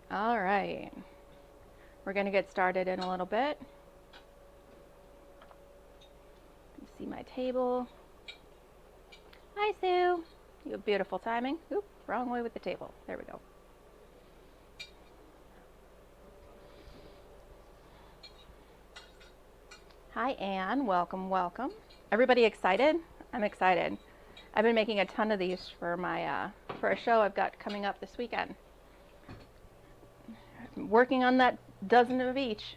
All right, we're going to get started in a little bit. You see my table. Hi, Sue. You have beautiful timing. Oop, wrong way with the table. There we go. Hi, Anne. Welcome, welcome. Everybody excited? I'm excited. I've been making a ton of these for my for a show I've got coming up this weekend. I'm working on that dozen of each.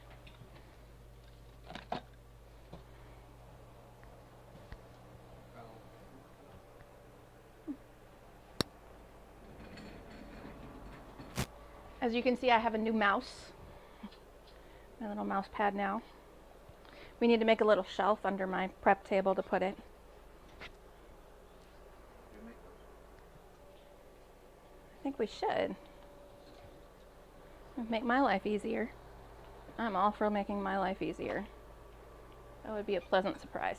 As you can see, I have a new mouse. My little mouse pad now. We need to make a little shelf under my prep table to put it. I think we should. Make my life easier. I'm all for making my life easier. That would be a pleasant surprise.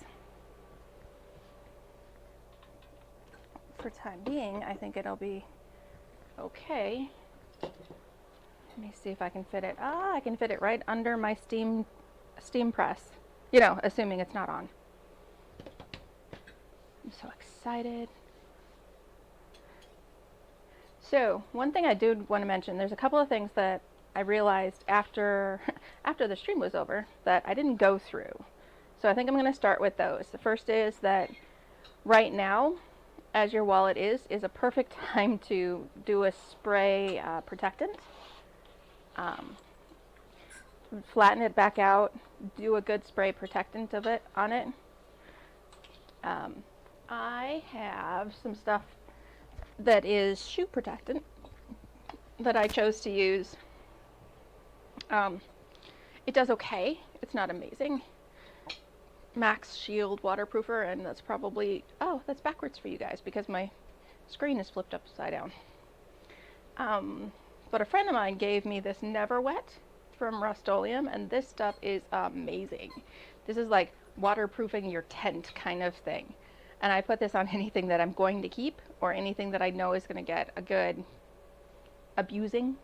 For time being, I think it'll be okay. Let me see if I can fit it. Ah, I can fit it right under my steam press. You know, assuming it's not on. I'm so excited. So, one thing I did want to mention, there's a couple of things that I realized after the stream was over that I didn't go through. So I think I'm going to start with those. The first is that right now, as your wallet is a perfect time to do a spray protectant. Flatten it back out, do a good spray protectant of it on it. I have some stuff that is shoe protectant that I chose to use. It does okay. It's not amazing. Max Shield waterproofer, and that's probably, oh, that's backwards for you guys because my screen is flipped upside down. But a friend of mine gave me this Never Wet from Rust-Oleum, and this stuff is amazing. This is like waterproofing your tent kind of thing. And I put this on anything that I'm going to keep or anything that I know is going to get a good abusing.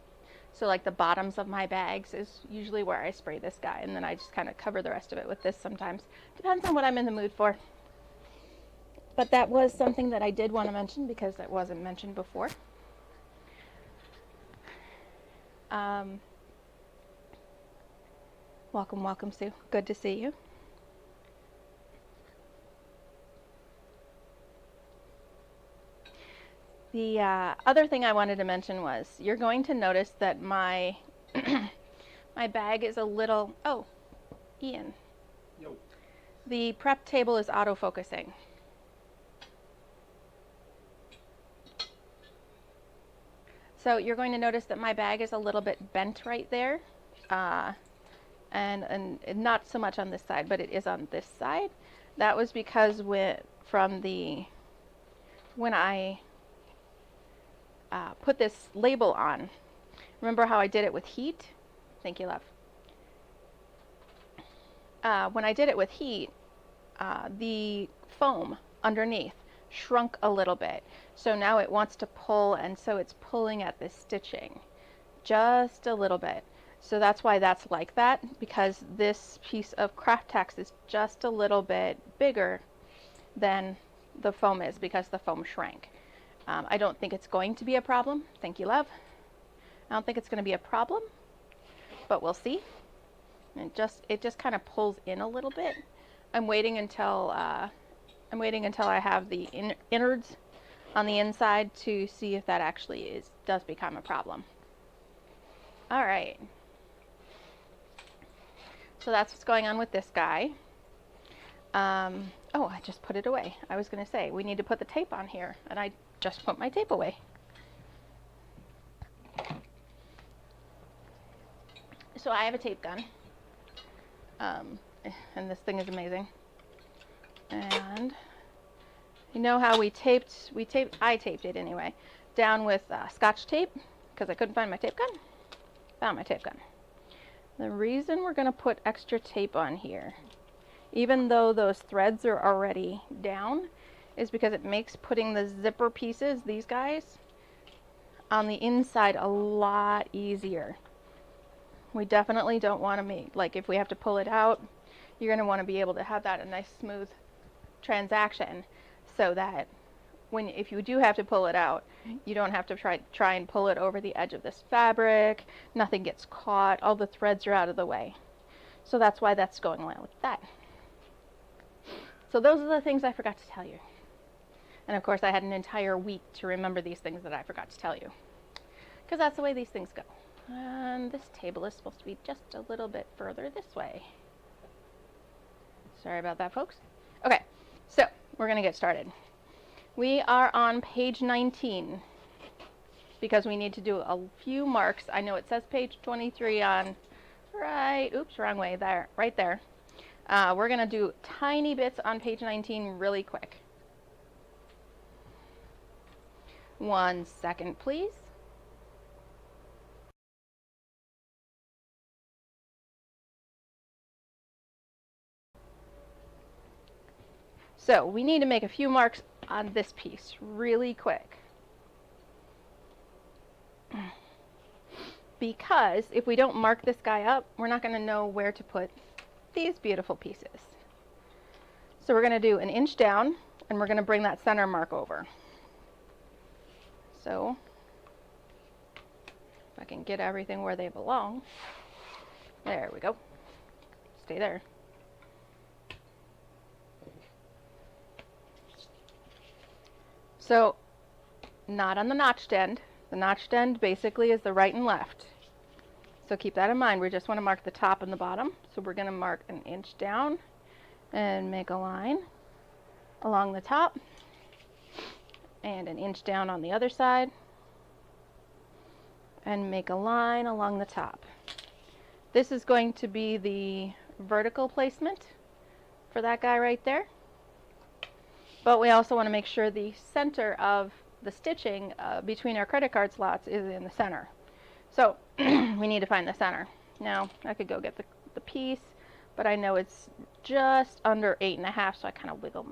So like the bottoms of my bags is usually where I spray this guy, and then I just kind of cover the rest of it with this sometimes. Depends on what I'm in the mood for. But that was something that I did want to mention because it wasn't mentioned before. Welcome, welcome, Sue. Good to see you. The other thing I wanted to mention was you're going to notice that my my bag is a little, oh, Ian. Yo. The prep table is autofocusing. So you're going to notice that my bag is a little bit bent right there. And not so much on this side, but it is on this side. That was because when I put this label on, remember how I did it with heat? Thank you, love. When I did it with heat, the foam underneath shrunk a little bit. So now it wants to pull, and so it's pulling at this stitching just a little bit. So that's why that's like that, because this piece of craft tex is just a little bit bigger than the foam is because the foam shrank. I don't think it's going to be a problem. Thank you, love. I don't think it's going to be a problem, but we'll see. And it just kind of pulls in a little bit. I'm waiting until I have the innards on the inside to see if that actually does become a problem. All right. So that's what's going on with this guy. Oh, I just put it away. I was going to say we need to put the tape on here, and I just put my tape away. So I have a tape gun, and this thing is amazing. And you know how I taped it anyway, down with Scotch tape because I couldn't find my tape gun. Found my tape gun. The reason we're going to put extra tape on here, even though those threads are already down, is because it makes putting the zipper pieces, these guys, on the inside a lot easier. We definitely don't want to make, like if we have to pull it out, you're going to want to be able to have that a nice smooth transaction so that if you do have to pull it out, you don't have to try and pull it over the edge of this fabric. Nothing gets caught. All the threads are out of the way. So that's why that's going along with that. So those are the things I forgot to tell you. And of course I had an entire week to remember these things that I forgot to tell you. Because that's the way these things go. And this table is supposed to be just a little bit further this way. Sorry about that, folks. Okay, so we're going to get started. We are on page 19 because we need to do a few marks. I know it says page 23 on oops, wrong way, there, right there. We're going to do tiny bits on page 19 really quick. 1 second, please. So we need to make a few marks on this piece really quick. Because if we don't mark this guy up, we're not going to know where to put these beautiful pieces. So we're going to do an inch down, and we're going to bring that center mark over. So if I can get everything where they belong. There we go. Stay there. So not on the notched end. The notched end basically is the right and left. So keep that in mind. We just want to mark the top and the bottom. So we're going to mark an inch down and make a line along the top and an inch down on the other side and make a line along the top. This is going to be the vertical placement for that guy right there. But we also want to make sure the center of the stitching between our credit card slots is in the center. So we need to find the center. Now I could go get the piece, but I know it's just under 8.5, so I kind of wiggle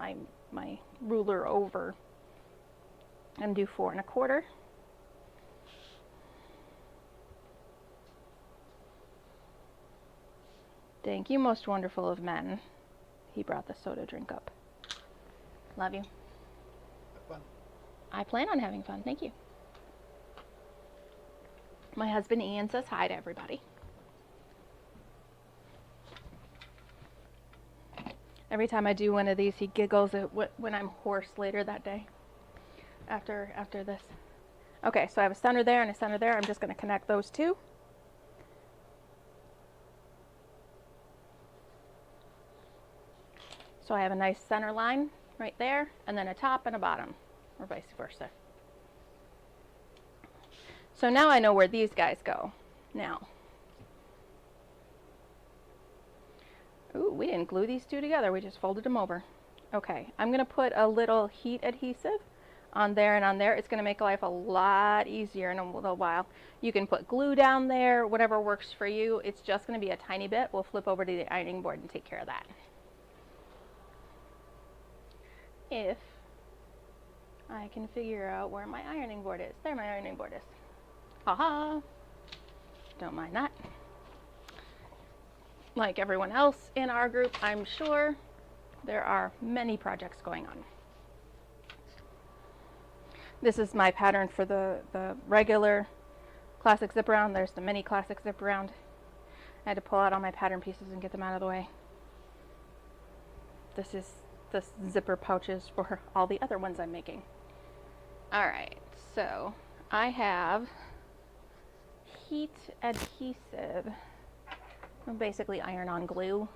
my ruler over and do 4 1/4. Thank you, most wonderful of men. He brought the soda drink up. Love you. Have fun. I plan on having fun. Thank you. My husband Ian says hi to everybody. Every time I do one of these, he giggles when I'm hoarse later that day. After this. Okay, so I have a center there and a center there. I'm just going to connect those two. So I have a nice center line right there, and then a top and a bottom, or vice versa. So now I know where these guys go. Now, ooh, we didn't glue these two together, we just folded them over. Okay, I'm going to put a little heat adhesive on there and on there. It's going to make life a lot easier in a little while. You can put glue down there, whatever works for you. It's just going to be a tiny bit. We'll flip over to the ironing board and take care of that. If I can figure out where my ironing board is. There my ironing board is. Haha. Don't mind that. Like everyone else in our group, I'm sure there are many projects going on. This is my pattern for the regular classic zip around. There's the mini classic zip around. I had to pull out all my pattern pieces and get them out of the way. This is the zipper pouches for all the other ones I'm making. Alright, so I have heat adhesive, basically iron-on glue,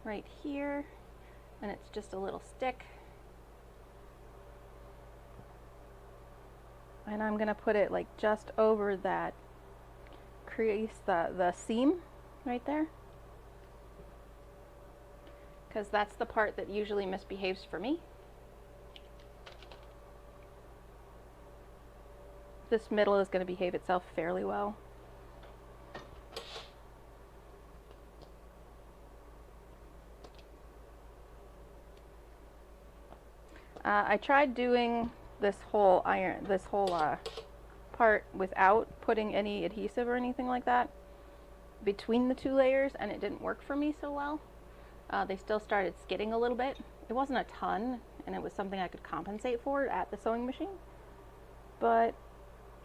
right here, and it's just a little stick. And I'm going to put it like just over that crease, the seam right there. Because that's the part that usually misbehaves for me. This middle is going to behave itself fairly well. I tried doing this whole part without putting any adhesive or anything like that between the two layers, and it didn't work for me so well. They still started skidding a little bit. It wasn't a ton, and it was something I could compensate for at the sewing machine, but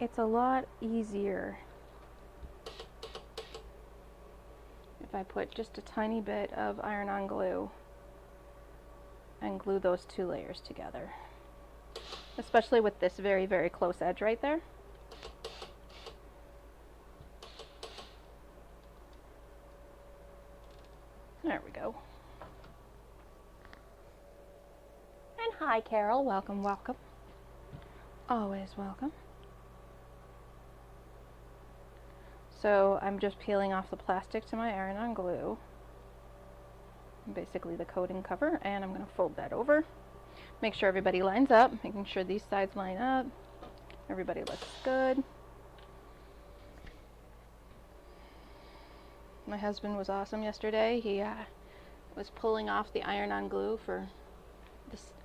it's a lot easier if I put just a tiny bit of iron-on glue and glue those two layers together, especially with this very, very close edge right there. There we go. And hi, Carol. Welcome, welcome. Always welcome. So I'm just peeling off the plastic to my iron-on glue, basically the coating cover, and I'm going to fold that over. Make sure everybody lines up, making sure these sides line up. Everybody looks good. My husband was awesome yesterday. He was pulling off the iron-on glue for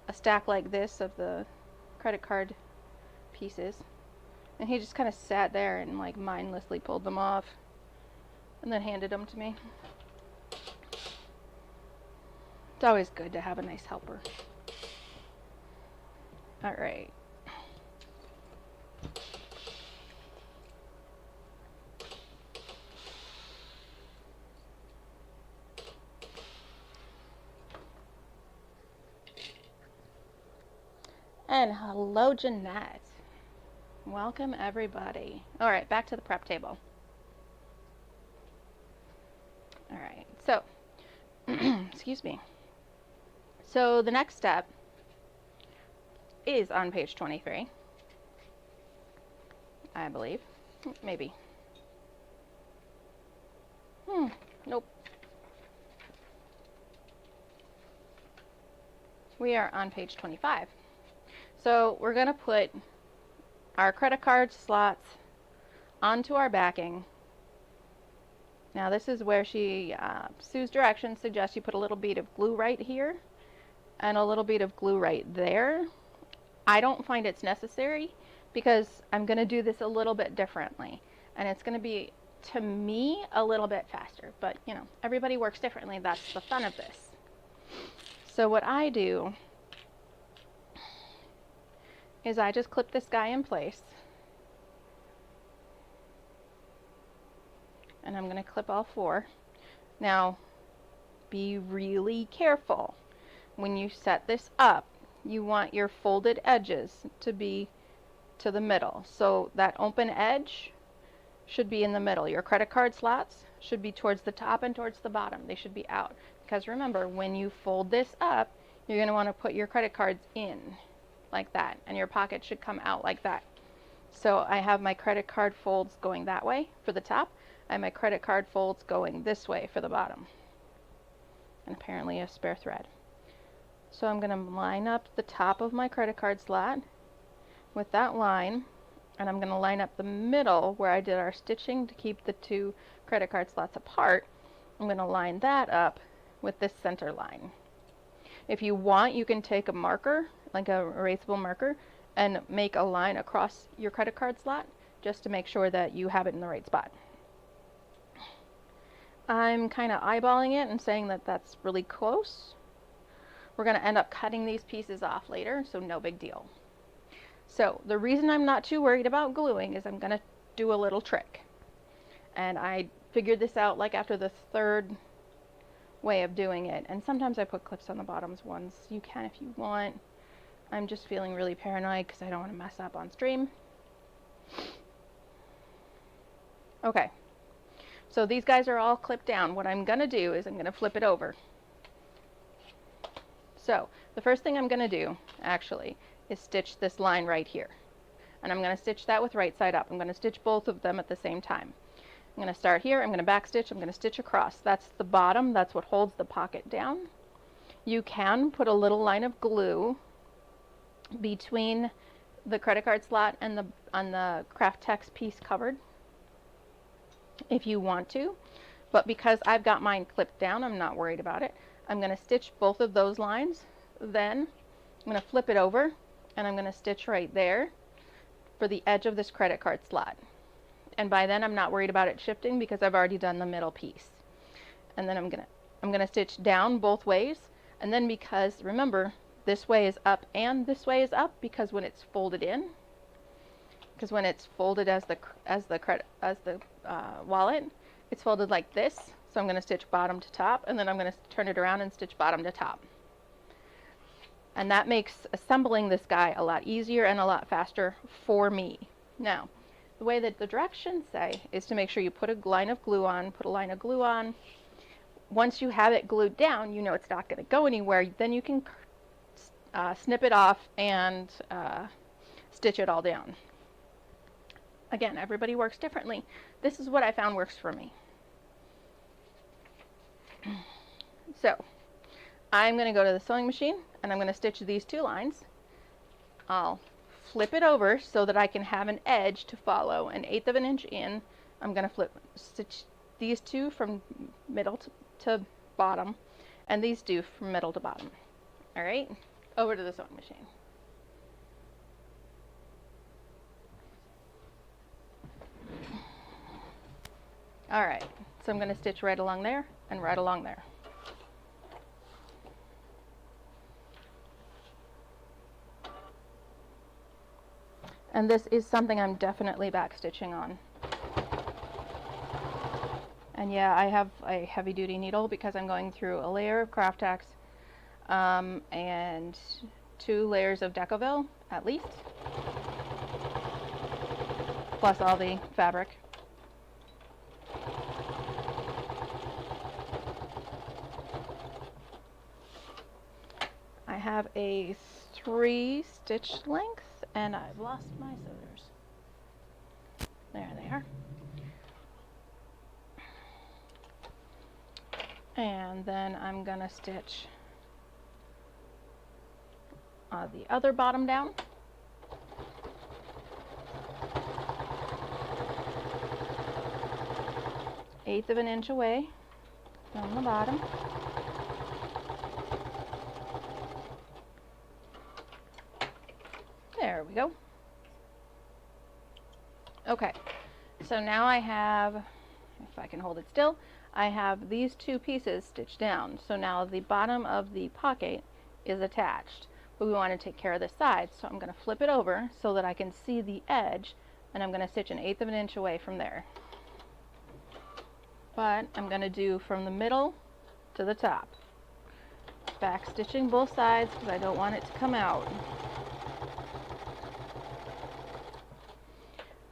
a stack like this of the credit card pieces. And he just kind of sat there and like mindlessly pulled them off and then handed them to me. It's always good to have a nice helper. All right. And hello, Jeanette. Welcome, everybody. All right, back to the prep table. All right, so, excuse me. So the next step is on page 23, I believe. Maybe. Nope. We are on page 25. So we're going to put our credit card slots onto our backing. Now this is where Sue's directions suggest you put a little bead of glue right here and a little bead of glue right there. I don't find it's necessary because I'm going to do this a little bit differently, and it's going to be, to me, a little bit faster, but you know, everybody works differently. That's the fun of this. So what I do is I just clip this guy in place, and I'm going to clip all four. Now be really careful when you set this up. You want your folded edges to be to the middle, so that open edge should be in the middle. Your credit card slots should be towards the top and towards the bottom. They should be out, because remember, when you fold this up, you're going to want to put your credit cards in like that, and your pocket should come out like that. So I have my credit card folds going that way for the top, and my credit card folds going this way for the bottom, and apparently a spare thread. So I'm going to line up the top of my credit card slot with that line, and I'm going to line up the middle where I did our stitching to keep the two credit card slots apart. I'm going to line that up with this center line. If you want, you can take a marker, like a erasable marker, and make a line across your credit card slot just to make sure that you have it in the right spot. I'm kind of eyeballing it and saying that that's really close. We're going to end up cutting these pieces off later, so no big deal. So the reason I'm not too worried about gluing is I'm going to do a little trick. And I figured this out like after the third way of doing it. And sometimes I put clips on the bottoms ones. You can if you want. I'm just feeling really paranoid because I don't want to mess up on stream. Okay. So these guys are all clipped down. What I'm going to do is I'm going to flip it over. So the first thing I'm going to do, actually, is stitch this line right here. And I'm going to stitch that with right side up. I'm going to stitch both of them at the same time. I'm going to start here, I'm going to back stitch, I'm going to stitch across. That's the bottom, that's what holds the pocket down. You can put a little line of glue between the credit card slot and on the Craft Text piece covered if you want to, but because I've got mine clipped down, I'm not worried about it. I'm going to stitch both of those lines, then I'm going to flip it over and I'm going to stitch right there for the edge of this credit card slot. And by then I'm not worried about it shifting because I've already done the middle piece. And then I'm gonna stitch down both ways, and then because remember this way is up and this way is up because when it's folded in, because when it's folded as the wallet, it's folded like this. So I'm going to stitch bottom to top, and then I'm going to turn it around and stitch bottom to top. And that makes assembling this guy a lot easier and a lot faster for me. Now, the way that the directions say is to make sure you put a line of glue on, Once you have it glued down, you know it's not going to go anywhere. Then you can snip it off and stitch it all down. Again, everybody works differently. This is what I found works for me. So, I'm going to go to the sewing machine and I'm going to stitch these two lines. I'll flip it over so that I can have an edge to follow, 1/8 of an inch in. I'm going to stitch these two from middle to bottom, and these two from middle to bottom. All right, over to the sewing machine. All right, so I'm going to stitch right along there and right along there. And this is something I'm definitely back stitching on. And yeah, I have a heavy duty needle because I'm going through a layer of Craft Tax and 2 layers of Decovil at least, plus all the fabric. I have a 3 stitch length and I've lost my scissors. There they are. And then I'm going to stitch the other bottom down. Eighth of an inch away from the bottom. There we go. Okay, so now I have, if I can hold it still, I have these 2 pieces stitched down. So now the bottom of the pocket is attached, but we want to take care of the sides. So I'm going to flip it over so that I can see the edge, and I'm going to stitch 1/8 of an inch away from there. But I'm going to do from the middle to the top. Back stitching both sides because I don't want it to come out.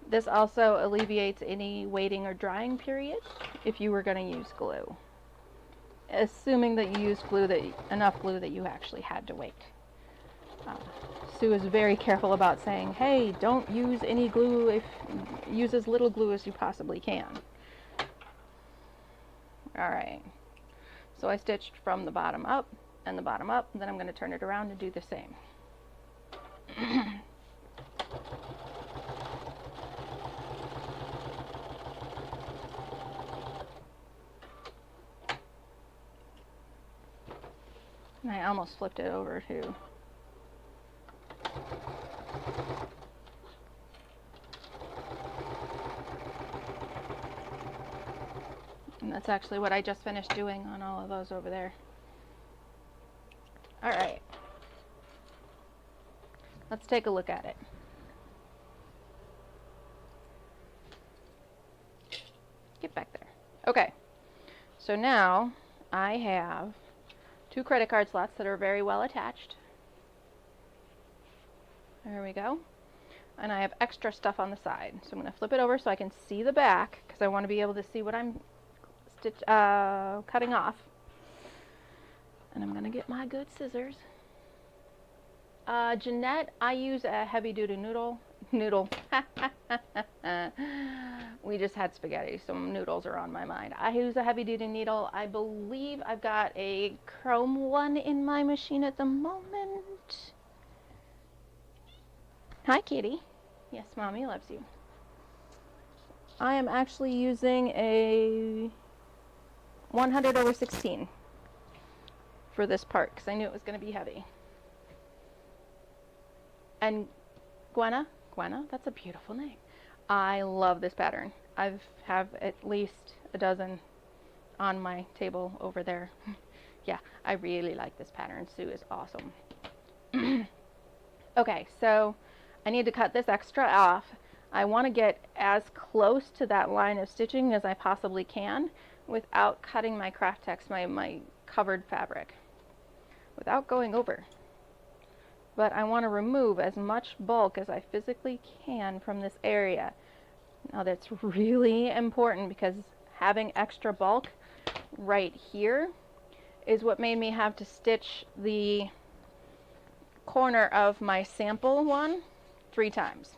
This also alleviates any waiting or drying period if you were going to use glue. Assuming that you use enough glue that you actually had to wait. Sue is very careful about saying, hey, don't use any glue, use as little glue as you possibly can. Alright, so I stitched from the bottom up and the bottom up, and then I'm going to turn it around and do the same. And I almost flipped it over too. And that's actually what I just finished doing on all of those over there. All right. Let's take a look at it. Get back there. Okay. So now I have 2 credit card slots that are very well attached. There we go. And I have extra stuff on the side. So I'm going to flip it over so I can see the back because I want to be able to see what I'm cutting off. And I'm going to get my good scissors. Jeanette, I use a heavy duty noodle. We just had spaghetti, so noodles are on my mind. I use a heavy duty needle. I believe I've got a chrome one in my machine at the moment. Hi, kitty. Yes, mommy loves you. I am actually using a 100/16 for this part because I knew it was going to be heavy. And Gwenna, that's a beautiful name. I love this pattern. I have at least a dozen on my table over there. Yeah, I really like this pattern. Sue is awesome. Okay, so I need to cut this extra off. I want to get as close to that line of stitching as I possibly can without cutting my craft text, my covered fabric, without going over. But I want to remove as much bulk as I physically can from this area. Now that's really important because having extra bulk right here is what made me have to stitch the corner of my sample one 3 times.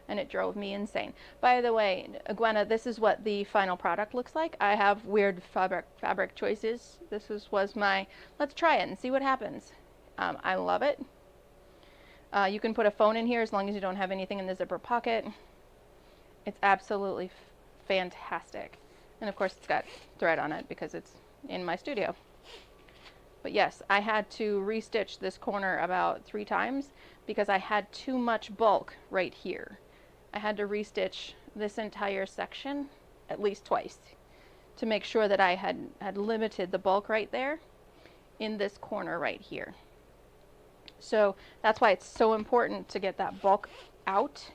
And it drove me insane. By the way, Gwenna, this is what the final product looks like. I have weird fabric choices. This was my, let's try it and see what happens. I love it. You can put a phone in here as long as you don't have anything in the zipper pocket. It's absolutely fantastic. And of course it's got thread on it because it's in my studio. But yes, I had to restitch this corner about 3 times because I had too much bulk right here. I had to restitch this entire section at least twice to make sure that I had limited the bulk right there in this corner right here. So that's why it's so important to get that bulk out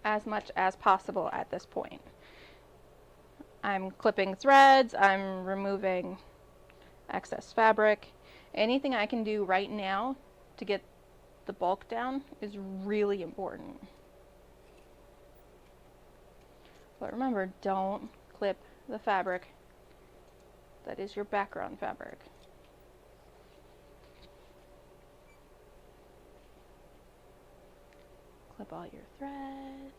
as much as possible at this point. I'm clipping threads, I'm removing excess fabric. Anything I can do right now to get the bulk down is really important. But remember, don't clip the fabric that is your background fabric. Clip all your threads.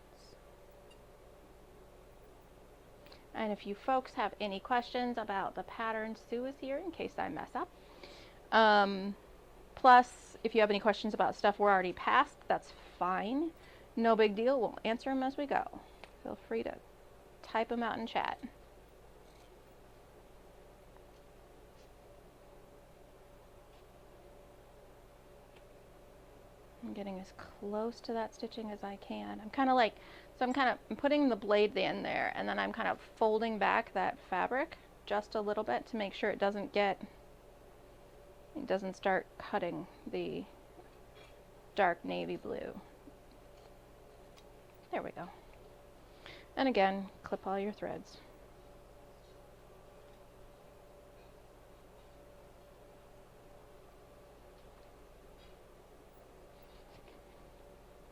And if you folks have any questions about the pattern, Sue is here in case I mess up. Plus, if you have any questions about stuff we're already past, that's fine. No big deal. We'll answer them as we go. Feel free to type them out in chat. I'm getting as close to that stitching as I can. I'm kind of putting the blade in there, and then I'm kind of folding back that fabric just a little bit to make sure it doesn't start cutting the dark navy blue. There we go. And again, clip all your threads.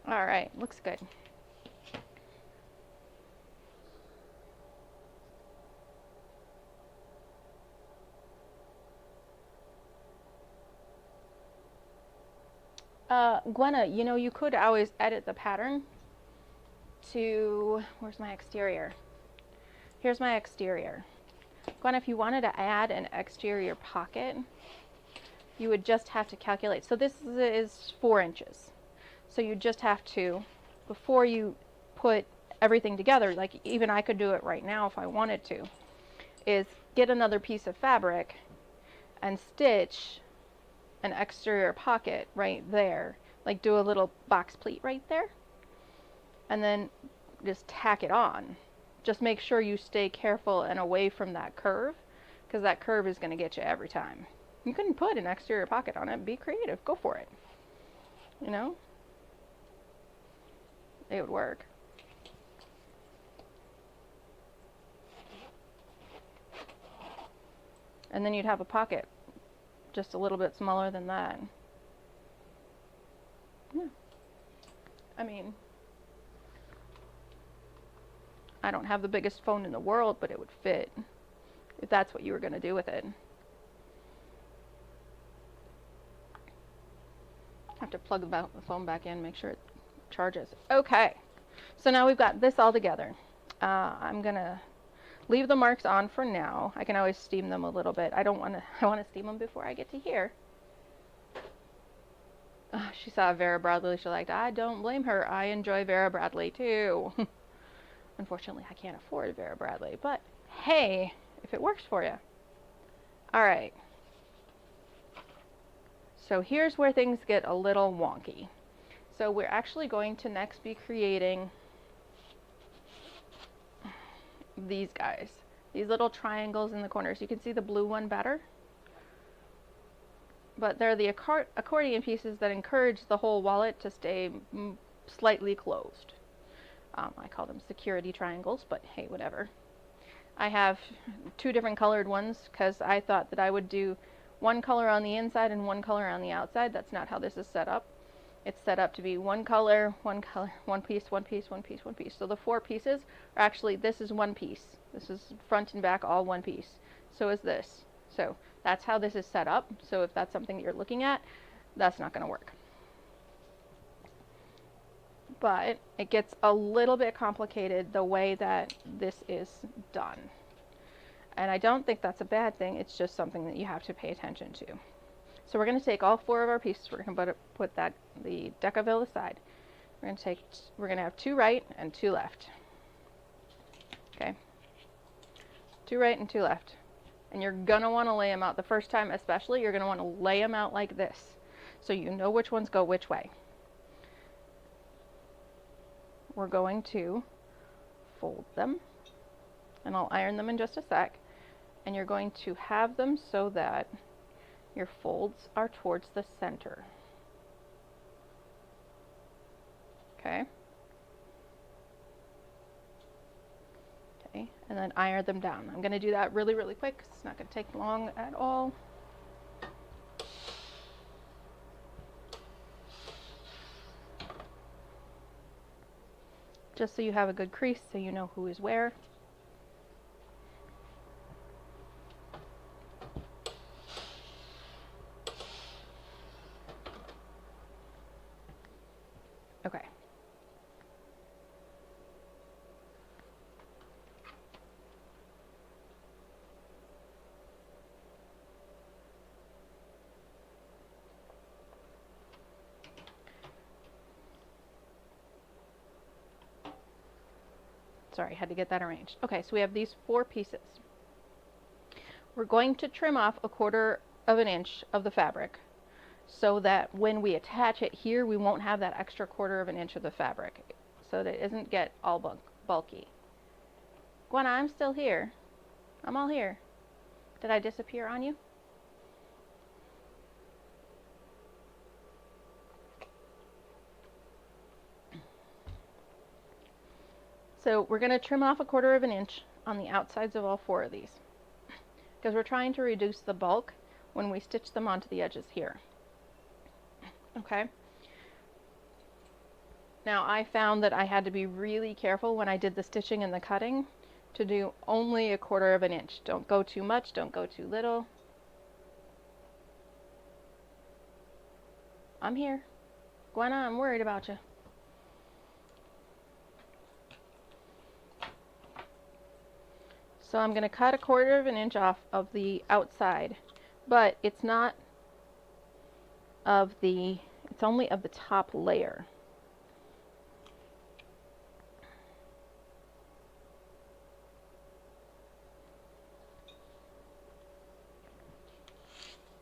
All right, looks good. Gwenna, you know, you could always edit the pattern to, where's my exterior? Here's my exterior. Gwenna, if you wanted to add an exterior pocket, you would just have to calculate. So this is 4 inches. So you just have to, before you put everything together, like even I could do it right now if I wanted to, is get another piece of fabric and stitch an exterior pocket right there. Like do a little box pleat right there. And then just tack it on. Just make sure you stay careful and away from that curve, because that curve is going to get you every time. You can put an exterior pocket on it. Be creative. Go for it. You know? It would work. And then you'd have a pocket just a little bit smaller than that. Yeah. I mean, I don't have the biggest phone in the world, but it would fit if that's what you were going to do with it. I have to plug the phone back in, make sure it charges. Okay, so now we've got this all together. I'm going to leave the marks on for now. I can always steam them a little bit. I want to steam them before I get to here. She saw Vera Bradley. She liked, I don't blame her. I enjoy Vera Bradley too. Unfortunately, I can't afford Vera Bradley, but hey, if it works for you. All right. So here's where things get a little wonky. So we're actually going to next be creating these guys, these little triangles in the corners. You can see the blue one better, but they're the accordion pieces that encourage the whole wallet to stay slightly closed. I call them security triangles, but hey, whatever. I have two different colored ones because I thought that I would do one color on the inside and one color on the outside. That's not how this is set up. It's set up to be one color, one piece, one piece, one piece, one piece. So the 4 pieces are actually, this is one piece. This is front and back, all one piece. So is this. So that's how this is set up. So if that's something that you're looking at, that's not going to work. But it gets a little bit complicated the way that this is done. And I don't think that's a bad thing. It's just something that you have to pay attention to. So we're going to take all 4 of our pieces. We're going to put the Decovil aside. We're going to have 2 right and 2 left. Okay, 2 right and 2 left. And you're going to want to lay them out the first time, especially. You're going to want to lay them out like this, so you know which ones go which way. We're going to fold them, and I'll iron them in just a sec. And you're going to have them so that your folds are towards the center. Okay. Okay, and then iron them down. I'm going to do that really, really quick because it's not going to take long at all. Just so you have a good crease so you know who is where. Okay. Sorry, I had to get that arranged. Okay, so we have these 4 pieces. We're going to trim off 1/4 of an inch of the fabric so that when we attach it here, we won't have that extra 1/4 of an inch of the fabric, so that it doesn't get all bulky. Gwenna, I'm still here. I'm all here. Did I disappear on you? So we're going to trim off 1/4 of an inch on the outsides of all 4 of these, because we're trying to reduce the bulk when we stitch them onto the edges here. Okay. Now I found that I had to be really careful when I did the stitching and the cutting to do only 1/4 of an inch. Don't go too much, don't go too little. I'm here. Gwenna, I'm worried about you. So I'm going to cut 1/4 of an inch off of the outside, but it's not of the, it's only of the top layer.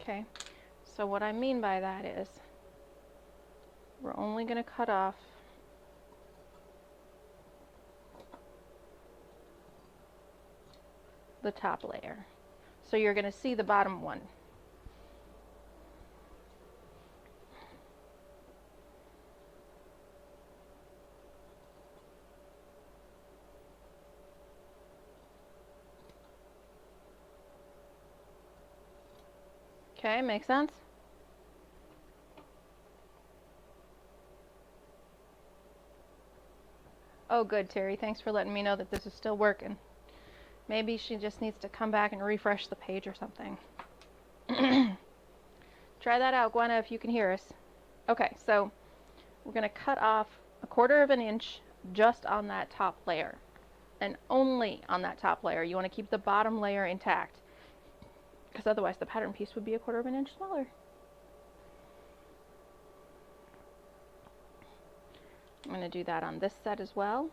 Okay, so what I mean by that is we're only going to cut off the top layer. So you're going to see the bottom one. Okay, makes sense? Oh, good, Terry. Thanks for letting me know that this is still working. Maybe she just needs to come back and refresh the page or something. Try that out, Gwenna, if you can hear us. Okay, so we're going to cut off 1/4 of an inch just on that top layer, and only on that top layer. You want to keep the bottom layer intact, because otherwise the pattern piece would be 1/4 of an inch smaller. I'm going to do that on this set as well.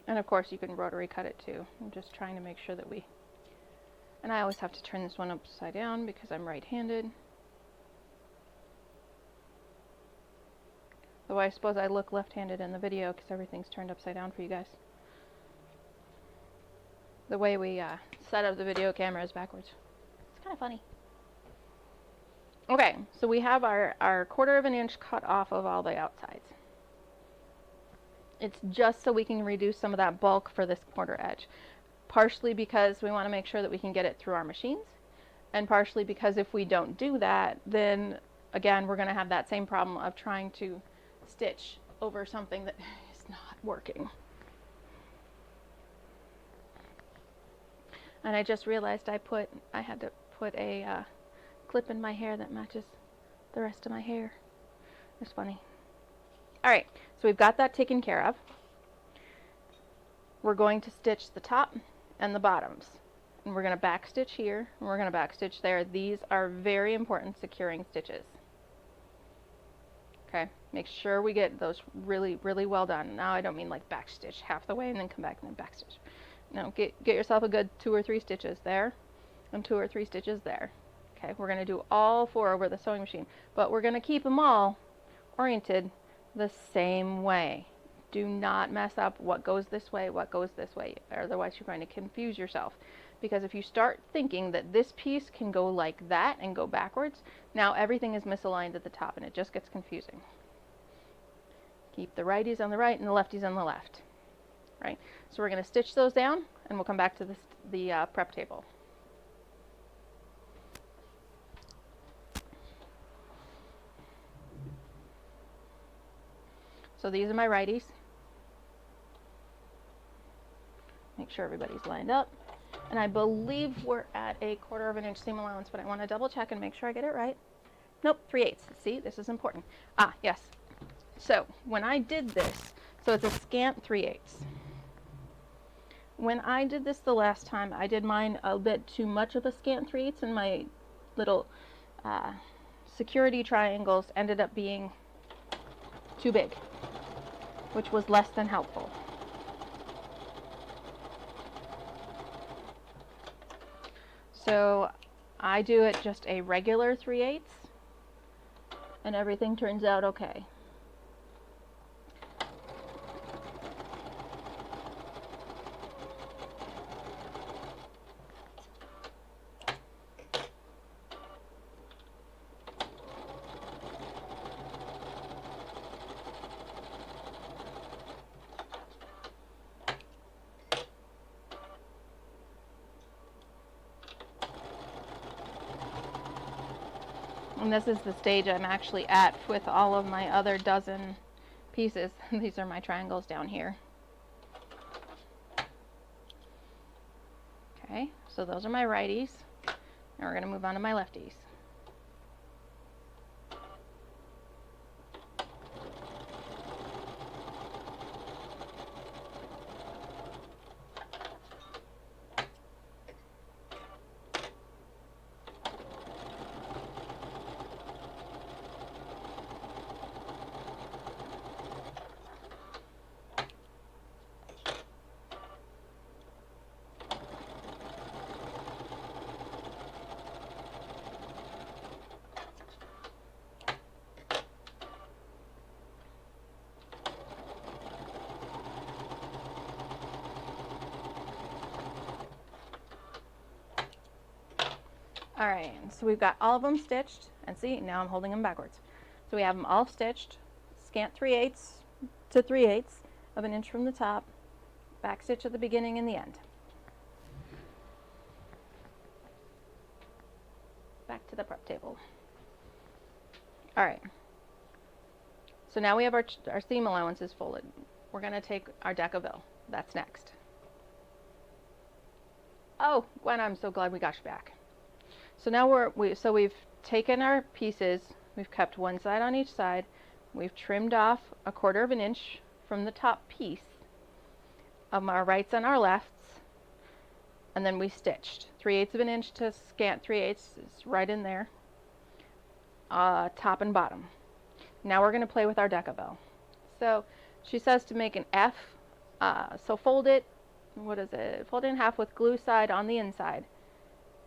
And of course you can rotary cut it too. I'm just trying to make sure that we, and I always have to turn this one upside down because I'm right-handed. Though I suppose I look left-handed in the video because everything's turned upside down for you guys. The way we set up the video camera is backwards. It's kind of funny. Okay, so we have our 1/4 of an inch cut off of all the outsides. It's just so we can reduce some of that bulk for this corner edge. Partially because we want to make sure that we can get it through our machines, and partially because if we don't do that, then again we're going to have that same problem of trying to stitch over something that is not working. And I just realized I had to put a clip in my hair that matches the rest of my hair. It's funny. Alright, so we've got that taken care of. We're going to stitch the top and the bottoms. And we're going to back stitch here, and we're going to back stitch there. These are very important securing stitches. Okay, make sure we get those really, really well done. Now I don't mean like back stitch half the way and then come back and then back stitch. No, get yourself a good 2 or 3 stitches there and 2 or 3 stitches there. Okay, we're going to do all 4 over the sewing machine, but we're going to keep them all oriented the same way. Do not mess up what goes this way, what goes this way, otherwise you're going to confuse yourself. Because if you start thinking that this piece can go like that and go backwards, now everything is misaligned at the top and it just gets confusing. Keep the righties on the right and the lefties on the left. Right? So we're going to stitch those down and we'll come back to the prep table. So these are my righties. Make sure everybody's lined up. And I believe we're at a 1/4 of an inch seam allowance, but I want to double check and make sure I get it right. Nope, 3/8. See, this is important. Ah, yes. So when I did this, so it's a scant 3/8. When I did this the last time, I did mine a bit too much of a scant 3/8, and my little security triangles ended up being too big, which was less than helpful. So I do it just a regular 3/8 and everything turns out okay. And this is the stage I'm actually at with all of my other dozen pieces. These are my triangles down here. Okay, so those are my righties. Now we're going to move on to my lefties. Alright, so we've got all of them stitched, and see, now I'm holding them backwards. So we have them all stitched, scant 3/8 to 3/8 of an inch from the top, back stitch at the beginning and the end. Back to the prep table. Alright, so now we have our seam allowances folded. We're going to take our Decovil. That's next. Oh, Gwen, I'm so glad we got you back. So now we've taken our pieces, we've kept one side on each side, we've trimmed off a 1/4 of an inch from the top piece of our rights and our lefts, and then we stitched 3/8 of an inch to scant 3/8 is right in there, top and bottom. Now we're going to play with our Decovil. So she says to make an F So fold it, what is it? Fold it in half with glue side on the inside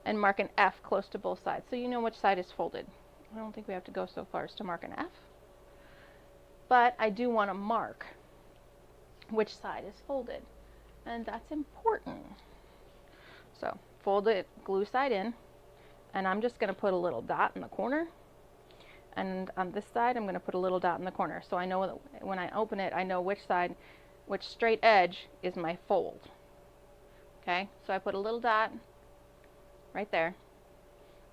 and mark an F close to both sides so you know which side is folded. I don't think we have to go so far as to mark an F, but I do want to mark which side is folded, and that's important. So fold it glue side in, and I'm just going to put a little dot in the corner, and on this side I'm going to put a little dot in the corner so I know that when I open it I know which side, which straight edge is my fold. Okay, so I put a little dot right there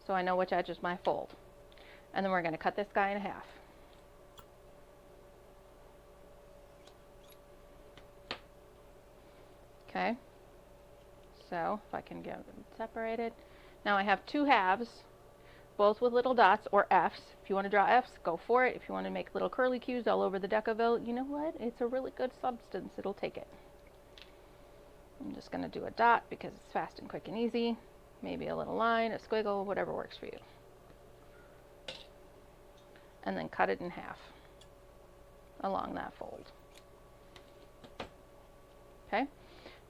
so I know which edge is my fold, and then we're going to cut this guy in half. Okay, so if I can get them separated, now I have two halves, both with little dots or F's. If you want to draw F's, go for it. If you want to make little curly cues all over the Decovil, you know what? It's a really good substance. It'll take it. I'm just going to do a dot because it's fast and quick and easy. Maybe a little line, a squiggle, whatever works for you. And then cut it in half along that fold. Okay,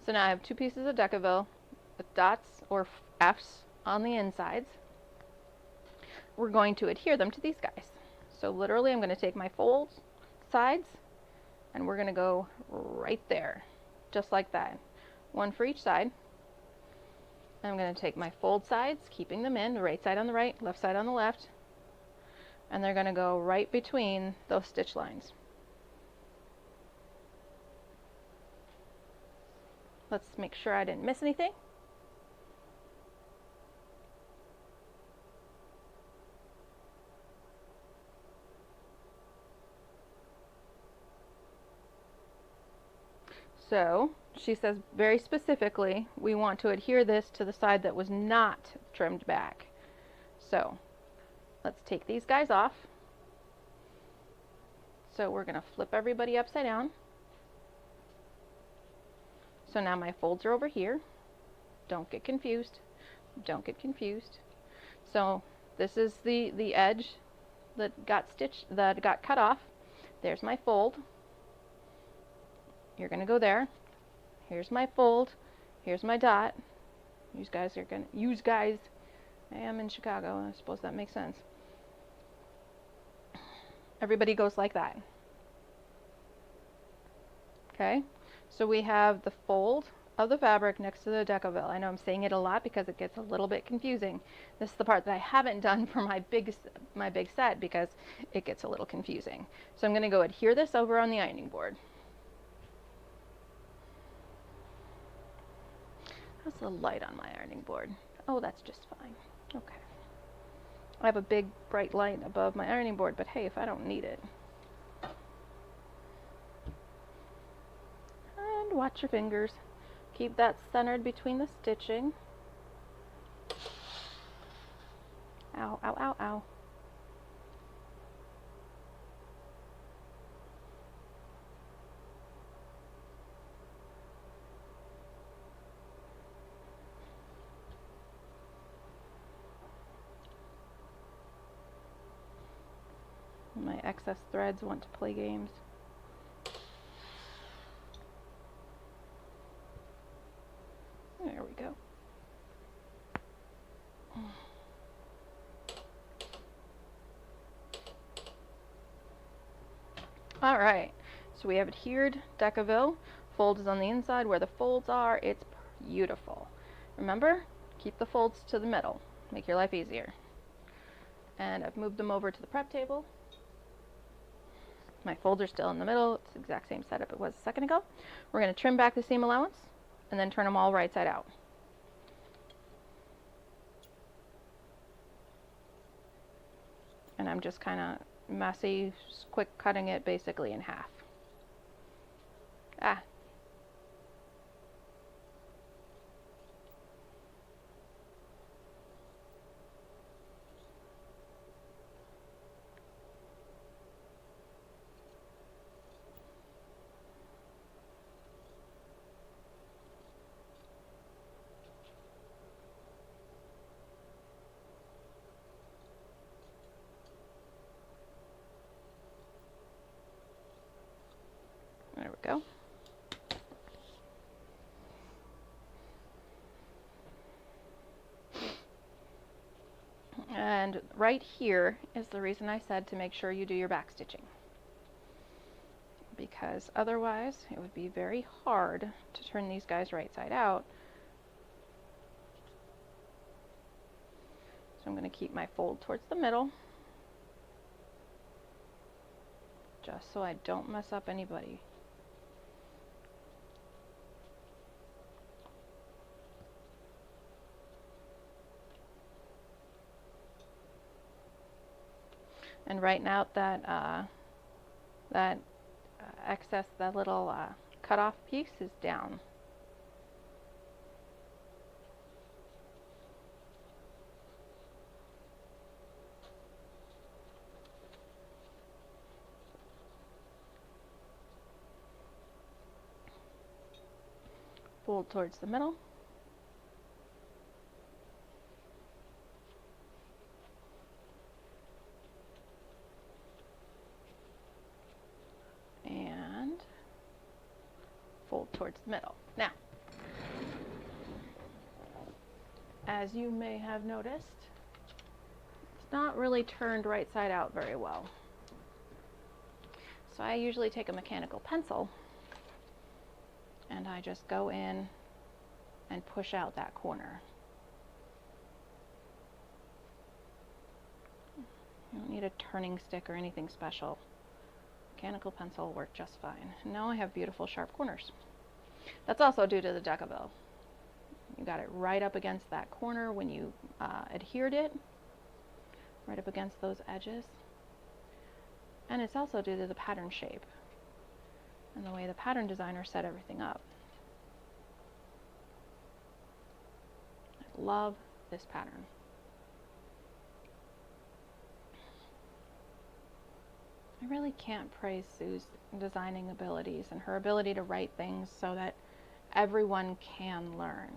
so now I have two pieces of Decovil with dots or F's on the insides. We're going to adhere them to these guys. So literally I'm going to take my fold sides and we're going to go right there, just like that. One for each side. And I'm going to take my fold sides, keeping them in, the right side on the right, left side on the left, and they're going to go right between those stitch lines. Let's make sure I didn't miss anything. So she says very specifically we want to adhere this to the side that was not trimmed back. So let's take these guys off. So we're going to flip everybody upside down. So now my folds are over here. Don't get confused. Don't get confused. So this is the edge that got stitched, that got cut off. There's my fold. You're going to go there. Here's my fold. Here's my dot. You guys are going to, you guys, I am in Chicago. I suppose that makes sense. Everybody goes like that. Okay, so we have the fold of the fabric next to the Decovil. I know I'm saying it a lot because it gets a little bit confusing. This is the part that I haven't done for my big set because it gets a little confusing. So I'm going to go adhere this over on the ironing board. How's the light on my ironing board? Oh, that's just fine. Okay. I have a big bright light above my ironing board, but hey, if I don't need it. And watch your fingers. Keep that centered between the stitching. Ow, ow, ow, ow. My excess threads want to play games. There we go. All right, so we have adhered Decovil. Fold is on the inside where the folds are. It's beautiful. Remember, keep the folds to the middle. Make your life easier. And I've moved them over to the prep table. My folds are still in the middle. It's the exact same setup it was a second ago. We're going to trim back the seam allowance and then turn them all right side out. And I'm just kind of messy, quick cutting it basically in half. Ah. There we go. right here is the reason I said to make sure you do your back stitching, because otherwise it would be very hard to turn these guys right side out. So I'm going to keep my fold towards the middle, just so I don't mess up anybody. And right now that excess, that little cut off piece is down. Fold towards the middle. And fold towards the middle. Now, as you may have noticed, it's not really turned right side out very well. So I usually take a mechanical pencil and I just go in and push out that corner. You don't need a turning stick or anything special. Mechanical pencil will work just fine. And now I have beautiful sharp corners. That's also due to the Decovil. You got it right up against that corner when you adhered it, right up against those edges. And it's also due to the pattern shape and the way the pattern designer set everything up. I love this pattern. I really can't praise Sue's designing abilities and her ability to write things so that everyone can learn.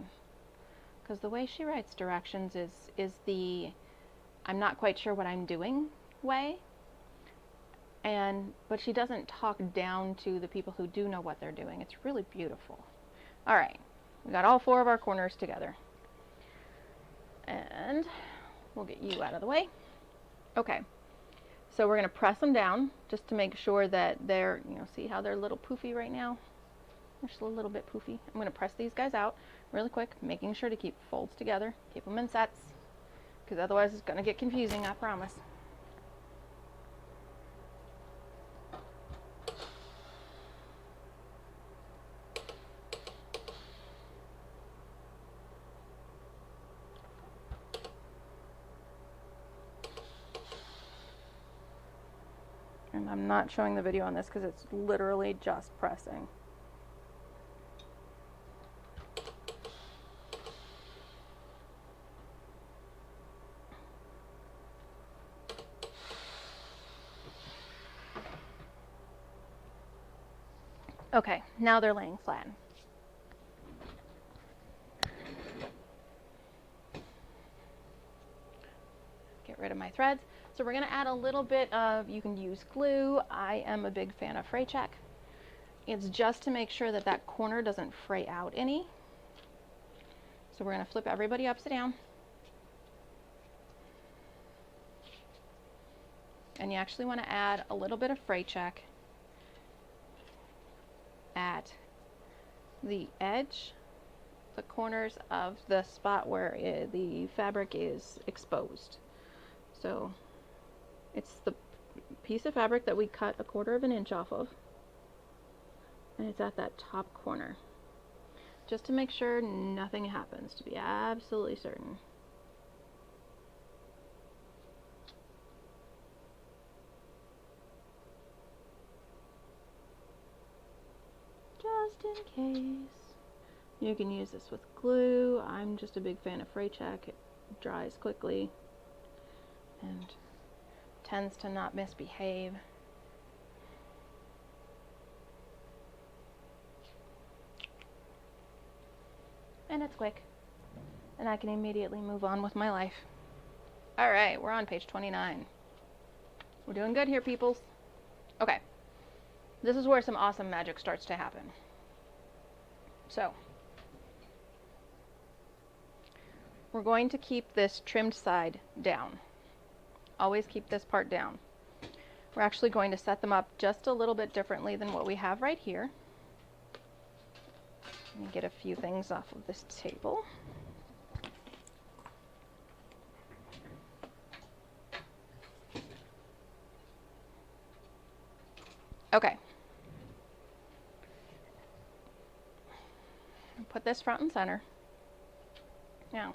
Because the way she writes directions is the I'm not quite sure what I'm doing way. But she doesn't talk down to the people who do know what they're doing. It's really beautiful. All right, we got all 4 of our corners together. And we'll get you out of the way. Okay, so we're going to press them down just to make sure that they're, see how they're a little poofy right now? They're just a little bit poofy. I'm going to press these guys out really quick, making sure to keep folds together, keep them in sets, because otherwise it's going to get confusing, I promise. And I'm not showing the video on this because it's literally just pressing. Okay, now they're laying flat. Get rid of my threads. So we're going to add a little bit of, you can use glue. I am a big fan of fray check. It's just to make sure that that corner doesn't fray out any. So we're going to flip everybody upside down. And you actually want to add a little bit of fray check at the edge, the corners of the spot where the fabric is exposed. So it's the piece of fabric that we cut 1/4 inch off of, and it's at that top corner, just to make sure nothing happens, to be absolutely certain. Just in case. You can use this with glue. I'm just a big fan of fray check. It dries quickly and tends to not misbehave. And it's quick. And I can immediately move on with my life. All right, we're on page 29. We're doing good here, peoples. Okay. This is where some awesome magic starts to happen. So, we're going to keep this trimmed side down. Always keep this part down. We're actually going to set them up just a little bit differently than what we have right here. Let me get a few things off of this table. Okay. Put this front and center. Now,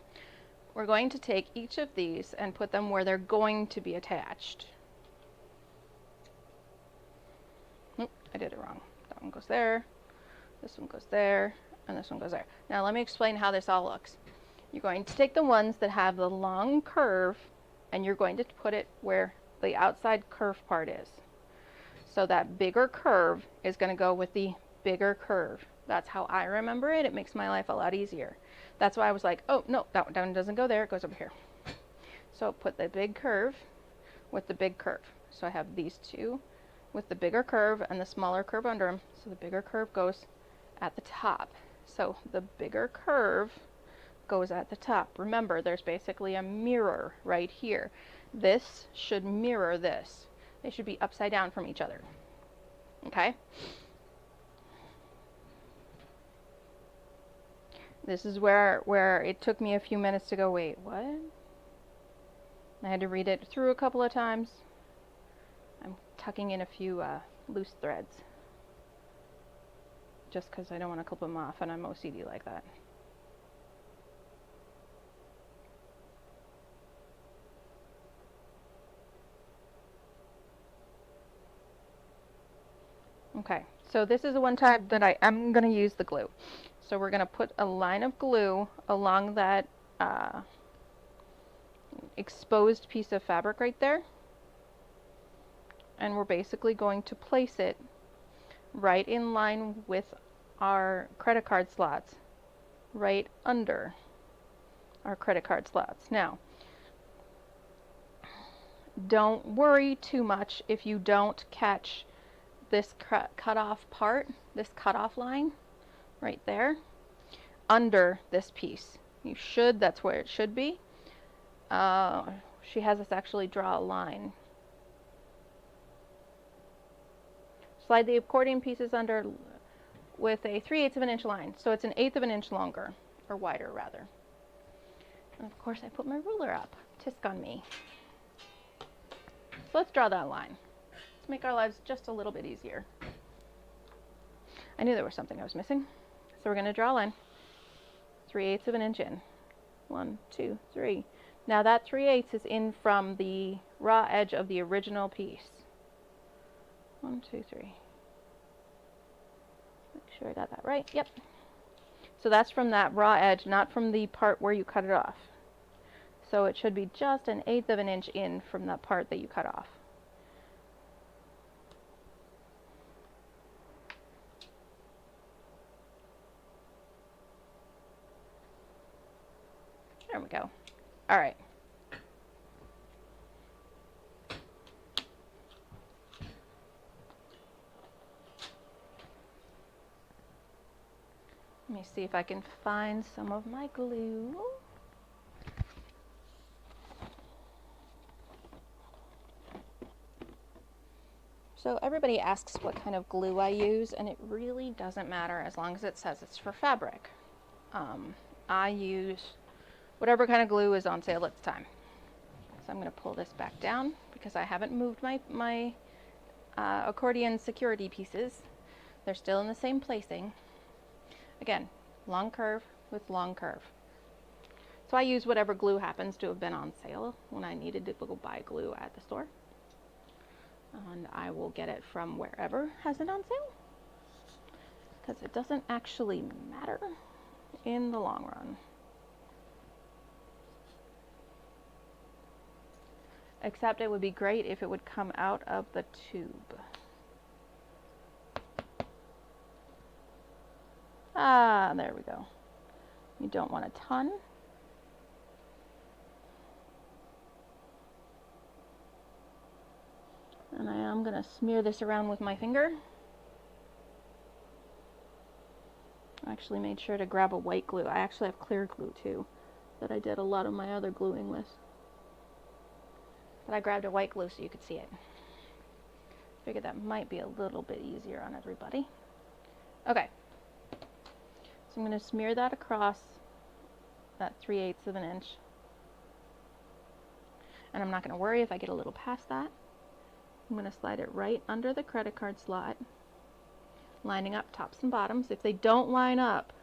we're going to take each of these and put them where they're going to be attached. Oop, I did it wrong. That one goes there, this one goes there, and this one goes there. Now let me explain how this all looks. You're going to take the ones that have the long curve and you're going to put it where the outside curve part is. So that bigger curve is going to go with the bigger curve. That's how I remember it. It makes my life a lot easier. That's why I was like, oh no, that one doesn't go there, it goes over here. So put the big curve with the big curve. So I have these two with the bigger curve and the smaller curve under them. So the bigger curve goes at the top. So the bigger curve goes at the top. Remember, there's basically a mirror right here. This should mirror this. They should be upside down from each other. Okay? This is where it took me a few minutes to go, wait, what? I had to read it through a couple of times. I'm tucking in a few loose threads. Just because I don't want to clip them off, and I'm OCD like that. Okay, so this is the one time that I am going to use the glue. So we're going to put a line of glue along that exposed piece of fabric right there. And we're basically going to place it right in line with our credit card slots, right under our credit card slots. Now, don't worry too much if you don't catch this cut off part, this cut off line right there under this piece. You should, that's where it should be. She has us actually draw a line. Slide the accordion pieces under with a 3/8 of an inch line. So it's an 1/8 of an inch longer, or wider rather. And of course I put my ruler up. Tisk on me. So let's draw that line. Let's make our lives just a little bit easier. I knew there was something I was missing. So we're going to draw a line. 3/8 of an inch in. 1, 2, 3. Now that 3/8 is in from the raw edge of the original piece. 1, 2, 3. Make sure I got that right. Yep. So that's from that raw edge, not from the part where you cut it off. So it should be just an 1/8 of an inch in from that part that you cut off. There we go. All right. Let me see if I can find some of my glue. So everybody asks what kind of glue I use, and it really doesn't matter as long as it says it's for fabric. I use whatever kind of glue is on sale at the time. So I'm going to pull this back down because I haven't moved my accordion security pieces. They're still in the same placing. Again, long curve with long curve. So I use whatever glue happens to have been on sale when I needed to go buy glue at the store. And I will get it from wherever has it on sale, because it doesn't actually matter in the long run. Except it would be great if it would come out of the tube. Ah, there we go. You don't want a ton. And I am going to smear this around with my finger. I actually made sure to grab a white glue. I actually have clear glue too, that I did a lot of my other gluing with. But I grabbed a white glue so you could see it. Figured that might be a little bit easier on everybody. Okay. So I'm going to smear that across that 3/8 of an inch. And I'm not going to worry if I get a little past that. I'm going to slide it right under the credit card slot, lining up tops and bottoms. If they don't line up,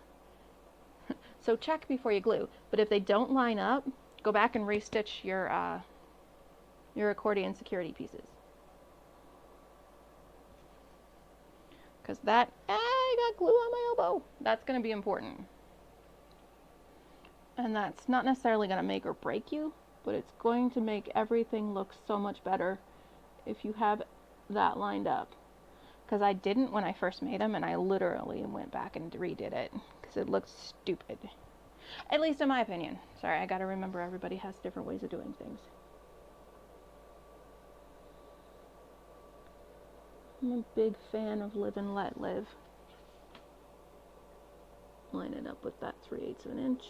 so check before you glue, but if they don't line up, go back and restitch your accordion security pieces. Because that, I got glue on my elbow. That's going to be important. And that's not necessarily going to make or break you, but it's going to make everything look so much better if you have that lined up. Because I didn't when I first made them, and I literally went back and redid it because it looked stupid. At least in my opinion. Sorry, I gotta remember everybody has different ways of doing things. I'm a big fan of live and let live. Line it up with that 3/8 of an inch.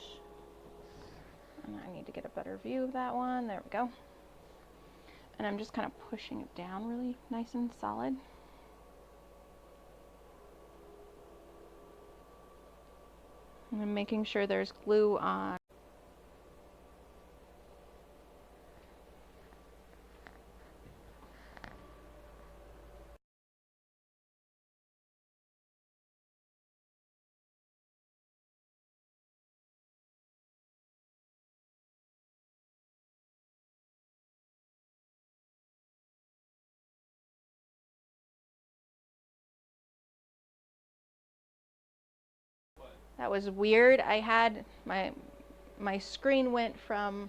And I need to get a better view of that one. There we go. And I'm just kind of pushing it down really nice and solid. And I'm making sure there's glue on. That was weird. I had my screen went from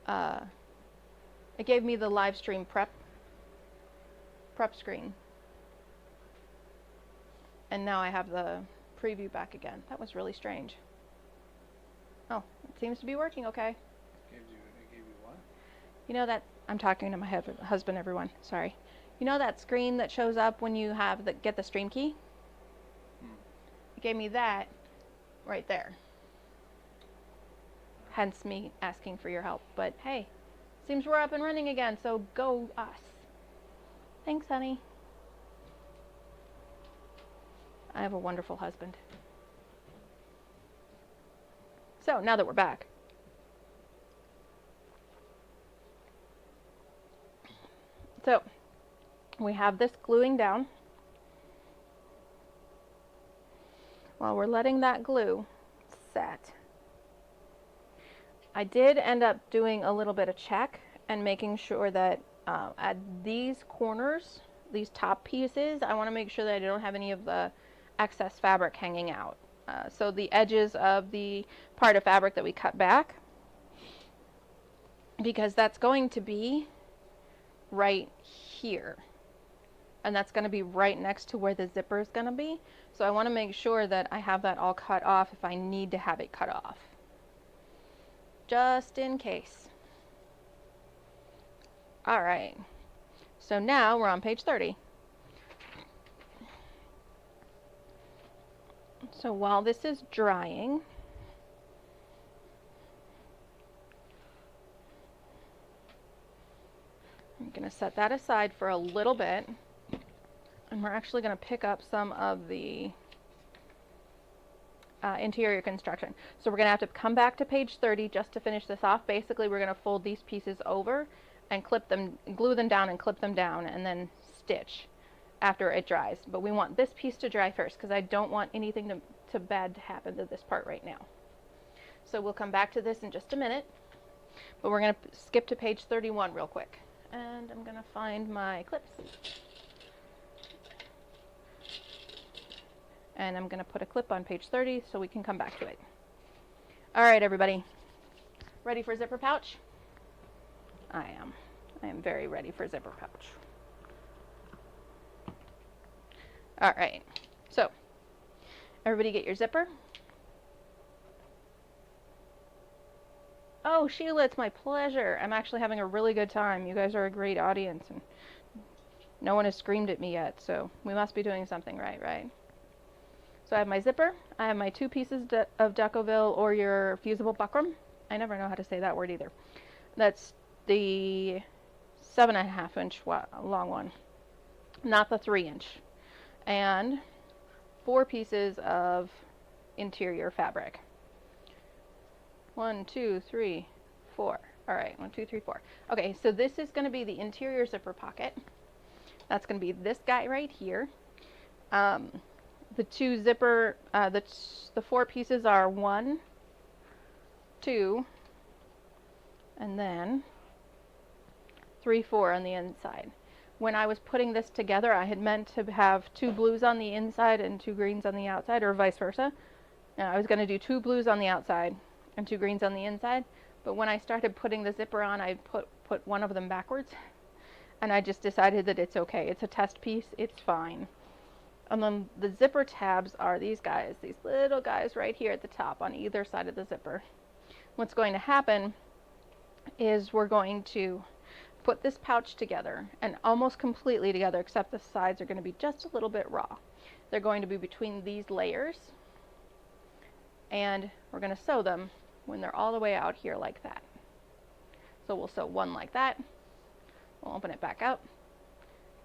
it gave me the live stream prep screen. And now I have the preview back again. That was really strange. Oh, it seems to be working okay. It gave you what? You know that, I'm talking to my husband, everyone. Sorry. You know that screen that shows up when you have get the stream key? It gave me that right there. Hence me asking for your help. But hey, seems we're up and running again, so go us. Thanks, honey. I have a wonderful husband. So now that we're back, so we have this gluing down. While we're letting that glue set, I did end up doing a little bit of check and making sure that at these corners, these top pieces, I want to make sure that I don't have any of the excess fabric hanging out. So the edges of the part of fabric that we cut back, because that's going to be right here. And that's going to be right next to where the zipper is going to be. So I want to make sure that I have that all cut off if I need to have it cut off. Just in case. All right. So now we're on page 30. So while this is drying, I'm going to set that aside for a little bit. And we're actually going to pick up some of the interior construction. So we're going to have to come back to page 30 just to finish this off. Basically, we're going to fold these pieces over and clip them, glue them down and clip them down, and then stitch after it dries. But we want this piece to dry first because I don't want anything to bad to happen to this part right now. So we'll come back to this in just a minute. But we're going to skip to page 31 real quick. And I'm going to find my clips. And I'm going to put a clip on page 30 so we can come back to it. All right, everybody. Ready for zipper pouch? I am. I am very ready for zipper pouch. All right. So, everybody get your zipper. Oh, Sheila, it's my pleasure. I'm actually having a really good time. You guys are a great audience, and no one has screamed at me yet, so we must be doing something right? So I have my zipper, I have my 2 pieces of Decovil or your fusible buckram. I never know how to say that word either. That's the 7.5 inch long one, not the 3 inch. And 4 pieces of interior fabric. 1, 2, 3, 4. All right, 1, 2, 3, 4. Okay, so this is going to be the interior zipper pocket. That's going to be this guy right here. The two zipper, the 4 pieces are 1, 2, and then 3, 4 on the inside. When I was putting this together, I had meant to have 2 blues on the inside and 2 greens on the outside, or vice versa. And I was going to do 2 blues on the outside and 2 greens on the inside. But when I started putting the zipper on, I put one of them backwards. And I just decided that it's okay. It's a test piece. It's fine. And then the zipper tabs are these guys, these little guys right here at the top on either side of the zipper. What's going to happen is we're going to put this pouch together, and almost completely together, except the sides are going to be just a little bit raw. They're going to be between these layers, and we're going to sew them when they're all the way out here like that. So we'll sew one like that, we'll open it back up,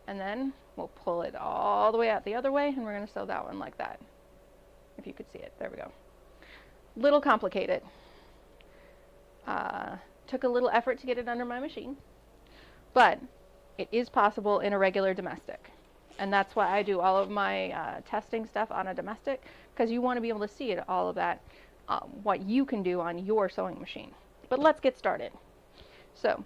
and then we'll pull it all the way out the other way, and we're going to sew that one like that. If you could see it, there we go. Little complicated. Took a little effort to get it under my machine, but it is possible in a regular domestic. And that's why I do all of my testing stuff on a domestic, because you want to be able to see it, all of that, what you can do on your sewing machine. But let's get started. So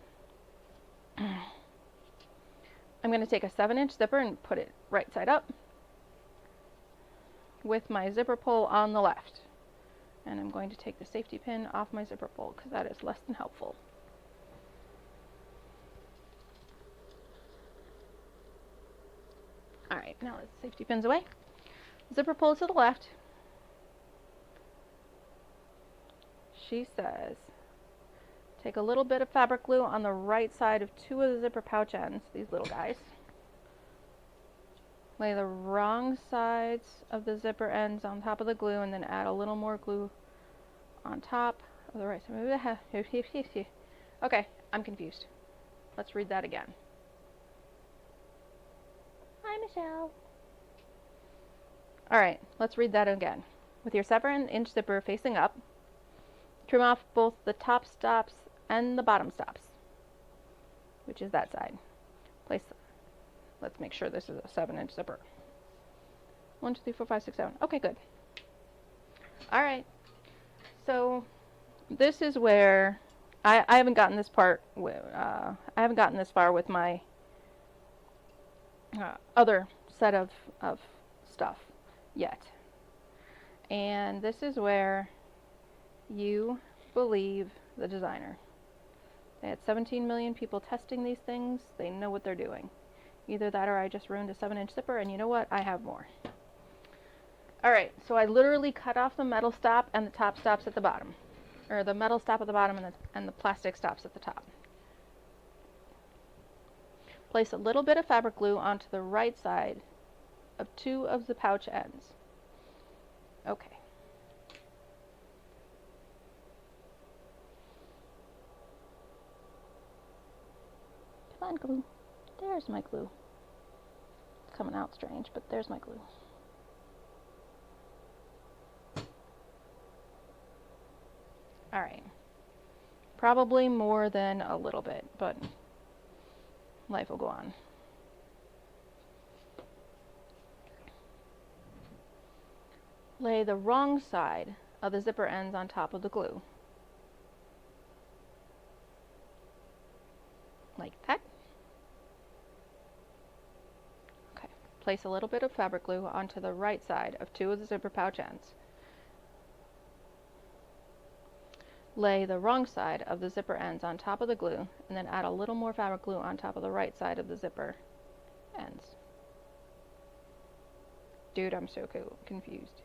I'm going to take a 7-inch zipper and put it right side up with my zipper pull on the left. And I'm going to take the safety pin off my zipper pull, because that is less than helpful. Alright, now let's safety pins away. Zipper pull to the left. She says, take a little bit of fabric glue on the right side of 2 of the zipper pouch ends, these little guys. Lay the wrong sides of the zipper ends on top of the glue, and then add a little more glue on top of the right side. Okay, I'm confused. Let's read that again. Hi, Michelle. Alright, let's read that again. With your 7-inch zipper facing up, trim off both the top stops and the bottom stops, which is that side. Let's make sure this is a 7-inch zipper. 1, 2, 3, 4, 5, 6, 7. Okay, good. Alright, so this is where I haven't gotten this part. I haven't gotten this far with my other set of stuff yet. And this is where you believe the designer. They had 17 million people testing these things. They know what they're doing. Either that, or I just ruined a 7-inch zipper, and you know what? I have more. Alright, so I literally cut off the metal stop and the top stops at the bottom. Or the metal stop at the bottom and the plastic stops at the top. Place a little bit of fabric glue onto the right side of 2 of the pouch ends. Okay. Come on, glue. There's my glue. It's coming out strange, but there's my glue. Alright. Probably more than a little bit, but life will go on. Lay the wrong side of the zipper ends on top of the glue. Like that. Okay. Place a little bit of fabric glue onto the right side of 2 of the zipper pouch ends. Lay the wrong side of the zipper ends on top of the glue, and then add a little more fabric glue on top of the right side of the zipper ends. Dude, I'm so confused.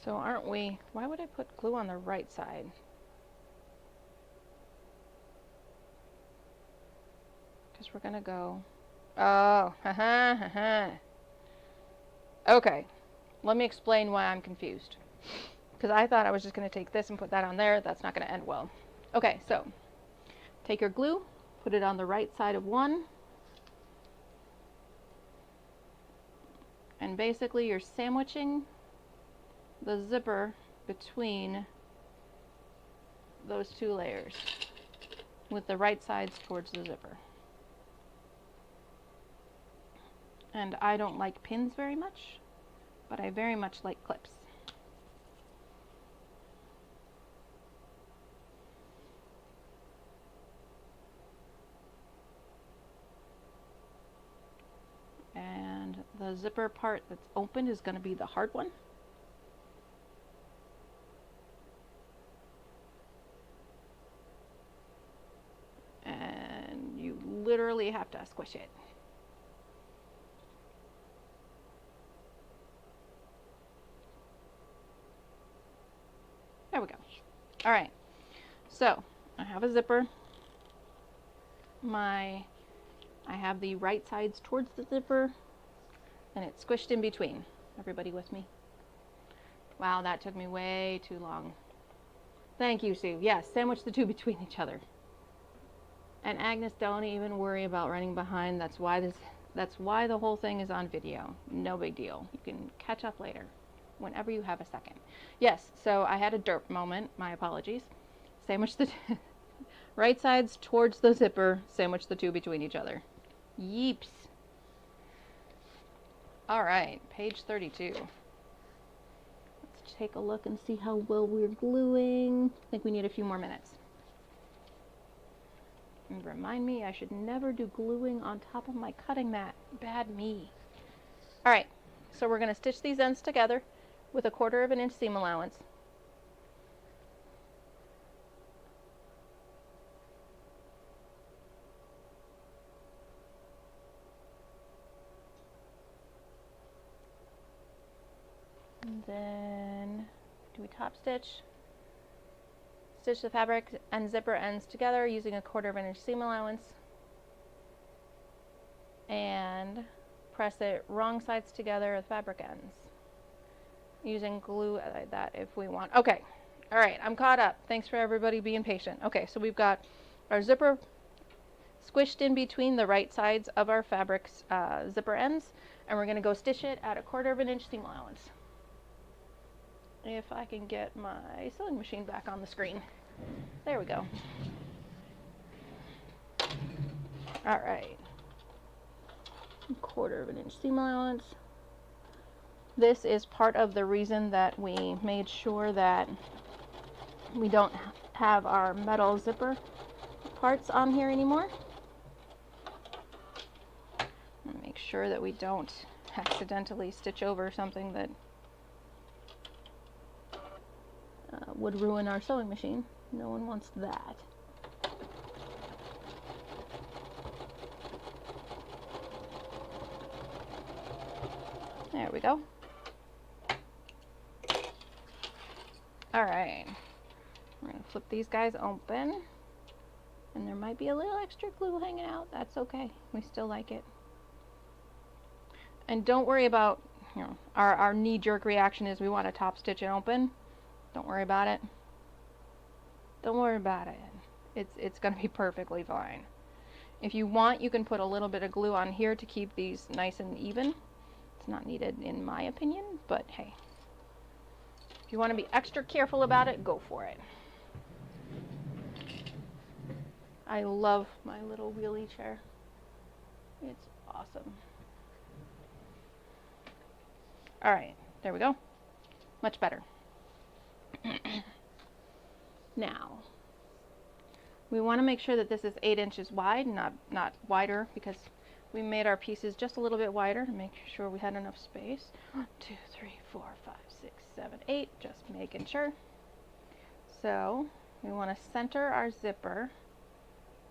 So aren't we, why would I put glue on the right side? Because we're gonna go, oh, haha, haha. Okay, let me explain why I'm confused. Because I thought I was just gonna take this and put that on there. That's not gonna end well. Okay, so take your glue, put it on the right side of one, and basically you're sandwiching the zipper between those two layers with the right sides towards the zipper. And I don't like pins very much, but I very much like clips. And the zipper part that's open is going to be the hard one. And you literally have to squish it. There we go. All right, so I have a zipper. I have the right sides towards the zipper, and it's squished in between. Everybody with me? Wow, that took me way too long. Thank you, Sue. Yes, sandwich the two between each other. And Agnes, don't even worry about running behind. That's why the whole thing is on video. No big deal. You can catch up later, whenever you have a second. Yes, so I had a derp moment. My apologies. Sandwich the right sides towards the zipper. Sandwich the two between each other. Yeeps. All right, page 32. Let's take a look and see how well we're gluing. I think we need a few more minutes. And remind me, I should never do gluing on top of my cutting mat. Bad me. All right, so we're going to stitch these ends together with a 1/4 of an inch seam allowance. And then do we top stitch? Stitch the fabric and zipper ends together using a 1/4 of an inch seam allowance. And press it wrong sides together at the fabric ends. Using glue like that if we want. Okay, all right, I'm caught up. Thanks for everybody being patient. Okay, so we've got our zipper squished in between the right sides of our fabric's zipper ends, and we're going to go stitch it at a 1/4 of an inch seam allowance. If I can get my sewing machine back on the screen. There we go. All right. 1/4 of an inch seam allowance. This is part of the reason that we made sure that we don't have our metal zipper parts on here anymore. And make sure that we don't accidentally stitch over something that would ruin our sewing machine. No one wants that. There we go. All right, we're gonna flip these guys open, and there might be a little extra glue hanging out. That's okay, we still like it. And don't worry about, you know, our knee-jerk reaction is we want to top stitch it open. Don't worry about it. Don't worry about it. It's gonna be perfectly fine. If you want, you can put a little bit of glue on here to keep these nice and even. It's not needed in my opinion, but hey. If you want to be extra careful about it, go for it. I love my little wheelie chair. It's awesome. All right, there we go. Much better. Now, we want to make sure that this is 8 inches wide, not wider, because we made our pieces just a little bit wider to make sure we had enough space. 1, 2, 3, 4, 5, 6, 7, 8, just making sure. So we want to center our zipper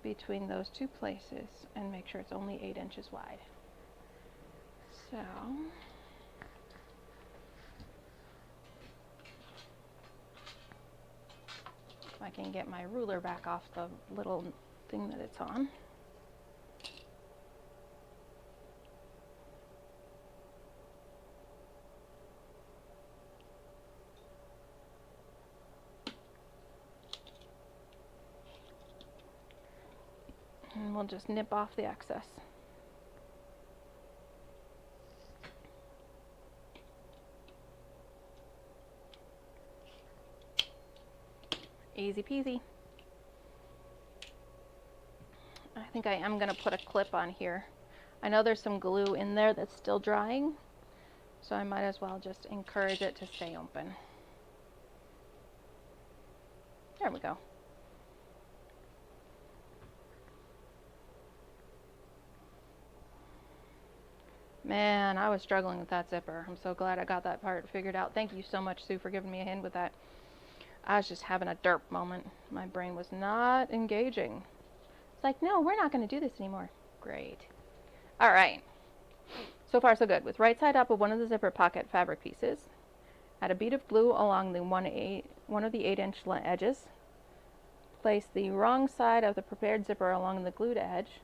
between those two places and make sure it's only 8 inches wide. So I can get my ruler back off the little thing that it's on. And we'll just nip off the excess. Easy peasy. I think I am going to put a clip on here. I know there's some glue in there that's still drying, so I might as well just encourage it to stay open. There we go. Man, I was struggling with that zipper. I'm so glad I got that part figured out. Thank you so much, Sue, for giving me a hand with that. I was just having a derp moment. My brain was not engaging. It's like, no, we're not going to do this anymore. Great. All right. So far, so good. With right side up of one of the zipper pocket fabric pieces, add a bead of glue along the one of the 8-inch edges. Place the wrong side of the prepared zipper along the glued edge,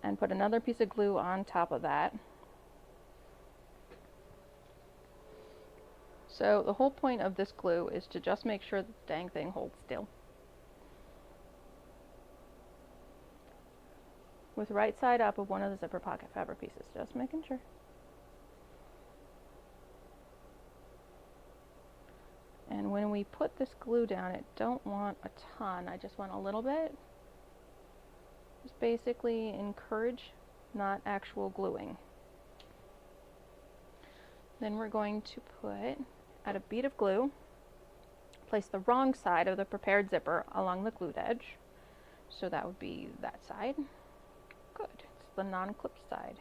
and put another piece of glue on top of that. So the whole point of this glue is to just make sure the dang thing holds still. With right side up of one of the zipper pocket fabric pieces, just making sure. And when we put this glue down, I don't want a ton, I just want a little bit. Just basically encourage, not actual gluing. Then we're going to add a bead of glue, place the wrong side of the prepared zipper along the glued edge. So that would be that side. Good, it's the non-clipped side.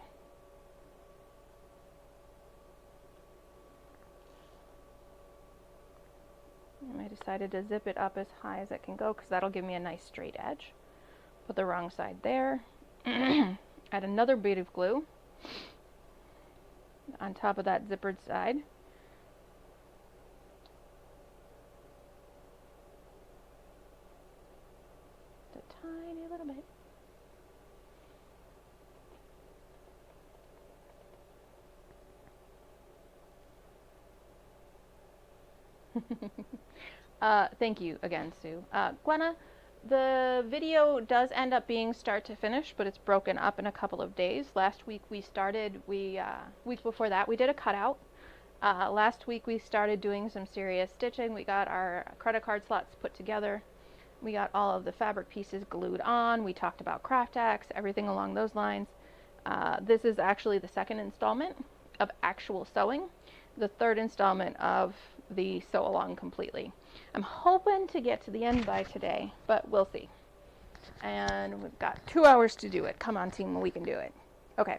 And I decided to zip it up as high as it can go because that'll give me a nice straight edge. Put the wrong side there. Add another bead of glue on top of that zippered side. Just a tiny little bit. Thank you again, Sue. Gwenna, the video does end up being start to finish, but it's broken up in a couple of days. Last week we started, week before that we did a cutout. Last week we started doing some serious stitching. We got our credit card slots put together. We got all of the fabric pieces glued on. We talked about craft tacks, everything along those lines. This is actually the second installment of actual sewing, the third installment of the sew along completely. I'm hoping to get to the end by today, but we'll see. And we've got 2 hours to do it. Come on, team, we can do it. Okay.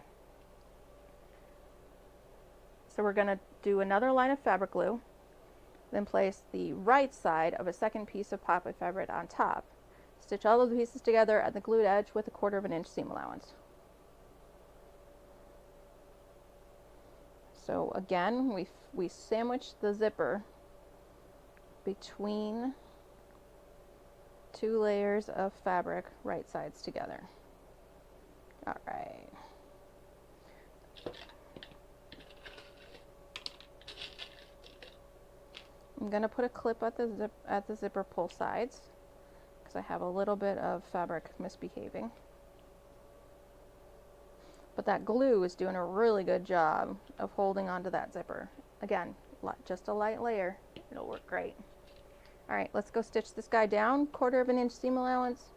So we're going to do another line of fabric glue, then place the right side of a second piece of pocket fabric on top. Stitch all of the pieces together at the glued edge with a 1/4 inch seam allowance. So again, we sandwich the zipper between 2 layers of fabric, right sides together. All right. I'm going to put a clip at the zipper pull sides because I have a little bit of fabric misbehaving. But that glue is doing a really good job of holding onto that zipper. Again, just a light layer, it'll work great. All right, let's go stitch this guy down, 1/4 inch seam allowance.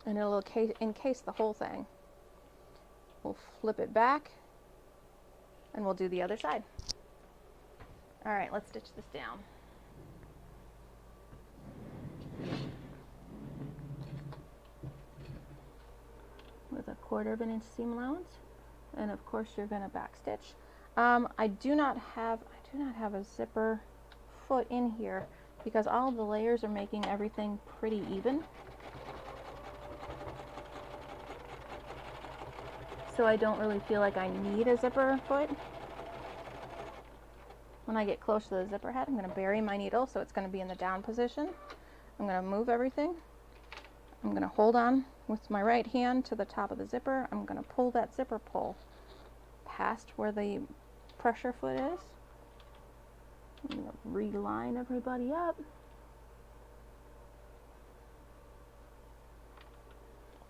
And it'll encase the whole thing. We'll flip it back and we'll do the other side. All right, let's stitch this down. With a 1/4 inch seam allowance, and of course you're going to back stitch. I do not have a zipper foot in here because all of the layers are making everything pretty even. So I don't really feel like I need a zipper foot. When I get close to the zipper head, I'm going to bury my needle so it's going to be in the down position. I'm going to move everything. I'm going to hold on with my right hand to the top of the zipper. I'm going to pull that zipper pull past where the pressure foot is. I'm going to reline everybody up.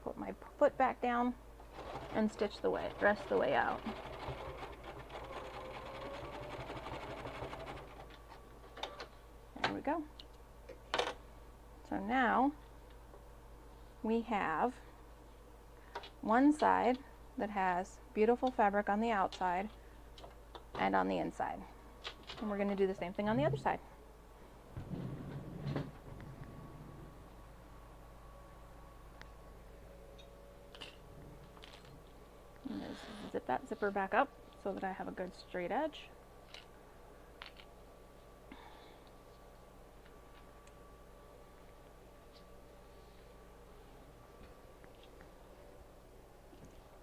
Put my foot back down and stitch the rest of the way out. There we go. So now we have one side that has beautiful fabric on the outside and on the inside. And we're going to do the same thing on the other side. Zip that zipper back up so that I have a good straight edge.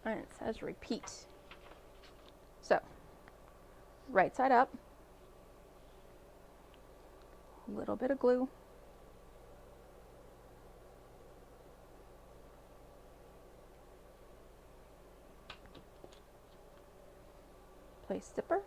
And it says repeat. So, right side up, a little bit of glue, place zipper,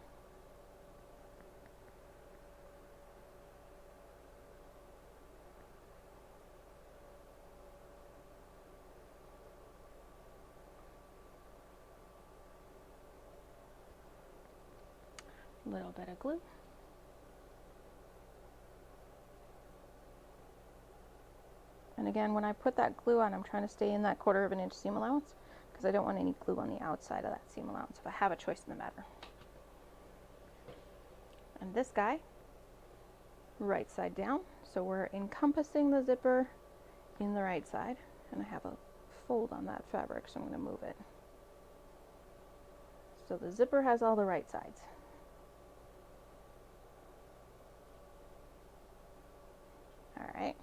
little bit of glue, and again, when I put that glue on, I'm trying to stay in that 1/4 inch seam allowance because I don't want any glue on the outside of that seam allowance if I have a choice in the matter. And this guy, right side down, so we're encompassing the zipper in the right side, and I have a fold on that fabric, so I'm going to move it. So the zipper has all the right sides. Alright.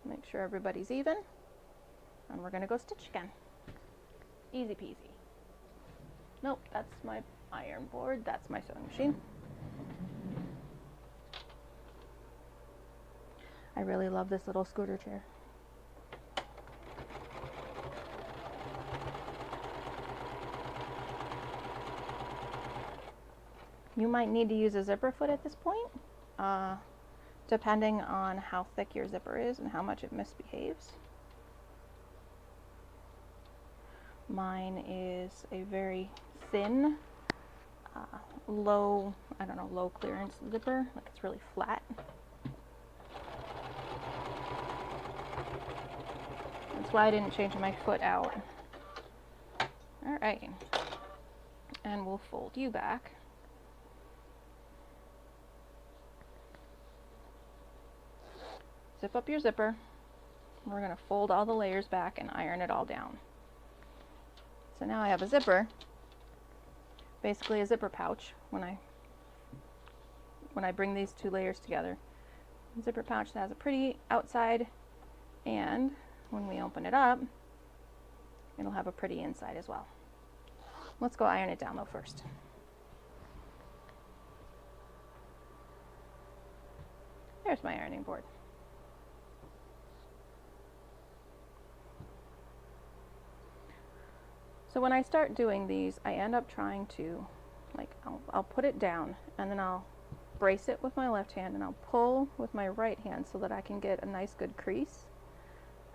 Make sure everybody's even. And we're going to go stitch again. Easy peasy. Nope, that's my iron board. That's my sewing machine. I really love this little scooter chair. You might need to use a zipper foot at this point, depending on how thick your zipper is and how much it misbehaves. Mine is a very thin, low clearance zipper, like it's really flat. That's why I didn't change my foot out. Alright, and we'll fold you back. Zip up your zipper. We're going to fold all the layers back and iron it all down. So now I have a zipper, basically a zipper pouch when I bring these two layers together. A zipper pouch that has a pretty outside, and when we open it up, it'll have a pretty inside as well. Let's go iron it down though first. There's my ironing board. So when I start doing these, I end up trying to, I'll put it down and then I'll brace it with my left hand and I'll pull with my right hand so that I can get a nice good crease.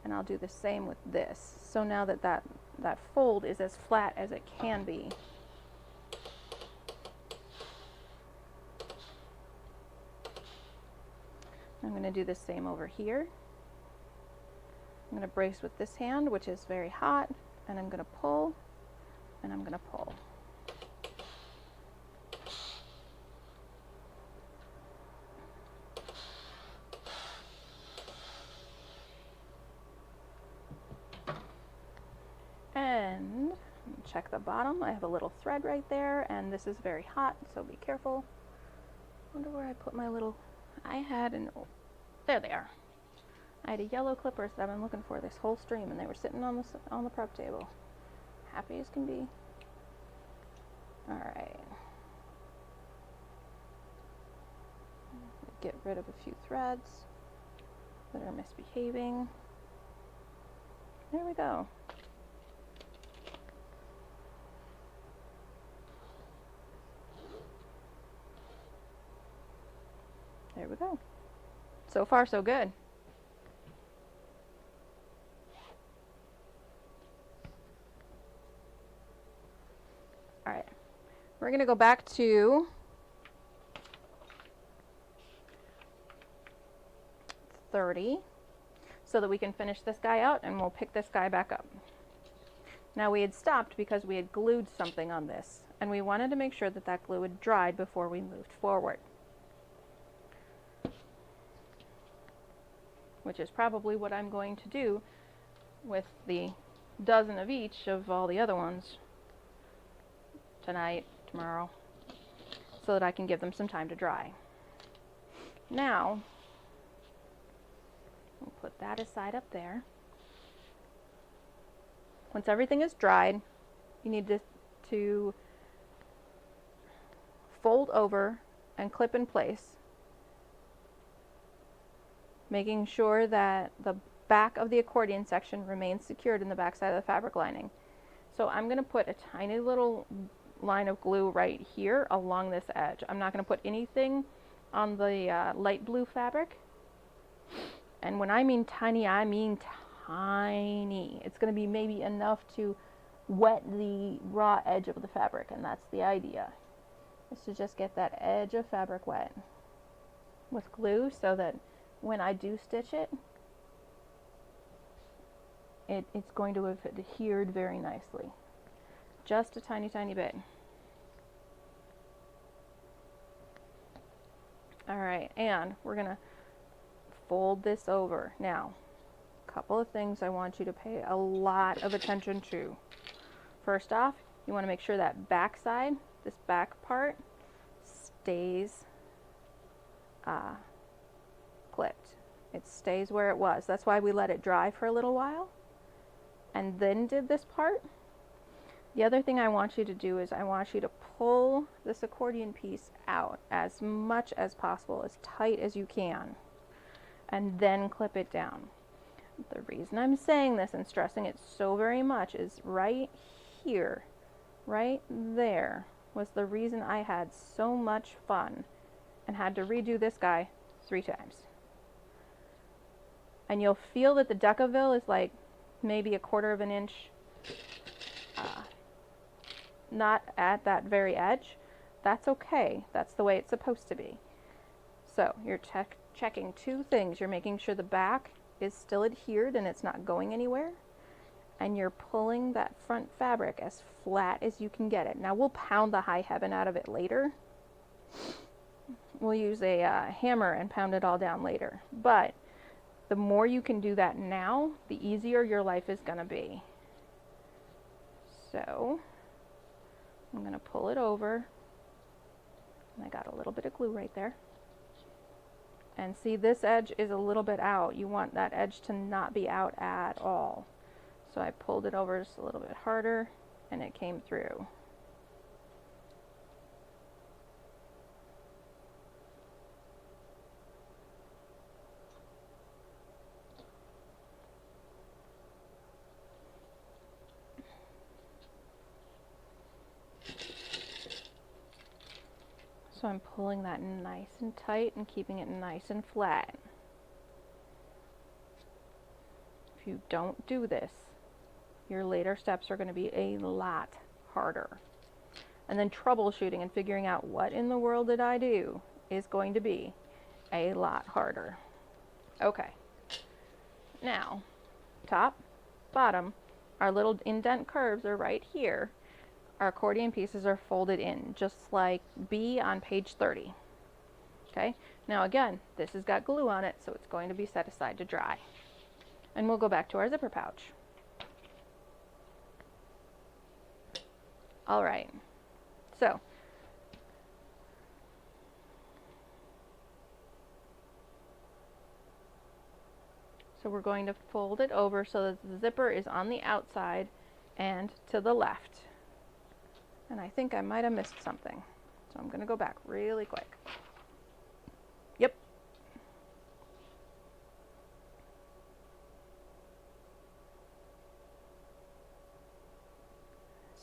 And I'll do the same with this. So now that fold is as flat as it can be. I'm going to do the same over here. I'm going to brace with this hand, which is very hot, and I'm going to pull, and I'm going to pull. And check the bottom. I have a little thread right there, and this is very hot, so be careful. Wonder where I put my little, there they are. I had a yellow clippers that I've been looking for this whole stream, and they were sitting on the prep table. Happy as can be. Alright. get rid of a few threads that are misbehaving. There we go. There we go. So far, so good. All right, we're going to go back to 30 so that we can finish this guy out, and we'll pick this guy back up. Now we had stopped because we had glued something on this, and we wanted to make sure that that glue had dried before we moved forward, which is probably what I'm going to do with the dozen of each of all the other ones tonight, tomorrow, so that I can give them some time to dry. Now, we'll put that aside up there. Once everything is dried, you need to fold over and clip in place, making sure that the back of the accordion section remains secured in the back side of the fabric lining. So I'm going to put a tiny little line of glue right here along this edge. I'm not going to put anything on the light blue fabric. And when I mean tiny, I mean tiny. It's going to be maybe enough to wet the raw edge of the fabric, and that's the idea, is to just get that edge of fabric wet with glue so that when I do stitch it, it's going to have adhered very nicely. Just a tiny, tiny bit. All right, and we're gonna fold this over. Now, a couple of things I want you to pay a lot of attention to. First off, you want to make sure that back side, this back part, stays clipped. It stays where it was. That's why we let it dry for a little while and then did this part. The other thing I want you to do is I want you to pull this accordion piece out as much as possible, as tight as you can, and then clip it down. The reason I'm saying this and stressing it so very much is right here, right there, was the reason I had so much fun and had to redo this guy 3 times. And you'll feel that the Decovil is like maybe 1/4 of an inch not at that very edge. That's okay. That's the way it's supposed to be. So you're checking 2 things. You're making sure the back is still adhered and it's not going anywhere, and you're pulling that front fabric as flat as you can get it. Now we'll pound the high heaven out of it later. We'll use a hammer and pound it all down later. But the more you can do that now, the easier your life is going to be. So I'm going to pull it over, and I got a little bit of glue right there. And see, this edge is a little bit out. You want that edge to not be out at all. So I pulled it over just a little bit harder, and it came through. So I'm pulling that nice and tight and keeping it nice and flat. If you don't do this, your later steps are going to be a lot harder. And then troubleshooting and figuring out what in the world did I do is going to be a lot harder. Okay. Now, top, bottom, our little indent curves are right here. Our accordion pieces are folded in, just like B on page 30. Okay, now again, this has got glue on it, so it's going to be set aside to dry. And we'll go back to our zipper pouch. All right, so we're going to fold it over so that the zipper is on the outside and to the left. And I think I might have missed something. So I'm going to go back really quick. Yep,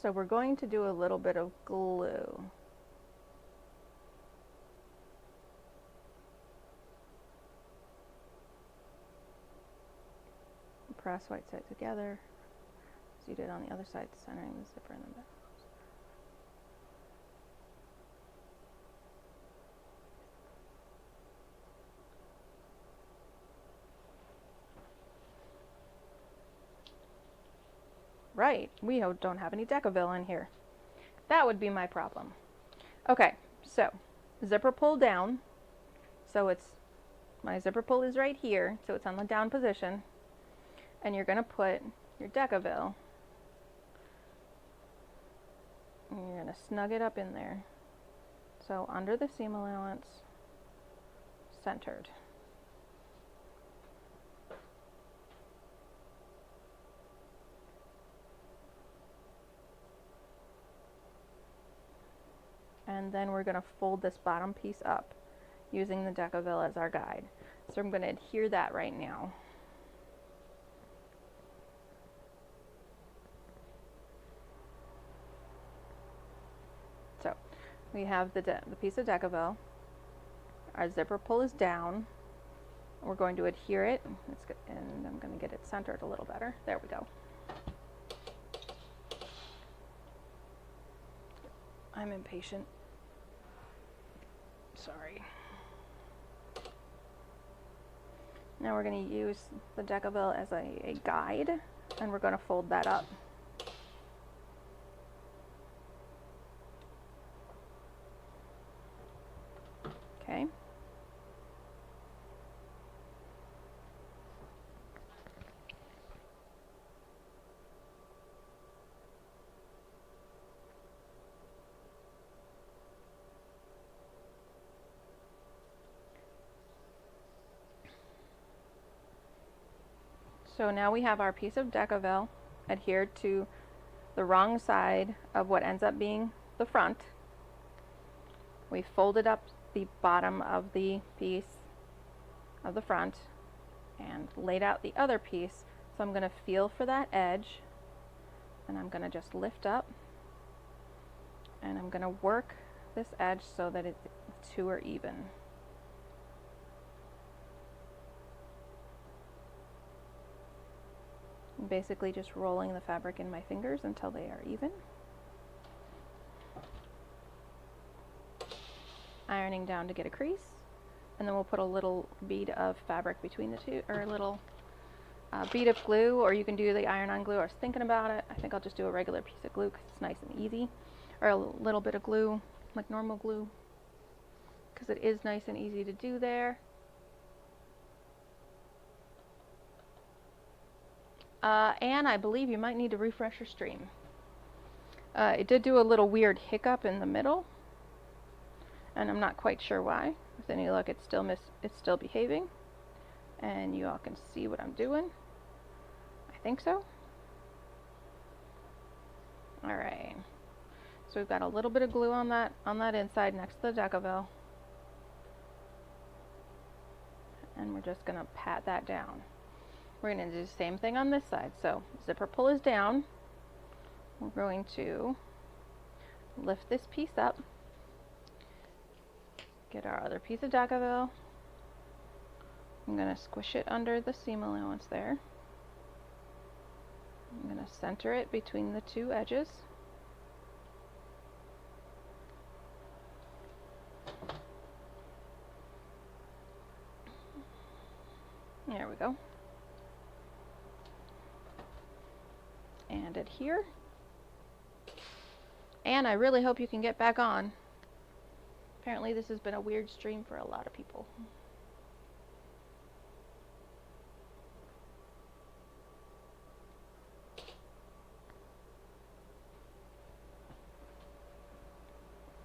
So we're going to do a little bit of glue. Press right side together, as you did on the other side, centering the zipper in the middle. Right, we don't have any Decovil in here. That would be my problem. Okay, so zipper pull down. So my zipper pull is right here, so it's on the down position. And you're going to put your Decovil, and you're going to snug it up in there. So under the seam allowance, centered. And then we're going to fold this bottom piece up using the Decovil as our guide. So I'm going to adhere that right now. So we have the piece of Decovil. Our zipper pull is down. We're going to adhere it, and I'm going to get it centered a little better. There we go. I'm impatient. Sorry. Now we're going to use the Decovil as a guide, and we're going to fold that up. Okay. So now we have our piece of Decovil adhered to the wrong side of what ends up being the front. We folded up the bottom of the piece of the front and laid out the other piece. So I'm going to feel for that edge, and I'm going to just lift up, and I'm going to work this edge so that the two are even. I'm basically just rolling the fabric in my fingers until they are even. Ironing down to get a crease, and then we'll put a little bead of fabric between the two, or a little bead of glue, or you can do the iron-on glue. I was thinking about it. I think I'll just do a regular piece of glue because it's nice and easy, or a little bit of glue, like normal glue, because it is nice and easy to do there. And I believe you might need to refresh your stream. It did do a little weird hiccup in the middle, and I'm not quite sure why. With any luck, it's still behaving, and you all can see what I'm doing. I think so. All right. So we've got a little bit of glue on that inside next to the Decovil, and we're just going to pat that down. We're going to do the same thing on this side. So zipper pull is down. We're going to lift this piece up, get our other piece of Decovil. I'm going to squish it under the seam allowance there. I'm going to center it between the two edges. There we go. And adhere. And I really hope you can get back on. Apparently this has been a weird stream for a lot of people.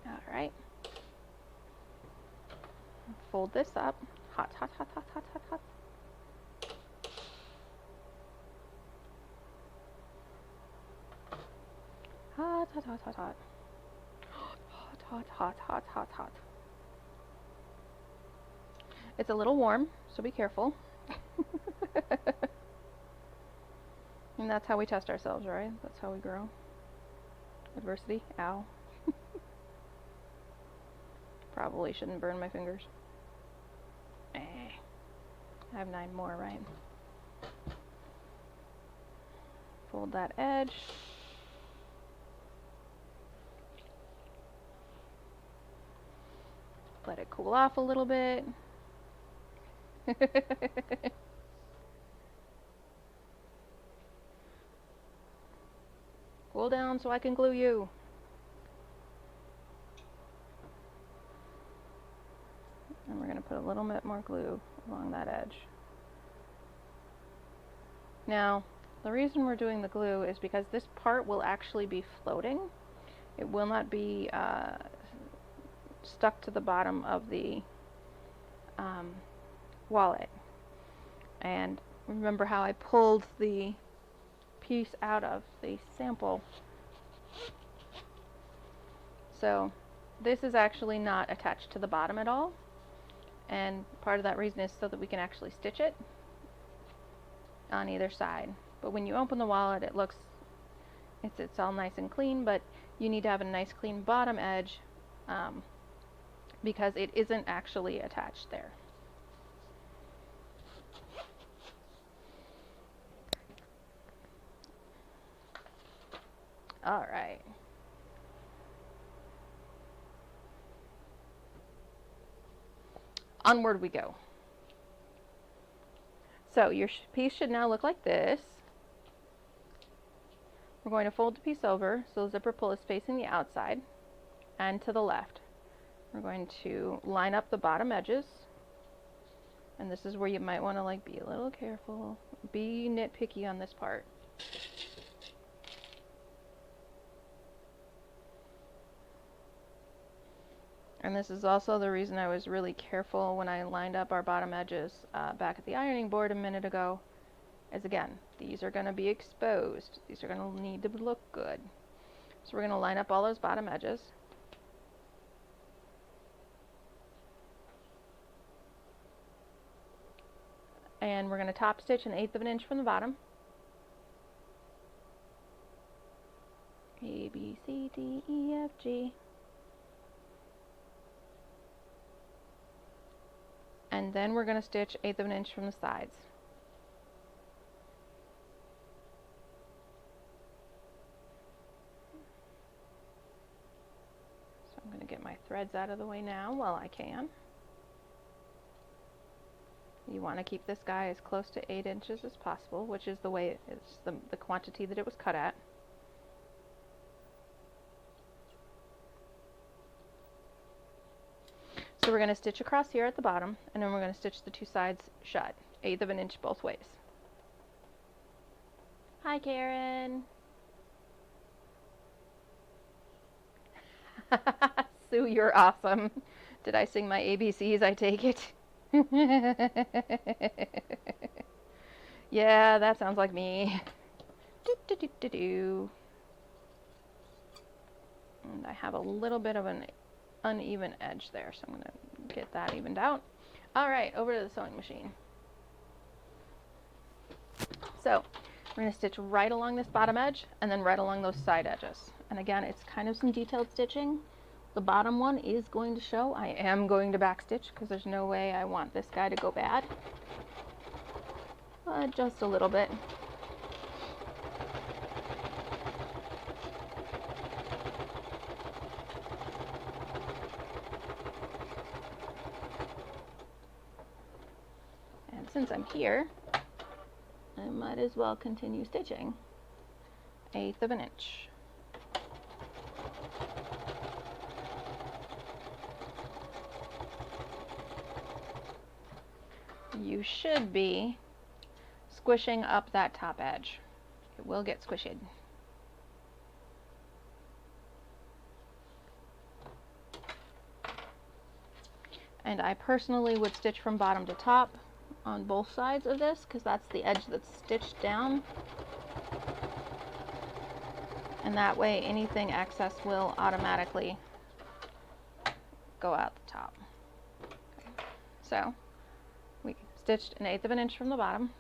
Alright. Fold this up. Hot, hot, hot, hot, hot, hot, hot. Hot, hot, hot, hot, hot. Hot, hot, hot, hot, hot, hot. It's a little warm, so be careful. And that's how we test ourselves, right? That's how we grow. Adversity. Ow. Probably shouldn't burn my fingers. I have 9 more, right? Fold that edge. Let it cool off a little bit. Cool down so I can glue you. And we're going to put a little bit more glue along that edge. Now, the reason we're doing the glue is because this part will actually be floating. It will not be stuck to the bottom of the wallet. And remember how I pulled the piece out of the sample. So this is actually not attached to the bottom at all. And part of that reason is so that we can actually stitch it on either side. But when you open the wallet, it's all nice and clean, but you need to have a nice clean bottom edge because it isn't actually attached there. All right. Onward we go. So your piece should now look like this. We're going to fold the piece over so the zipper pull is facing the outside and to the left. We're going to line up the bottom edges, and this is where you might want to be a little careful, be nitpicky on this part. And this is also the reason I was really careful when I lined up our bottom edges back at the ironing board a minute ago, is again, these are going to be exposed. These are going to need to look good. So we're going to line up all those bottom edges. And we're going to top stitch 1/8 of an inch from the bottom. A, B, C, D, E, F, G. And then we're going to stitch 1/8 of an inch from the sides. So I'm going to get my threads out of the way now while I can. You want to keep this guy as close to 8 inches as possible, which is the way it's the quantity that it was cut at. So we're going to stitch across here at the bottom, and then we're going to stitch the 2 sides shut, 1/8 of an inch both ways. Hi, Karen. Sue, you're awesome. Did I sing my ABCs? I take it. Yeah, that sounds like me. Do, do, do, do, do. And I have a little bit of an uneven edge there, so I'm going to get that evened out. All right, over to the sewing machine. So we're going to stitch right along this bottom edge and then right along those side edges. And again, it's kind of some detailed stitching. The bottom one is going to show. I am going to backstitch because there's no way I want this guy to go bad. Just a little bit. And since I'm here, I might as well continue stitching 1/8 of an inch. You should be squishing up that top edge. It will get squished. And I personally would stitch from bottom to top on both sides of this because that's the edge that's stitched down. And that way anything excess will automatically go out the top. Okay. So we stitched 1/8 of an inch from the bottom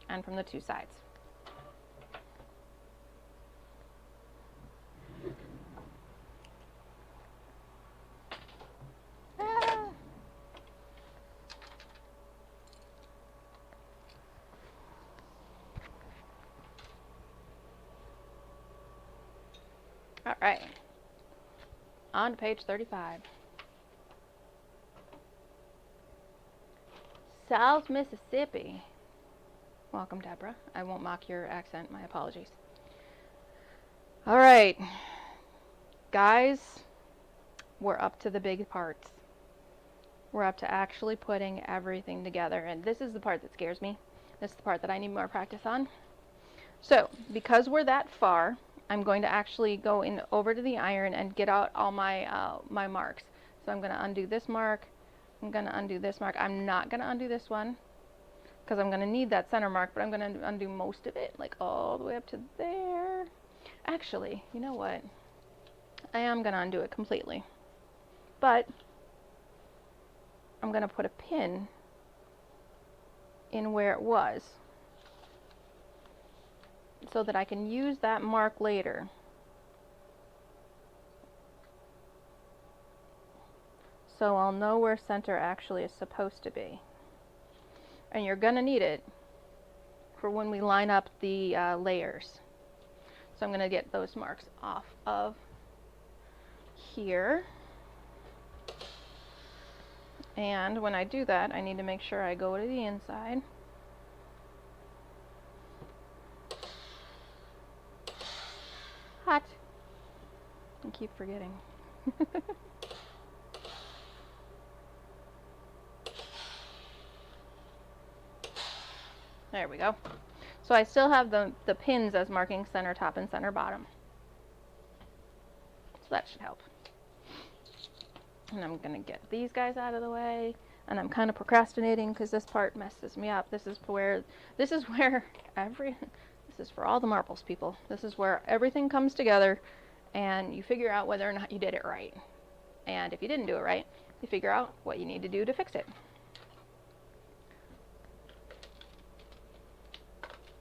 and from the 2 sides. All right, on to page 35. South Mississippi. Welcome, Deborah. I won't mock your accent. My apologies. All right, guys, we're up to the big parts. We're up to actually putting everything together, and this is the part that scares me. This is the part that I need more practice on. So, because we're that far, I'm going to actually go in over to the iron and get out all my my marks. So I'm going to undo this mark. I'm going to undo this mark. I'm not going to undo this one because I'm going to need that center mark, but I'm going to undo most of it, like all the way up to there. Actually, you know what? I am going to undo it completely, but I'm going to put a pin in where it was so that I can use that mark later. So I'll know where center actually is supposed to be. And you're going to need it for when we line up the layers. So I'm going to get those marks off of here. And when I do that, I need to make sure I go to the inside. Hot. I keep forgetting. There we go. So I still have the pins as marking center top and center bottom. So that should help. And I'm going to get these guys out of the way. And I'm kind of procrastinating because this part messes me up. This is for all the marbles, people. This is where everything comes together and you figure out whether or not you did it right. And if you didn't do it right, you figure out what you need to do to fix it.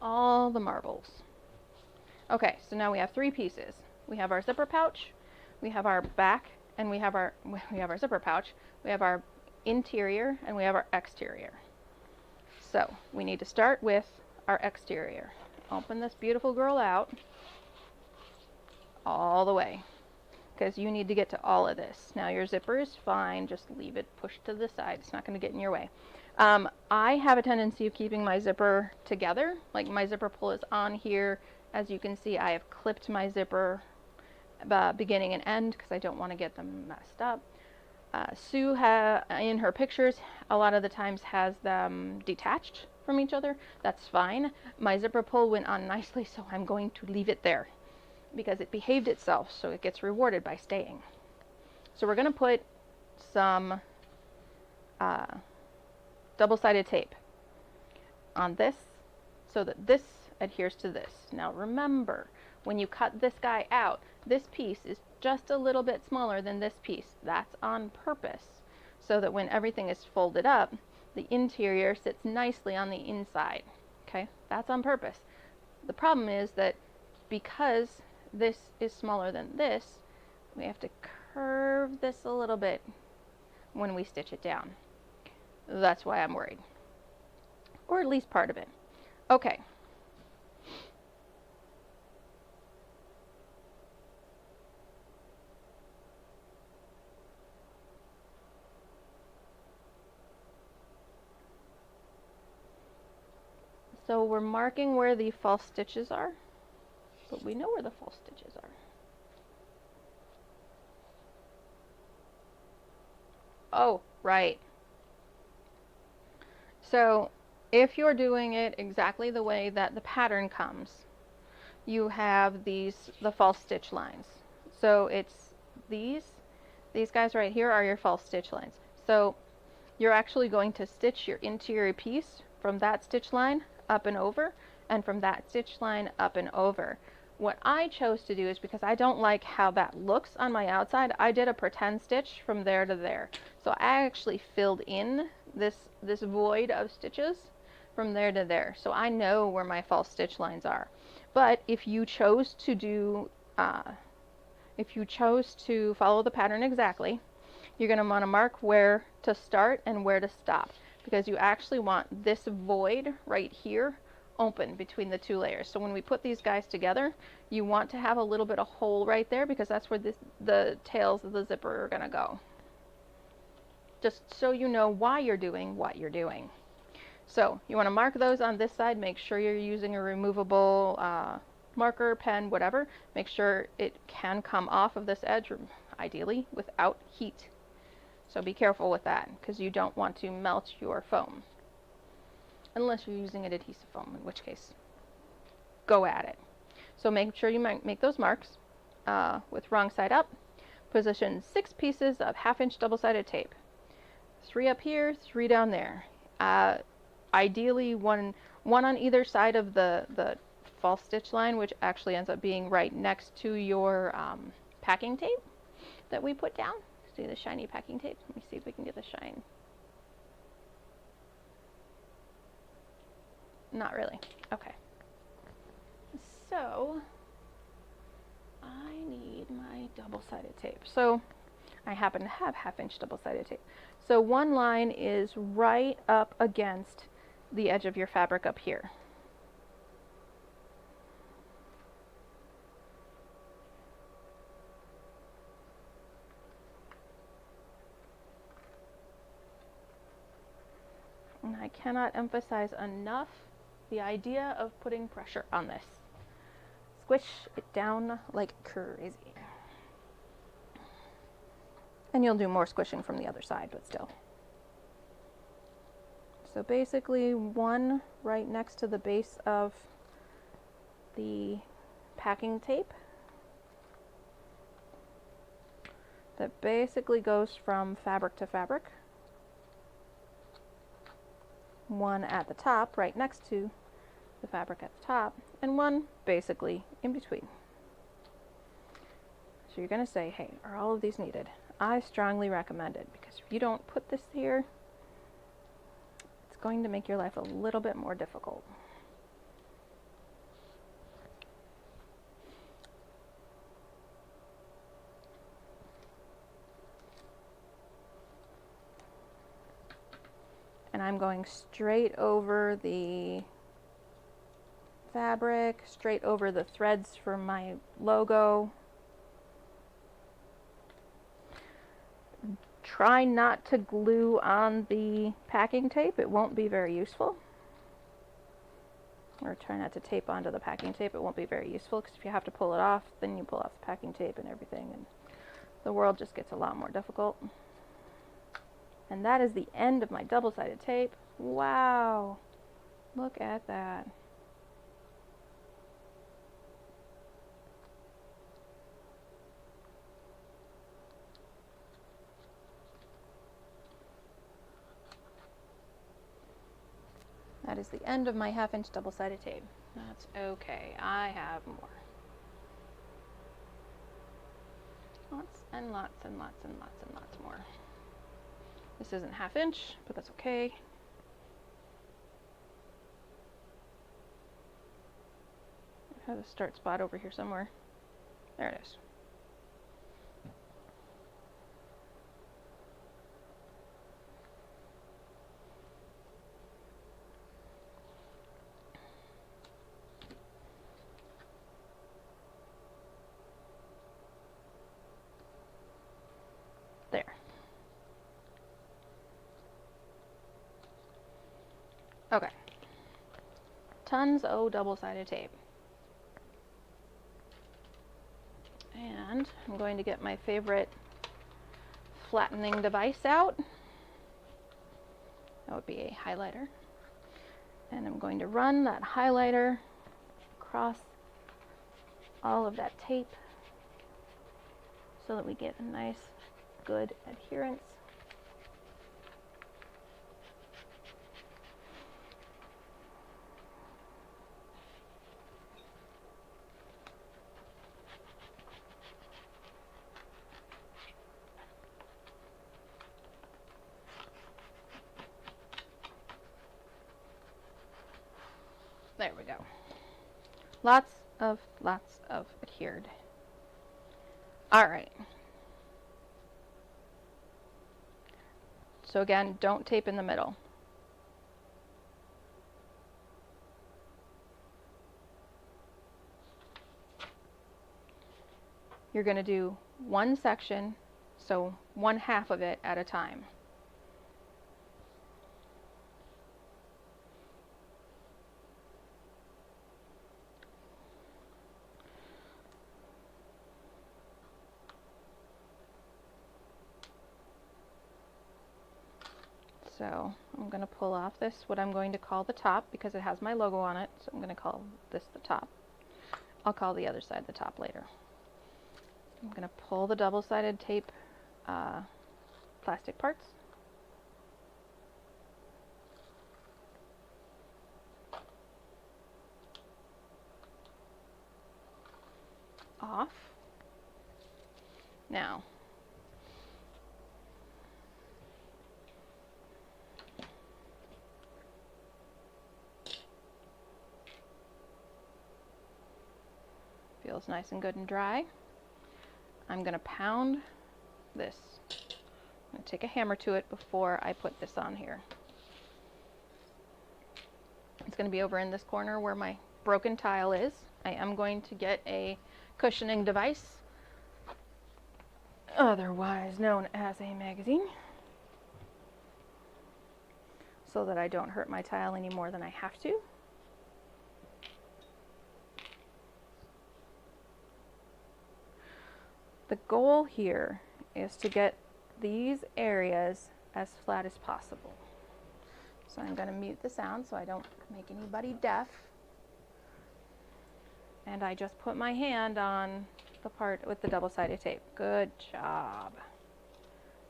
All the marbles. Okay, so now we have three pieces. We have our zipper pouch, we have our back, and we have our zipper pouch, we have our interior, and we have our exterior. So we need to start with our exterior. Open this beautiful girl out all the way because you need to get to all of this. Now your zipper is fine, just leave it pushed to the side. It's not going to get in your way. I have a tendency of keeping my zipper together, like my zipper pull is on here. As you can see, I have clipped my zipper beginning and end because I don't want to get them messed up. Sue, in her pictures, a lot of the times has them detached from each other. That's fine. My zipper pull went on nicely, so I'm going to leave it there because it behaved itself, so it gets rewarded by staying. So we're going to put some double-sided tape on this so that this adheres to this. Now remember, when you cut this guy out, this piece is just a little bit smaller than this piece. That's on purpose, so that when everything is folded up, the interior sits nicely on the inside. Okay, that's on purpose. The problem is that because this is smaller than this, we have to curve this a little bit when we stitch it down. That's why I'm worried, or at least part of it. Okay. So we're marking where the false stitches are, but we know where the false stitches are. Oh, right. So if you're doing it exactly the way that the pattern comes, you have the false stitch lines. So it's these guys right here are your false stitch lines. So you're actually going to stitch your interior piece from that stitch line up and over, and from that stitch line up and over. What I chose to do is because I don't like how that looks on my outside, I did a pretend stitch from there to there. So I actually filled in this void of stitches from there to there. So I know where my false stitch lines are. But if you chose to do, follow the pattern exactly, you're going to want to mark where to start and where to stop, because you actually want this void right here open between the two layers. So when we put these guys together, you want to have a little bit of hole right there because that's where the tails of the zipper are going to go. Just so you know why you're doing what you're doing. So you want to mark those on this side. Make sure you're using a removable marker, pen, whatever. Make sure it can come off of this edge, ideally without heat. So be careful with that because you don't want to melt your foam. Unless you're using an adhesive foam, in which case, go at it. So make sure you make those marks with wrong side up. Position 6 pieces of 1/2 inch double-sided tape. 3 up here, 3 down there. Ideally, one on either side of the false stitch line, which actually ends up being right next to your packing tape that we put down. See the shiny packing tape? Let me see if we can get the shine. Not really. Okay. So I need my double-sided tape. So I happen to have 1/2 inch double-sided tape. So one line is right up against the edge of your fabric up here. And I cannot emphasize enough the idea of putting pressure on this. Squish it down like crazy. And you'll do more squishing from the other side, but still. So basically one right next to the base of the packing tape that basically goes from fabric to fabric. One at the top right next to the fabric at the top, and one basically in between. So you're going to say, hey, are all of these needed? I strongly recommend it because if you don't put this here, it's going to make your life a little bit more difficult. And I'm going straight over the fabric, straight over the threads for my logo. Try not to glue on the packing tape. It won't be very useful. Or try not to tape onto the packing tape. It won't be very useful because if you have to pull it off, then you pull off the packing tape and everything, and the world just gets a lot more difficult. And that is the end of my double-sided tape. Wow! Look at that. That is the end of my 1/2 inch double-sided tape. That's okay. I have more. Lots and lots and lots and lots and lots more. This isn't 1/2 inch, but that's okay. I have a start spot over here somewhere. There it is. There. Okay. Tons of double-sided tape. And I'm going to get my favorite flattening device out. That would be a highlighter. And I'm going to run that highlighter across all of that tape so that we get a nice, good adherence. There we go. Lots of adhered. All right. So again, don't tape in the middle. you're going to do one section, so one half of it at a time. So I'm going to pull off this, what I'm going to call the top, because it has my logo on it, so I'm going to call this the top. I'll call the other side the top later. I'm going to pull the double-sided tape plastic parts. Off. Now, feels nice and good and dry. I'm going to pound this. I'm going to take a hammer to it before I put this on here. It's going to be over in this corner where my broken tile is. I am going to get a cushioning device, otherwise known as a magazine, so that I don't hurt my tile any more than I have to. The goal here is to get these areas as flat as possible. So I'm going to mute the sound so I don't make anybody deaf. And I just put my hand on the part with the double-sided tape. Good job.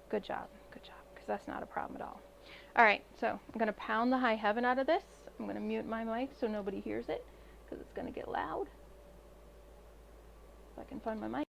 Good job. Good job. Because that's not a problem at all. All right, so I'm going to pound the high heaven out of this. I'm going to mute my mic so nobody hears it, because it's going to get loud. If I can find my mic.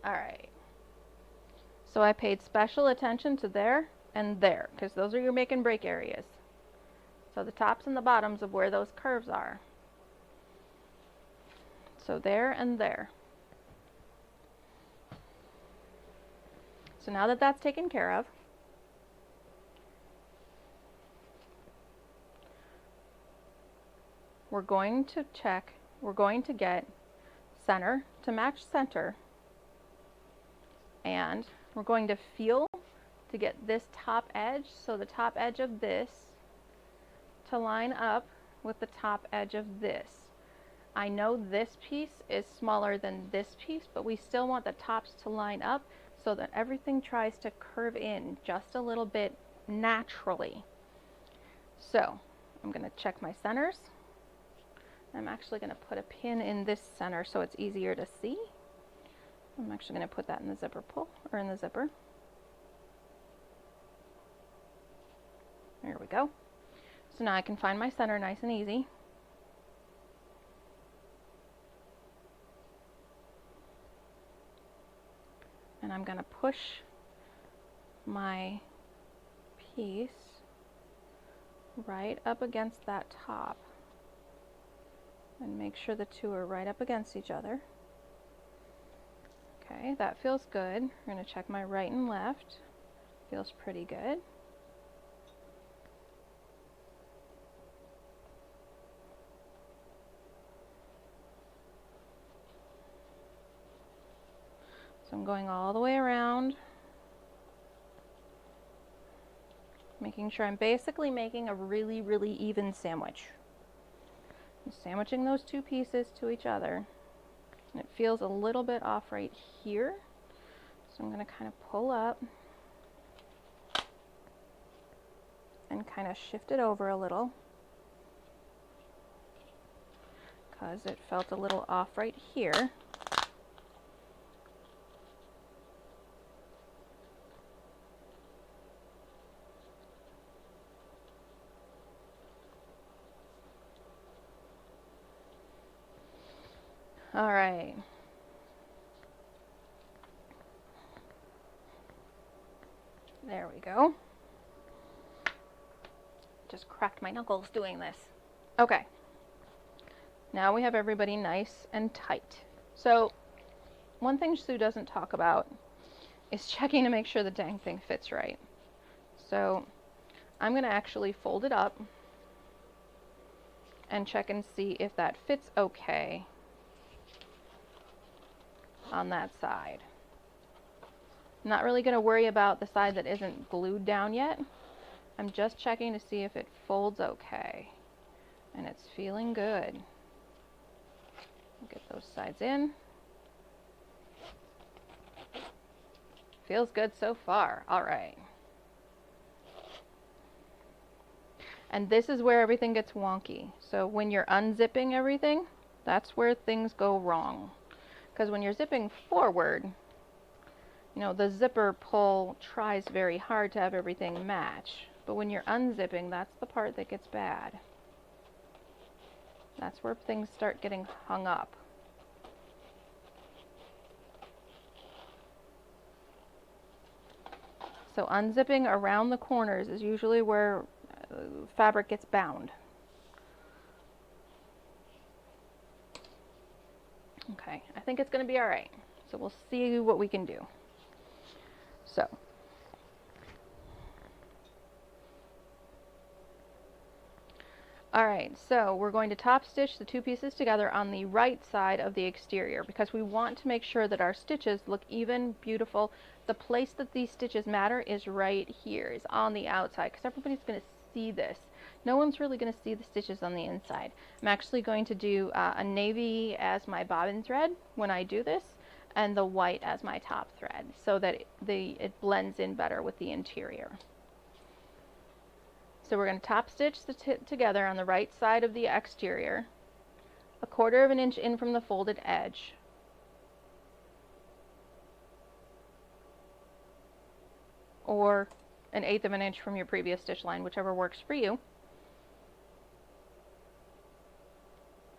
All right. So I paid special attention to there and there, because those are your make and break areas. So the tops and the bottoms of where those curves are. So there and there. So now that that's taken care of, we're going to get center to match center, and we're going to feel to get this top edge, so the top edge of this to line up with the top edge of this. I know this piece is smaller than this piece, but we still want the tops to line up so that everything tries to curve in just a little bit naturally. So I'm going to check my centers. I'm actually going to put a pin in this center so it's easier to see. I'm actually going to put that in the zipper pull, or in the zipper. There we go. So now I can find my center nice and easy. And I'm going to push my piece right up against that top and make sure the two are right up against each other. Okay, that feels good. We're going to check my right and left. Feels pretty good. So I'm going all the way around, making sure I'm basically making a really, really even sandwich. I'm sandwiching those two pieces to each other. And it feels a little bit off right here. So I'm going to kind of pull up and kind of shift it over a little, because it felt a little off right here. All right. There we go. Just cracked my knuckles doing this. Okay. Now we have everybody nice and tight. So one thing Sue doesn't talk about is checking to make sure the dang thing fits right. So I'm going to actually fold it up and check and see if that fits okay on that side. I'm not really going to worry about the side that isn't glued down yet. I'm just checking to see if it folds okay. And it's feeling good. Get those sides in. Feels good so far. All right. And this is where everything gets wonky. So when you're unzipping everything, that's where things go wrong. Because when you're zipping forward, you know, the zipper pull tries very hard to have everything match. But when you're unzipping, that's the part that gets bad. That's where things start getting hung up. So unzipping around the corners is usually where fabric gets bound. Okay, I think it's going to be all right. So we'll see what we can do. So all right, so we're going to top stitch the two pieces together on the right side of the exterior because we want to make sure that our stitches look even, beautiful. The place that these stitches matter is right here, is on the outside, because everybody's going to see this. No one's really going to see the stitches on the inside. I'm actually going to do a navy as my bobbin thread when I do this, and the white as my top thread, so that it blends in better with the interior. So we're going to top stitch together on the right side of the exterior, 1/4 of an inch in from the folded edge. Or 1/8 of an inch from your previous stitch line, whichever works for you.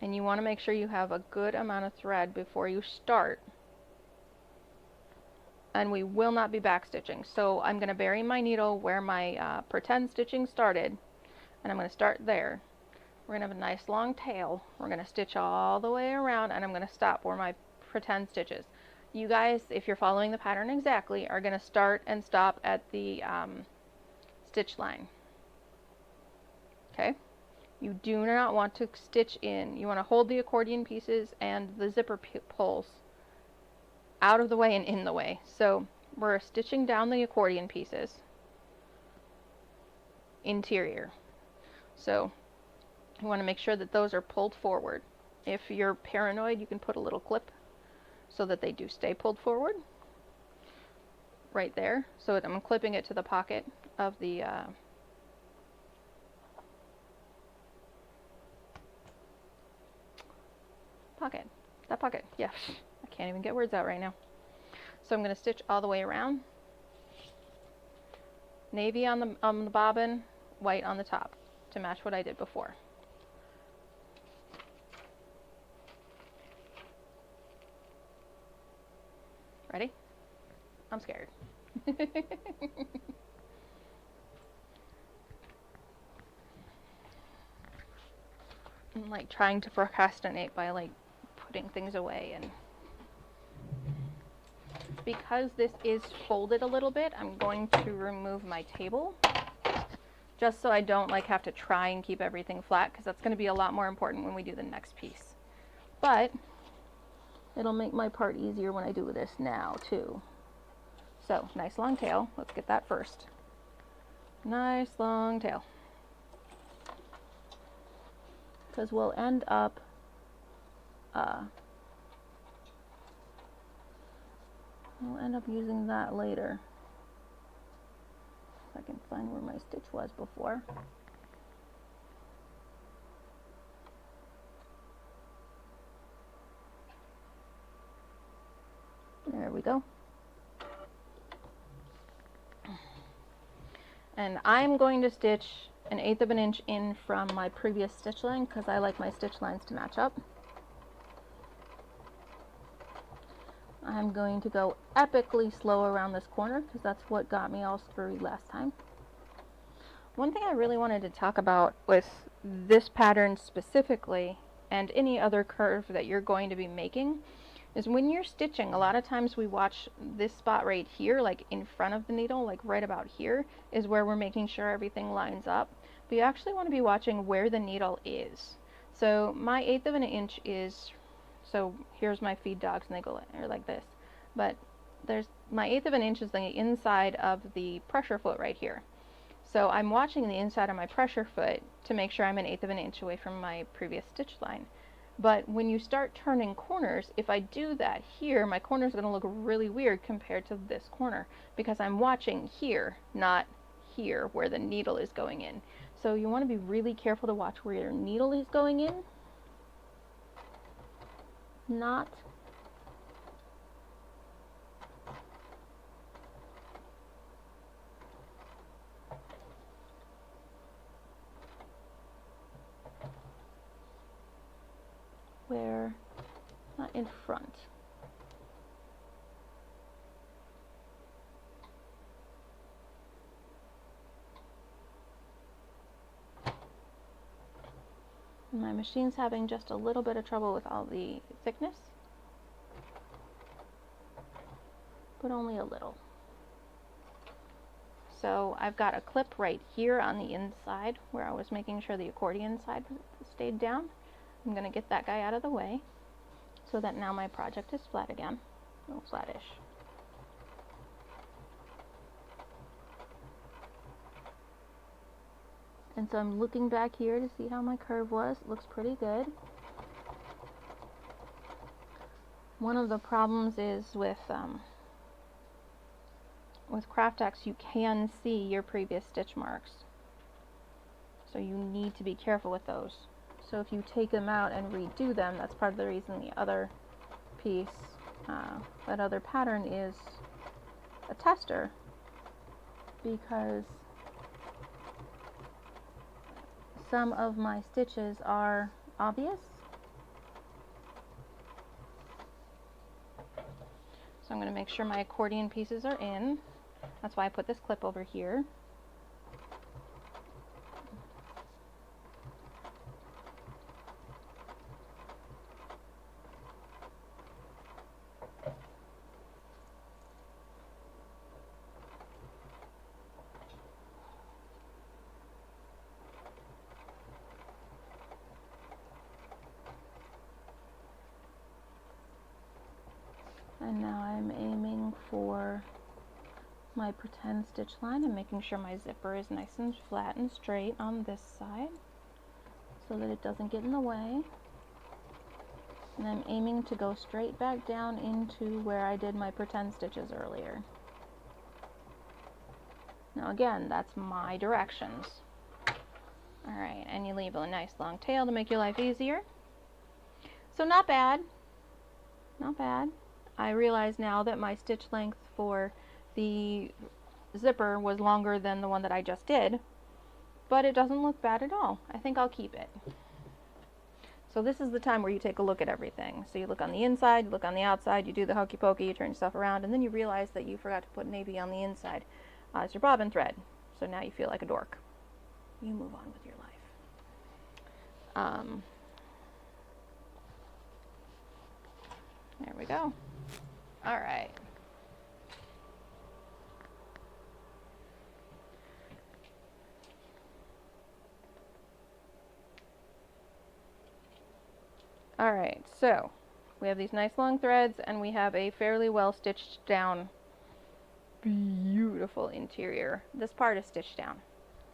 And you want to make sure you have a good amount of thread before you start. And we will not be back stitching. So I'm going to bury my needle where my pretend stitching started, and I'm going to start there. We're going to have a nice long tail. We're going to stitch all the way around, and I'm going to stop where my pretend stitches. You guys, if you're following the pattern exactly, are going to start and stop at the stitch line. Okay? You do not want to stitch in. You want to hold the accordion pieces and the zipper pulls out of the way and in the way. So we're stitching down the accordion pieces interior. So you want to make sure that those are pulled forward. If you're paranoid, you can put a little clip so that they do stay pulled forward right there. So I'm clipping it to the pocket of the pocket, yeah. I can't even get words out right now. So I'm going to stitch all the way around. Navy on the bobbin, white on the top to match what I did before. Ready? I'm scared. I'm like trying to procrastinate by like putting things away, and because this is folded a little bit, I'm going to remove my table just so I don't like have to try and keep everything flat, because that's going to be a lot more important when we do the next piece. But it'll make my part easier when I do this now too. So nice long tail. Let's get that first. Nice long tail. Because we'll end up using that later. If I can find where my stitch was before. There we go. And I'm going to stitch 1/8 of an inch in from my previous stitch line because I like my stitch lines to match up. I'm going to go epically slow around this corner because that's what got me all screwy last time. One thing I really wanted to talk about with this pattern specifically, and any other curve that you're going to be making, is when you're stitching, a lot of times we watch this spot right here, like in front of the needle, like right about here, is where we're making sure everything lines up. But you actually want to be watching where the needle is. So my 1/8 of an inch is, so here's my feed dogs and they go like this. But there's my 1/8 of an inch is the inside of the pressure foot right here. So I'm watching the inside of my pressure foot to make sure I'm 1/8 of an inch away from my previous stitch line. But when you start turning corners, if I do that here, my corner is going to look really weird compared to this corner because I'm watching here, not here where the needle is going in. So you want to be really careful to watch where your needle is going in, not where, not in front. My machine's having just a little bit of trouble with all the thickness, but only a little. So I've got a clip right here on the inside where I was making sure the accordion side stayed down. I'm going to get that guy out of the way so that now my project is flat again, no flattish. And so I'm looking back here to see how my curve was. It looks pretty good. One of the problems is with Craftex, you can see your previous stitch marks. So you need to be careful with those. So if you take them out and redo them, that's part of the reason the other piece, that other pattern is a tester, because some of my stitches are obvious. So I'm going to make sure my accordion pieces are in. That's why I put this clip over here. And now I'm aiming for my pretend stitch line and making sure my zipper is nice and flat and straight on this side so that it doesn't get in the way. And I'm aiming to go straight back down into where I did my pretend stitches earlier. Now again, that's my directions. Alright, and you leave a nice long tail to make your life easier. So not bad. Not bad. I realize now that my stitch length for the zipper was longer than the one that I just did, but it doesn't look bad at all. I think I'll keep it. So this is the time where you take a look at everything. So you look on the inside, you look on the outside, you do the hokey pokey, you turn yourself around, and then you realize that you forgot to put navy on the inside as your bobbin thread. So now you feel like a dork. You move on with your life. There we go. All right. All right, so we have these nice long threads and we have a fairly well stitched down, beautiful interior. This part is stitched down.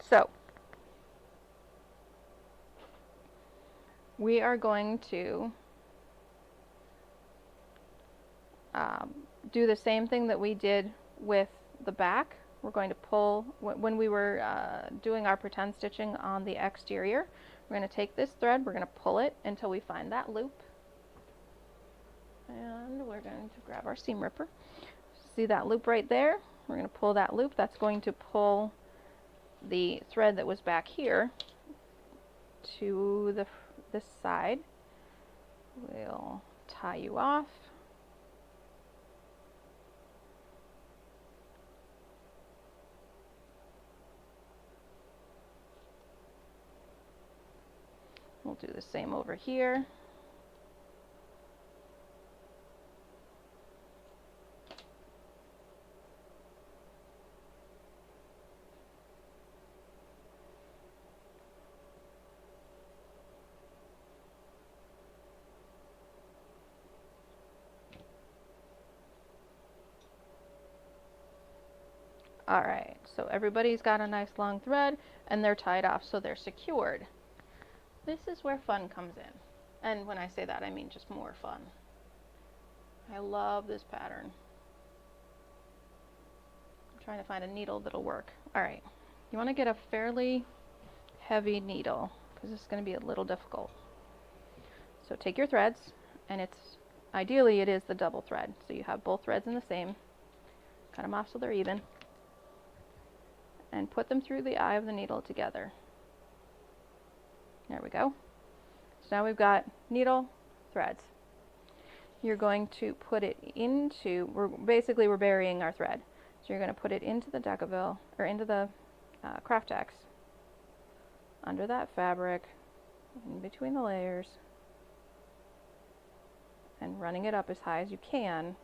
So we are going to do the same thing that we did with the back. We're going to pull, when we were doing our pretend stitching on the exterior, we're going to take this thread, we're going to pull it until we find that loop. And we're going to grab our seam ripper. See that loop right there? We're going to pull that loop. That's going to pull the thread that was back here to this side. We'll tie you off. We'll do the same over here. Alright, so everybody's got a nice long thread and they're tied off so they're secured. This is where fun comes in. And when I say that, I mean just more fun. I love this pattern. I'm trying to find a needle that'll work. Alright, you want to get a fairly heavy needle because this is going to be a little difficult. So take your threads, and ideally it is the double thread. So you have both threads in the same. Cut them off so they're even. And put them through the eye of the needle together. There we go. So now we've got needle, threads. You're going to put it into, we're burying our thread. So you're going to put it into the Decovil, or into the Craft X, under that fabric, in between the layers, and running it up as high as you can.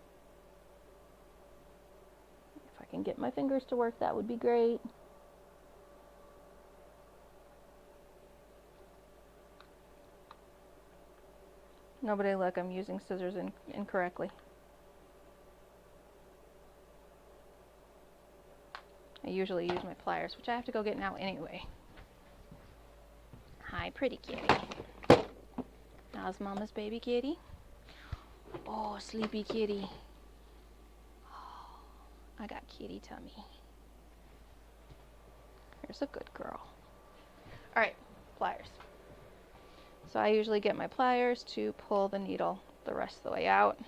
If I can get my fingers to work, that would be great. Nobody look, I'm using scissors incorrectly. I usually use my pliers, which I have to go get now anyway. Hi, pretty kitty. How's Mama's baby kitty? Oh, sleepy kitty. Oh, I got kitty tummy. Here's a good girl. Alright, pliers. So I usually get my pliers to pull the needle the rest of the way out.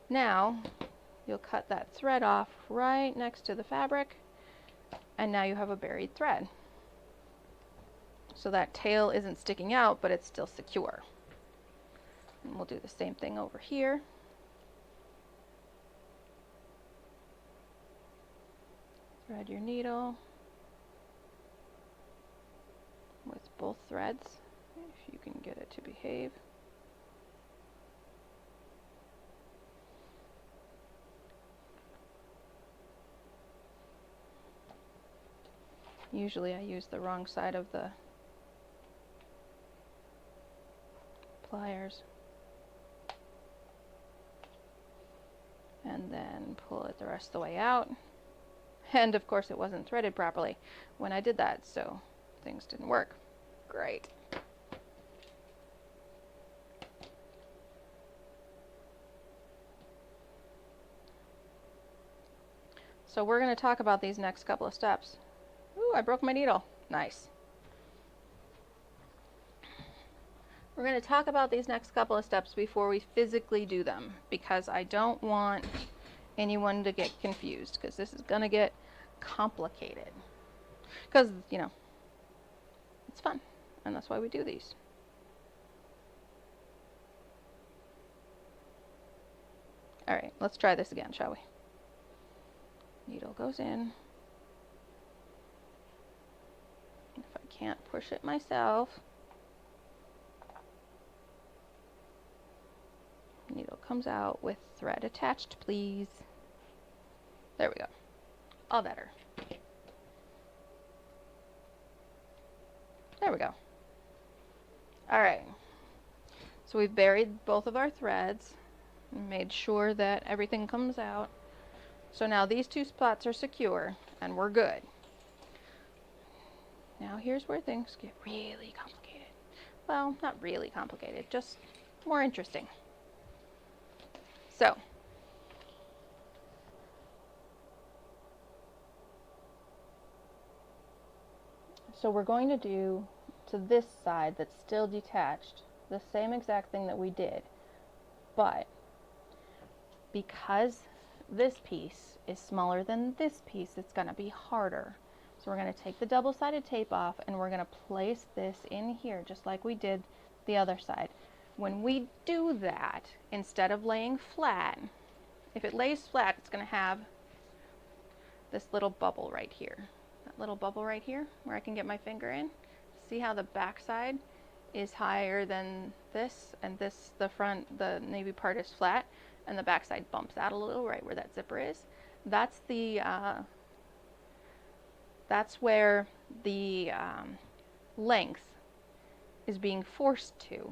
Now, you'll cut that thread off right next to the fabric, and now you have a buried thread. So that tail isn't sticking out, but it's still secure. And we'll do the same thing over here. Thread your needle with both threads, if you can get it to behave. Usually I use the wrong side of the pliers. And then pull it the rest of the way out. And of course it wasn't threaded properly when I did that, so things didn't work. Great. So we're going to talk about these next couple of steps. Ooh, I broke my needle. Nice. We're going to talk about these next couple of steps before we physically do them, because I don't want anyone to get confused, because this is going to get complicated. Because, you know, it's fun, and that's why we do these. Alright, let's try this again, shall we? Needle goes in. If I can't push it myself, needle comes out with thread attached, please. There we go. All better. There we go. Alright. So we've buried both of our threads and made sure that everything comes out. So now these two spots are secure and we're good. Now here's where things get really complicated. Well, not really complicated, just more interesting. So we're going to do to this side that's still detached the same exact thing that we did, but because this piece is smaller than this piece, it's going to be harder. So we're going to take the double-sided tape off and we're going to place this in here just like we did the other side. When we do that, instead of laying flat, if it lays flat, it's going to have this little bubble right here. That little bubble right here where I can get my finger in. See how the back side is higher than this, and this, the front, the navy part is flat, and the back side bumps out a little right where that zipper is. That's the that's where the length is being forced to,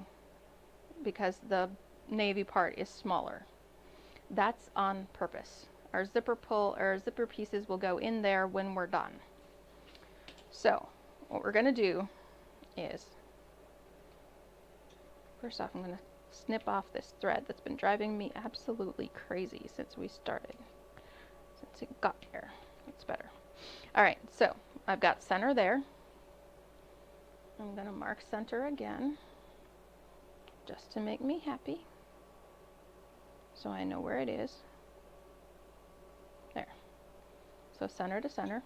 because the navy part is smaller. That's on purpose. Our zipper pull, or zipper pieces will go in there when we're done. So what we're going to do is, first off, I'm going to snip off this thread that's been driving me absolutely crazy since we started, since it got here. That's better. All right, so I've got center there. I'm going to mark center again, just to make me happy, so I know where it is. There. So center to center.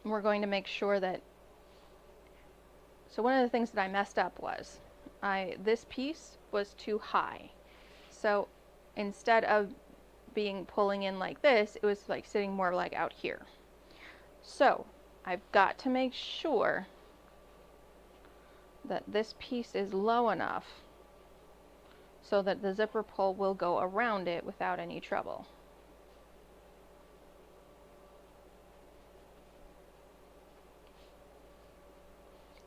And we're going to make sure that, so one of the things that I messed up was, this piece was too high. So instead of pulling in like this, it was like sitting more like out here. So I've got to make sure that this piece is low enough so that the zipper pull will go around it without any trouble.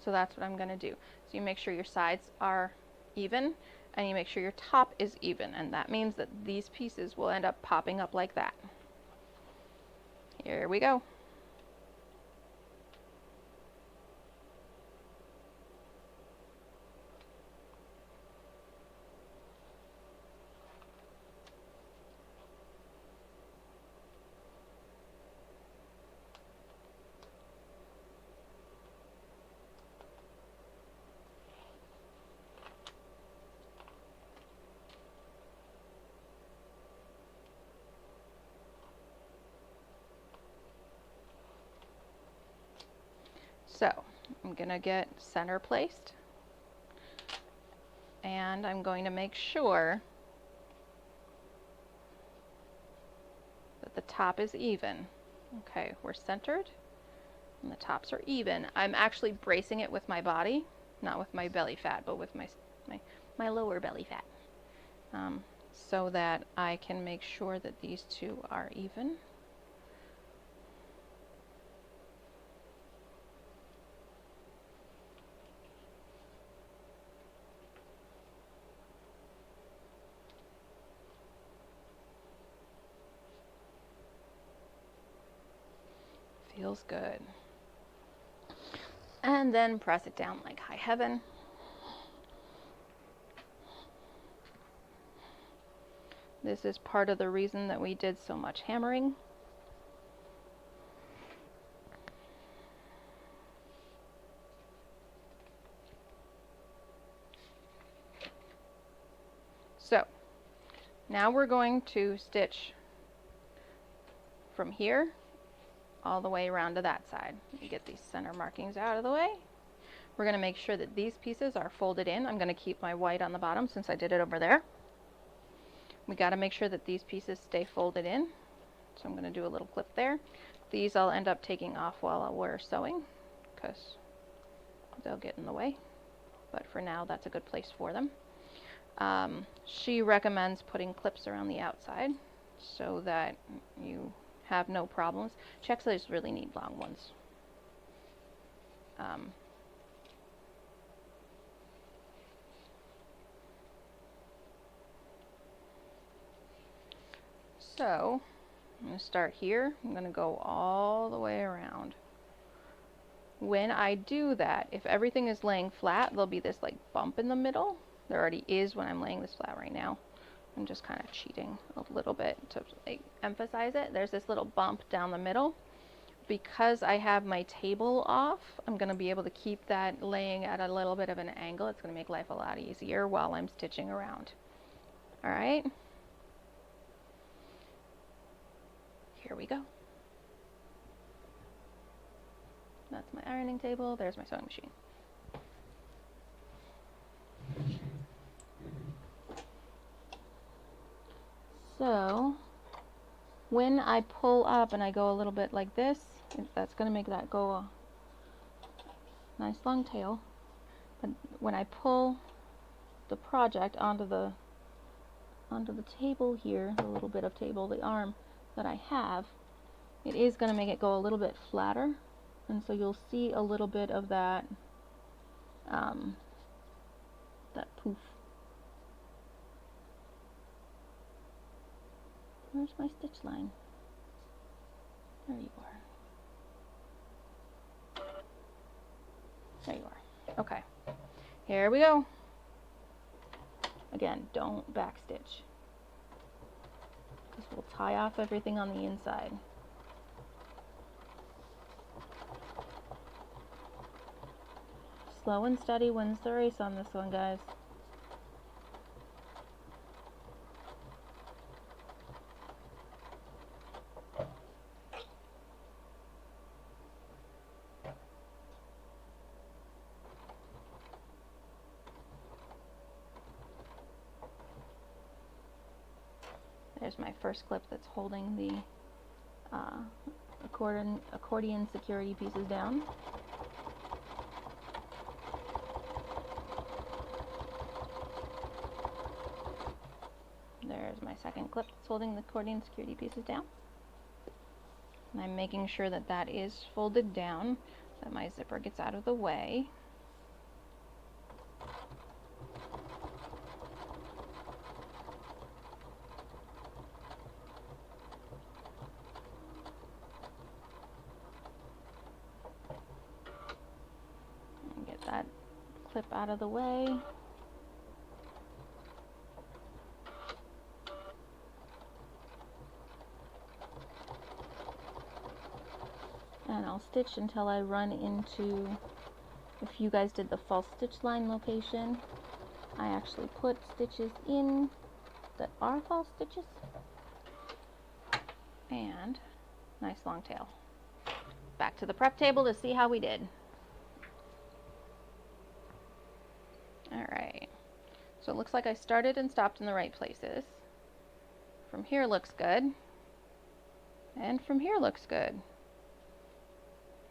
So that's what I'm going to do. So you make sure your sides are even, and you make sure your top is even, and that means that these pieces will end up popping up like that. Here we go. So I'm going to get center placed, and I'm going to make sure that the top is even. Okay, we're centered and the tops are even. I'm actually bracing it with my body, not with my belly fat, but with my lower belly fat, so that I can make sure that these two are even. Feels good. And then press it down like high heaven. This is part of the reason that we did so much hammering. So now we're going to stitch from here all the way around to that side. Let me get these center markings out of the way. We're going to make sure that these pieces are folded in. I'm going to keep my white on the bottom since I did it over there. We got to make sure that these pieces stay folded in. So I'm going to do a little clip there. These I'll end up taking off while we're sewing because they'll get in the way. But for now, that's a good place for them. She recommends putting clips around the outside so that you have no problems. She actually just really need long ones. So I'm going to start here. I'm going to go all the way around. When I do that, if everything is laying flat, there'll be this like bump in the middle. There already is when I'm laying this flat right now. I'm just kind of cheating a little bit to like, emphasize it. There's this little bump down the middle. Because I have my table off, I'm going to be able to keep that laying at a little bit of an angle. It's going to make life a lot easier while I'm stitching around. All right. Here we go. That's my ironing table. There's my sewing machine. So when I pull up and I go a little bit like this, that's going to make that go a nice long tail. But when I pull the project onto the table here, the little bit of table, the arm that I have, it is going to make it go a little bit flatter, and so you'll see a little bit of that that poof. Where's my stitch line? There you are. There you are. Okay, here we go. Again, don't backstitch, because we'll tie off everything on the inside. Slow and steady wins the race on this one, guys. There's my first clip that's holding the accordion security pieces down. There's my second clip that's holding the accordion security pieces down. And I'm making sure that that is folded down, that my zipper gets out of the way. And get that clip out of the way. And I'll stitch until I run into, if you guys did the false stitch line location, I actually put stitches in that are false stitches. And nice long tail. Back to the prep table to see how we did. Alright, so it looks like I started and stopped in the right places. From here looks good, and from here looks good.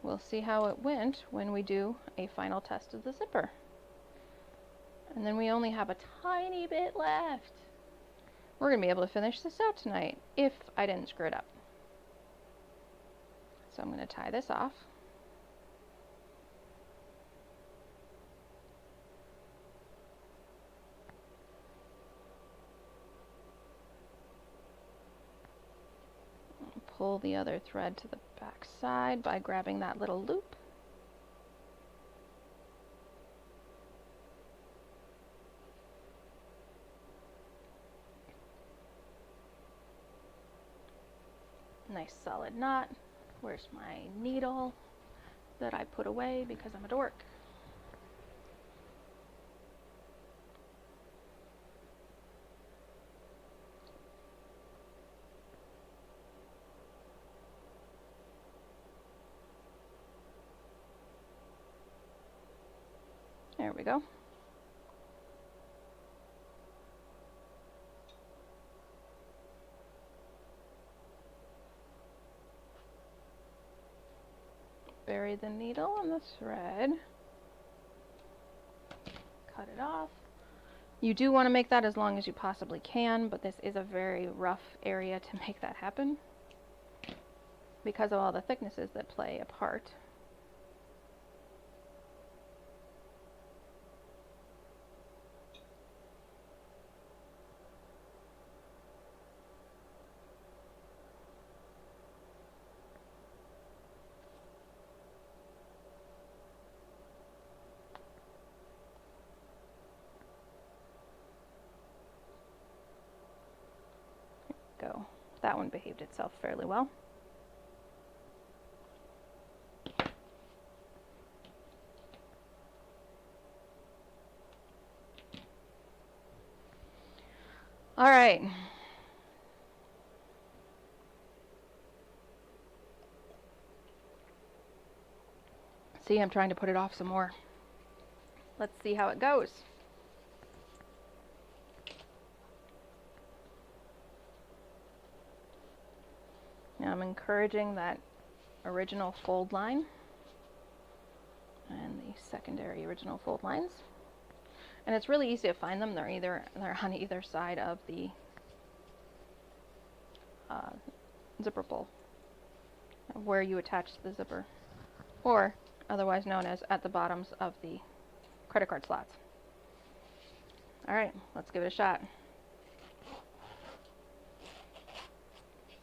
We'll see how it went when we do a final test of the zipper. And then we only have a tiny bit left. We're going to be able to finish this out tonight, if I didn't screw it up. So I'm going to tie this off. Pull the other thread to the back side by grabbing that little loop. Nice solid knot. Where's my needle that I put away because I'm a dork? There we go. Bury the needle in the thread. Cut it off. You do want to make that as long as you possibly can, but this is a very rough area to make that happen because of all the thicknesses that play a part. Go. That one behaved itself fairly well. All right. See, I'm trying to put it off some more. Let's see how it goes. Now I'm encouraging that original fold line and the second secondary original fold lines. And it's really easy to find them. They're on either side of the zipper pull, where you attach the zipper, or otherwise known as at the bottoms of the credit card slots. All right, let's give it a shot.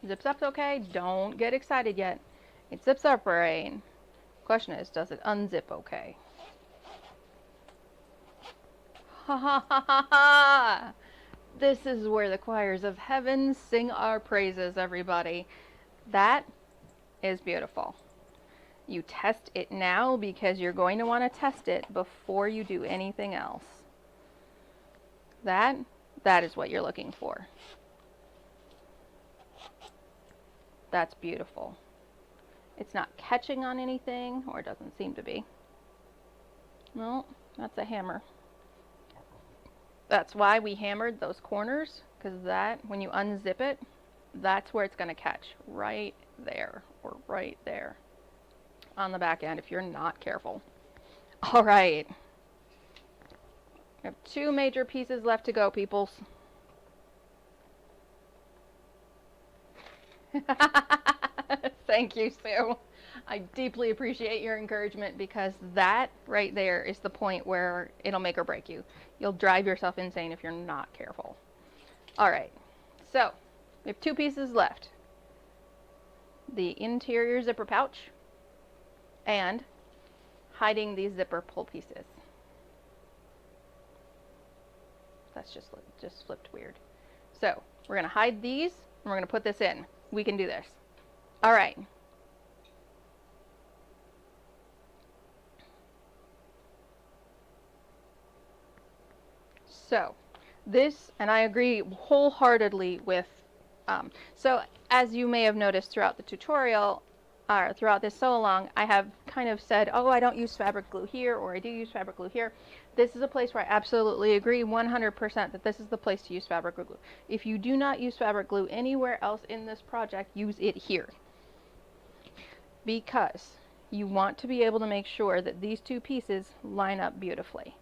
Zips up okay? Don't get excited yet. It zips up right. Question is, does it unzip okay? Ha ha ha ha ha! This is where the choirs of heaven sing our praises, everybody. That is beautiful. You test it now because you're going to want to test it before you do anything else. That is what you're looking for. That's beautiful. It's not catching on anything, or it doesn't seem to be. No, that's a hammer. That's why we hammered those corners, because that, when you unzip it, that's where it's going to catch, right there, or right there on the back end if you're not careful. All right. We have 2 major pieces left to go, peoples. Thank you, Sue. I deeply appreciate your encouragement, because that right there is the point where it'll make or break you. You'll drive yourself insane if you're not careful. All right, so we have 2 pieces left. The interior zipper pouch and hiding these zipper pull pieces. That's just flipped weird. So we're going to hide these, and we're going to put this in. We can do this. All right. So this, and I agree wholeheartedly with, so as you may have noticed throughout the tutorial, or throughout this sew along, I have kind of said, oh, I don't use fabric glue here, or I do use fabric glue here. This is a place where I absolutely agree 100% that this is the place to use fabric glue. If you do not use fabric glue anywhere else in this project, use it here. Because you want to be able to make sure that these 2 pieces line up beautifully.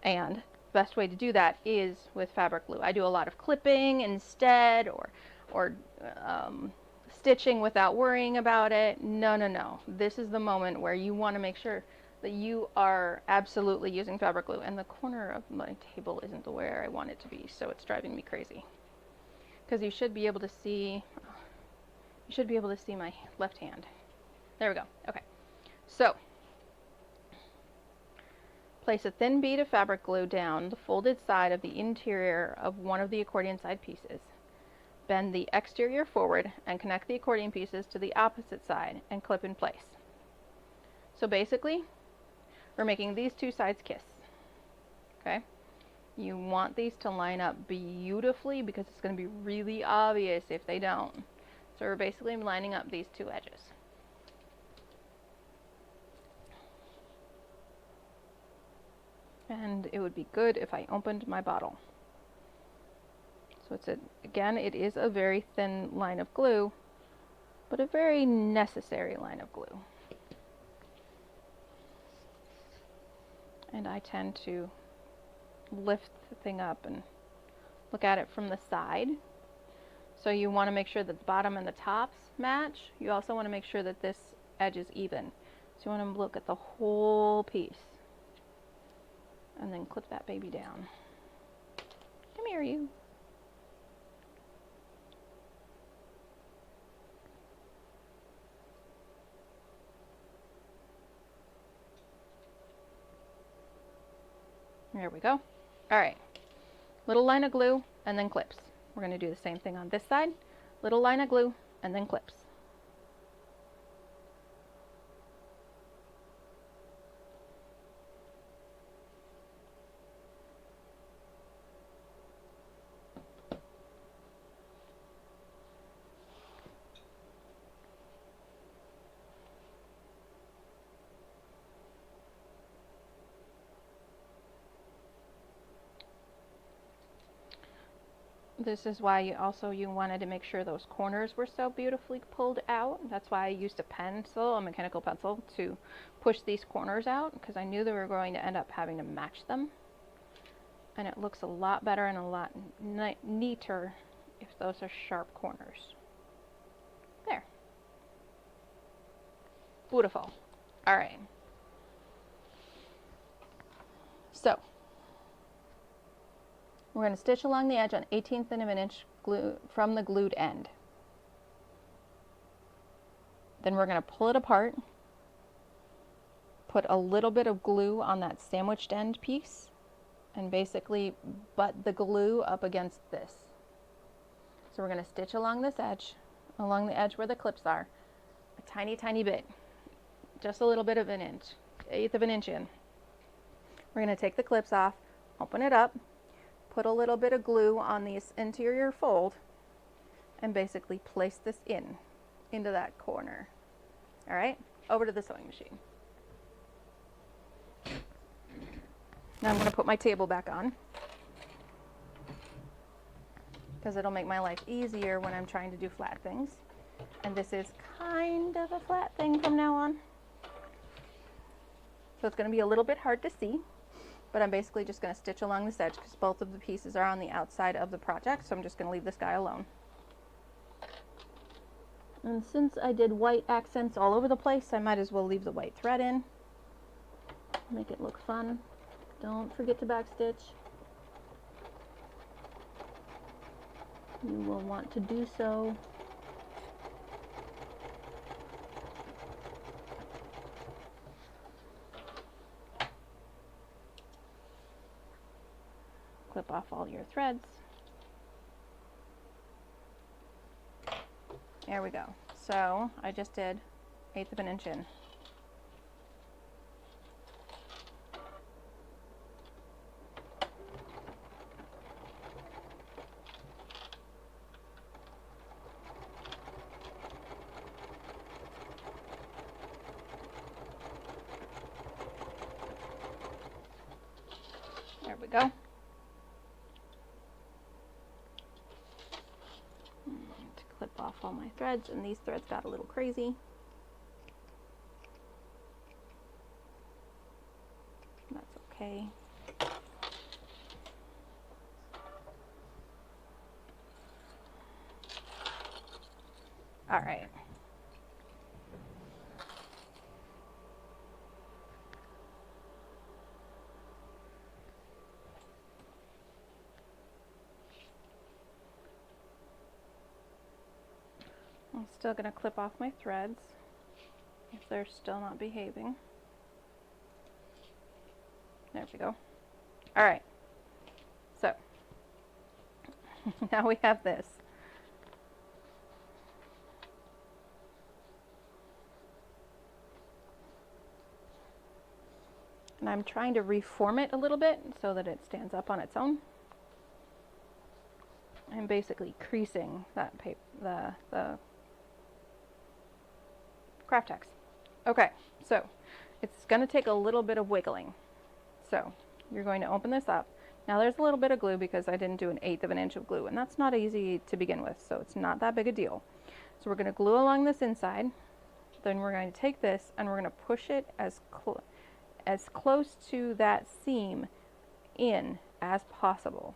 And the best way to do that is with fabric glue. I do a lot of clipping instead, or stitching without worrying about it. No, no, no. This is the moment where you want to make sure that you are absolutely using fabric glue. And the corner of my table isn't where I want it to be, so it's driving me crazy. Because you should be able to see my left hand. There we go. Okay. So place a thin bead of fabric glue down the folded side of the interior of one of the accordion side pieces. Bend the exterior forward and connect the accordion pieces to the opposite side and clip in place. So basically, we're making these 2 sides kiss. Okay? You want these to line up beautifully, because it's going to be really obvious if they don't. So we're basically lining up these 2 edges. And it would be good if I opened my bottle. So again, it is a very thin line of glue, but a very necessary line of glue. And I tend to lift the thing up and look at it from the side. So you want to make sure that the bottom and the tops match. You also want to make sure that this edge is even. So you want to look at the whole piece. And then clip that baby down. Come here, you. There we go. All right. Little line of glue and then clips. We're going to do the same thing on this side. Little line of glue and then clips. This is why you wanted to make sure those corners were so beautifully pulled out. That's why I used a pencil, a mechanical pencil, to push these corners out, because I knew they were going to end up having to match them. And it looks a lot better and a lot neater if those are sharp corners. There. Beautiful. All right. So we're going to stitch along the edge on 1/18 of an inch glue from the glued end. Then we're going to pull it apart, put a little bit of glue on that sandwiched end piece, and basically butt the glue up against this. So we're going to stitch along this edge, along the edge where the clips are, a tiny, tiny bit, just a little bit of an inch, 1/8 of an inch in. We're going to take the clips off, open it up, put a little bit of glue on the interior fold, and basically place this into that corner. All right, over to the sewing machine. Now I'm going to put my table back on, because it'll make my life easier when I'm trying to do flat things. And this is kind of a flat thing from now on. So it's going to be a little bit hard to see, but I'm basically just going to stitch along this edge because both of the pieces are on the outside of the project, so I'm just going to leave this guy alone. And since I did white accents all over the place, I might as well leave the white thread in. Make it look fun. Don't forget to backstitch. You will want to do so. Clip off all your threads. There we go. So I just did 1/8 of an inch in. There we go. To clip off all my threads, and these threads got a little crazy. That's okay. All right. I'm still going to clip off my threads if they're still not behaving. There we go. All right. So now we have this. And I'm trying to reform it a little bit so that it stands up on its own. I'm basically creasing that paper, the craft text. Okay, so it's going to take a little bit of wiggling. So you're going to open this up. Now there's a little bit of glue because I didn't do 1/8 of an inch of glue, and that's not easy to begin with, so it's not that big a deal. So we're going to glue along this inside. Then we're going to take this and we're going to push it as close to that seam in as possible.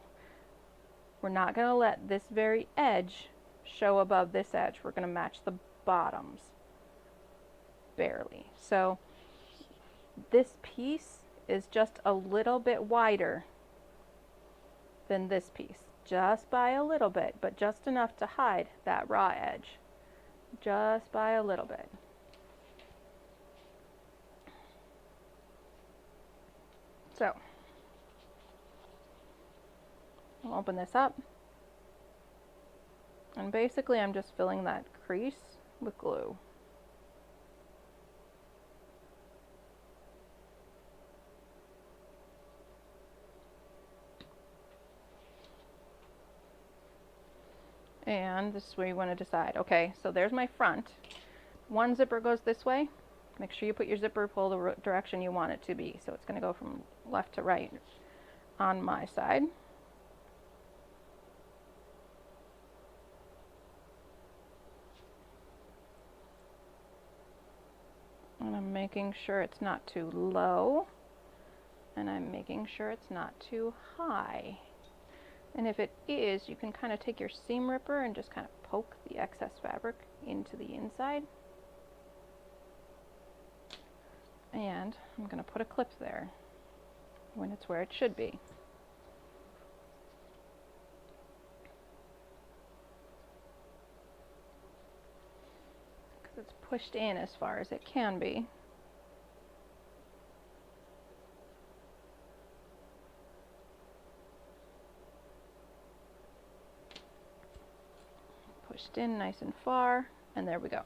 We're not going to let this very edge show above this edge. We're going to match the bottoms barely. So this piece is just a little bit wider than this piece, just by a little bit, but just enough to hide that raw edge, just by a little bit. So I'll open this up, and basically I'm just filling that crease with glue. And this is where you want to decide, okay, so there's my front. One zipper goes this way. Make sure you put your zipper pull the direction you want it to be. So it's going to go from left to right on my side. making sure it's not too low, and I'm making sure it's not too high. And if it is, you can kind of take your seam ripper and just kind of poke the excess fabric into the inside. And I'm going to put a clip there when it's where it should be. Because it's pushed in as far as it can be. Pushed in nice and far, and there we go.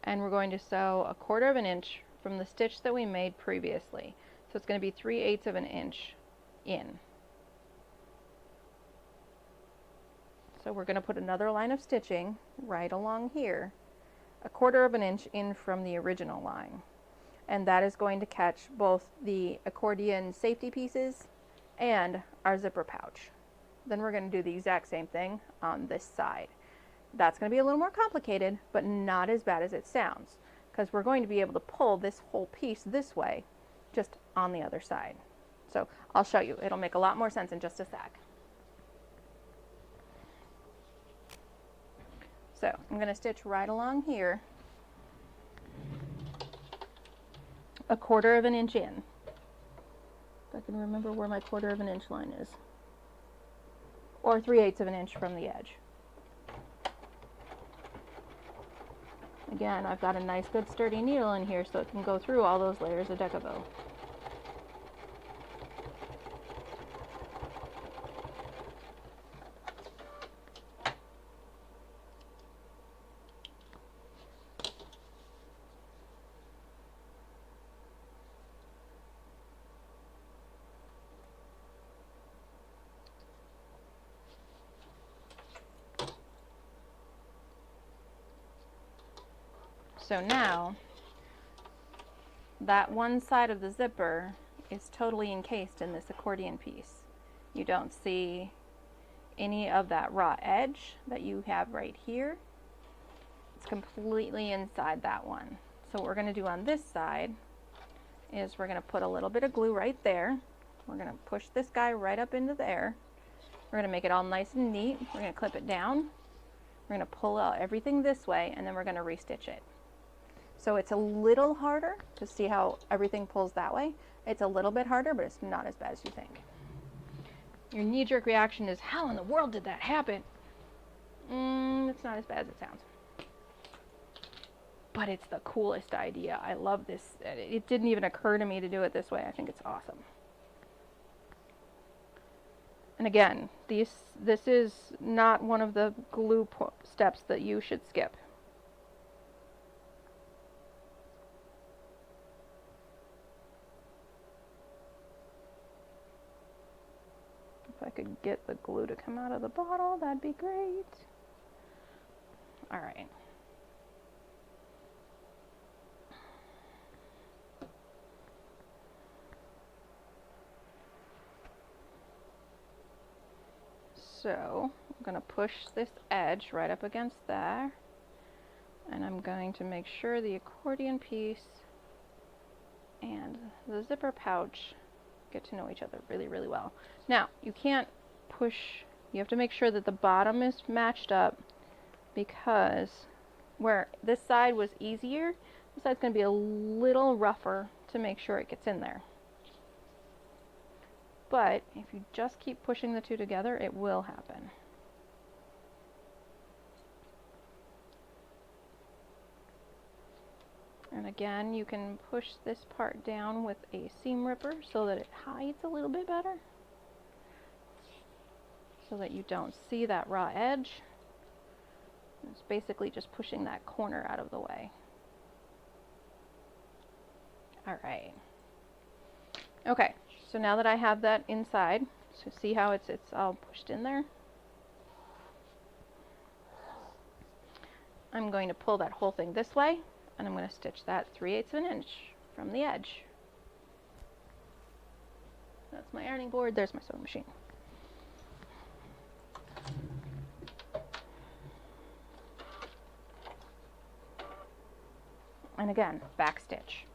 And we're going to sew 1/4 of an inch from the stitch that we made previously. So it's going to be 3/8 of an inch in. So we're going to put another line of stitching right along here, 1/4 of an inch in from the original line. And that is going to catch both the accordion safety pieces and our zipper pouch. Then we're going to do the exact same thing on this side. That's going to be a little more complicated, but not as bad as it sounds, because we're going to be able to pull this whole piece this way, just on the other side. So I'll show you. It'll make a lot more sense in just a sec. So I'm going to stitch right along here, 1/4 of an inch in. If I can remember where my 1/4 of an inch line is. Or 3/8 of an inch from the edge. Again, I've got a nice good sturdy needle in here so it can go through all those layers of Decovil. So now, that one side of the zipper is totally encased in this accordion piece. You don't see any of that raw edge that you have right here. It's completely inside that one. So what we're going to do on this side is we're going to put a little bit of glue right there. We're going to push this guy right up into there. We're going to make it all nice and neat. We're going to clip it down. We're going to pull out everything this way, and then we're going to restitch it. So it's a little harder to see how everything pulls that way. It's a little bit harder, but it's not as bad as you think. Your knee-jerk reaction is, how in the world did that happen? It's not as bad as it sounds. But it's the coolest idea. I love this. It didn't even occur to me to do it this way. I think it's awesome. And again, this is not one of the glue steps that you should skip. If I could get the glue to come out of the bottle, that'd be great. All right. So I'm going to push this edge right up against there, and I'm going to make sure the accordion piece and the zipper pouch get to know each other really, really well. Now, you can't push, you have to make sure that the bottom is matched up, because where this side was easier, this side's going to be a little rougher to make sure it gets in there. But if you just keep pushing the two together, it will happen. And again, you can push this part down with a seam ripper so that it hides a little bit better, so that you don't see that raw edge. It's basically just pushing that corner out of the way. All right. Okay, so now that I have that inside, so see how it's all pushed in there? I'm going to pull that whole thing this way, and I'm going to stitch that 3/8 of an inch from the edge. That's my ironing board. There's my sewing machine. And again, back stitch.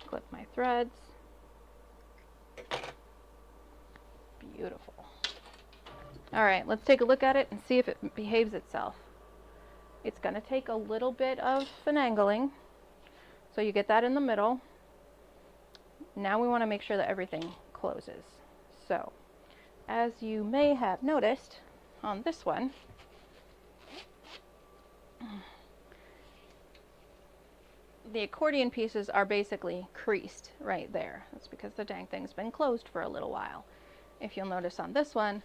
Clip my threads. Beautiful. All right, let's take a look at it and see if it behaves itself. It's going to take a little bit of finagling, so you get that in the middle. Now we want to make sure that everything closes. So, as you may have noticed on this one, the accordion pieces are basically creased right there. That's because the dang thing's been closed for a little while. If you'll notice on this one,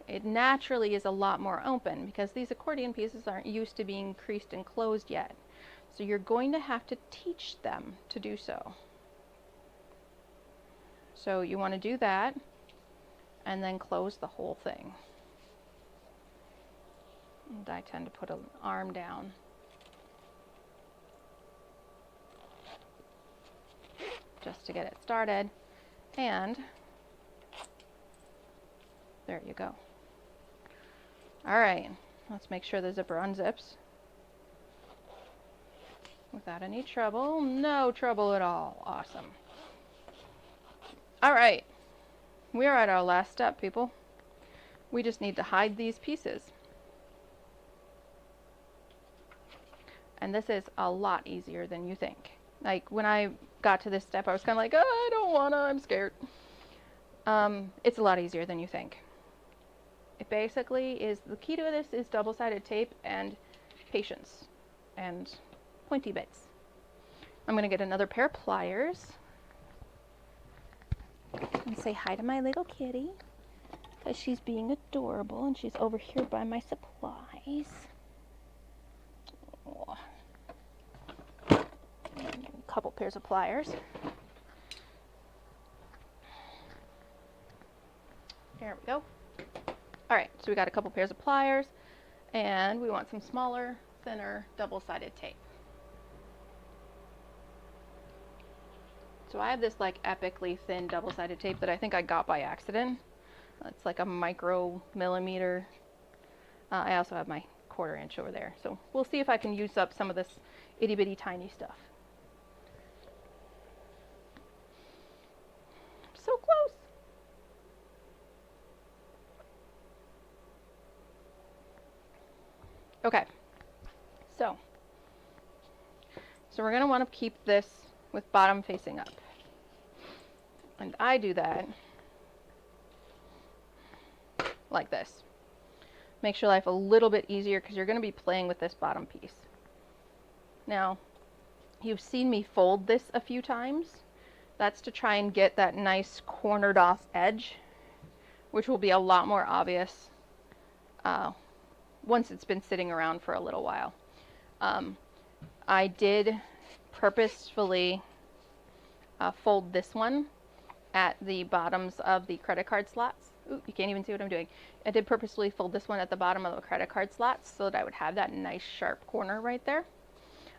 it naturally is a lot more open because these accordion pieces aren't used to being creased and closed yet. So you're going to have to teach them to do so. So you want to do that and then close the whole thing. And I tend to put an arm down. Just to get it started. And there you go. All right, let's make sure the zipper unzips without any trouble. No trouble at all. Awesome. All right, we are at our last step, people. We just need to hide these pieces. And this is a lot easier than you think. Like when I got to this step, I was kind of like, oh, I don't wanna, I'm scared. It's a lot easier than you think. It basically is, the key to this is double-sided tape and patience and pointy bits. I'm gonna get another pair of pliers and say hi to my little kitty because she's being adorable and she's over here by my supplies. Oh. A couple pairs of pliers. There we go. All right, so we got a couple pairs of pliers and we want some smaller, thinner, double-sided tape. So I have this like epically thin double-sided tape that I think I got by accident. It's like a micro millimeter. I also have my 1/4 inch over there. So we'll see if I can use up some of this itty bitty tiny stuff. So close. Okay, so we're going to want to keep this with bottom facing up. And I do that like this. Makes your life a little bit easier because you're going to be playing with this bottom piece. Now, you've seen me fold this a few times. That's to try and get that nice cornered off edge, which will be a lot more obvious once it's been sitting around for a little while. I did purposefully fold this one at the bottoms of the credit card slots. Ooh, you can't even see what I'm doing. I did purposely fold this one at the bottom of the credit card slots so that I would have that nice sharp corner right there.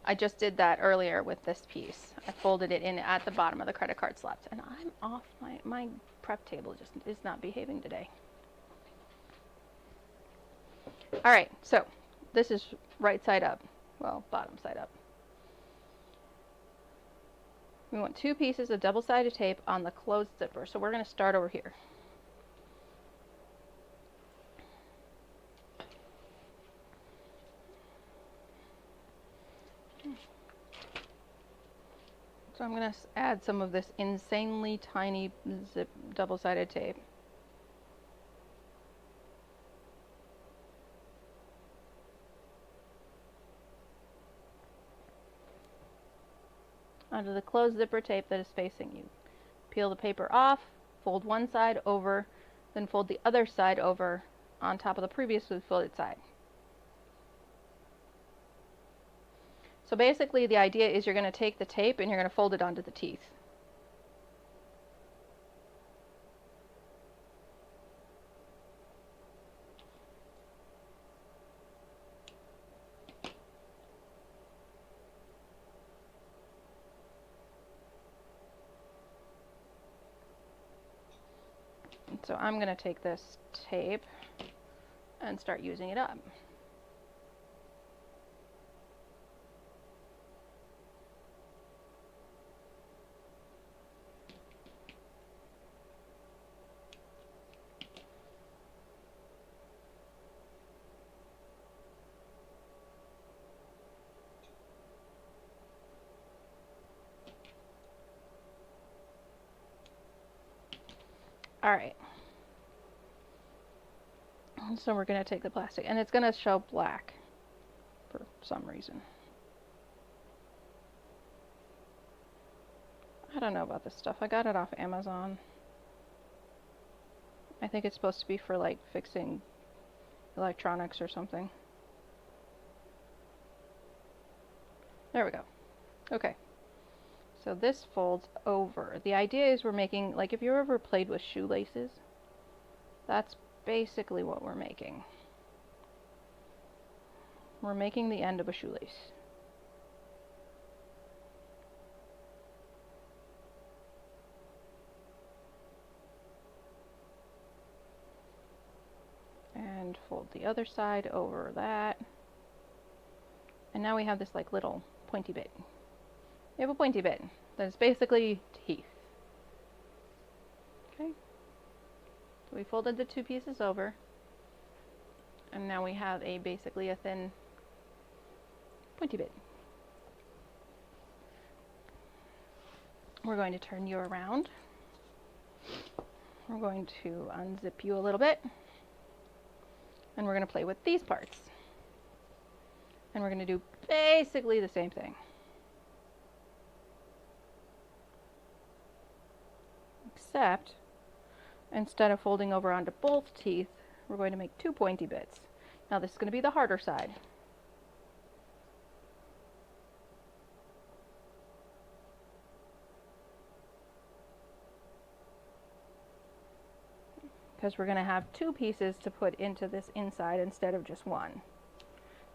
I just did that earlier with this piece. I folded it in at the bottom of the credit card slots, and I'm off. My prep table just is not behaving today. All right, so this is right side up. Well, bottom side up. We want 2 pieces of double-sided tape on the closed zipper. So we're going to start over here. So I'm going to add some of this insanely tiny double-sided tape. Onto the closed zipper tape that is facing you. Peel the paper off, fold one side over, then fold the other side over on top of the previously folded side. So basically the idea is you're going to take the tape and you're going to fold it onto the teeth. And so I'm going to take this tape and start using it up. All right. So we're going to take the plastic, and it's going to show black for some reason. I don't know about this stuff. I got it off Amazon. I think it's supposed to be for like fixing electronics or something. There we go. Okay. So this folds over. The idea is we're making, like if you ever played with shoelaces, that's basically what we're making. We're making the end of a shoelace. And fold the other side over that. And now we have this like little pointy bit. We have a pointy bit that is basically teeth. Okay. So we folded the two pieces over. And now we have basically a thin pointy bit. We're going to turn you around. We're going to unzip you a little bit. And we're going to play with these parts. And we're going to do basically the same thing. Except, instead of folding over onto both teeth, we're going to make two pointy bits. Now this is going to be the harder side. Because we're going to have two pieces to put into this inside instead of just one.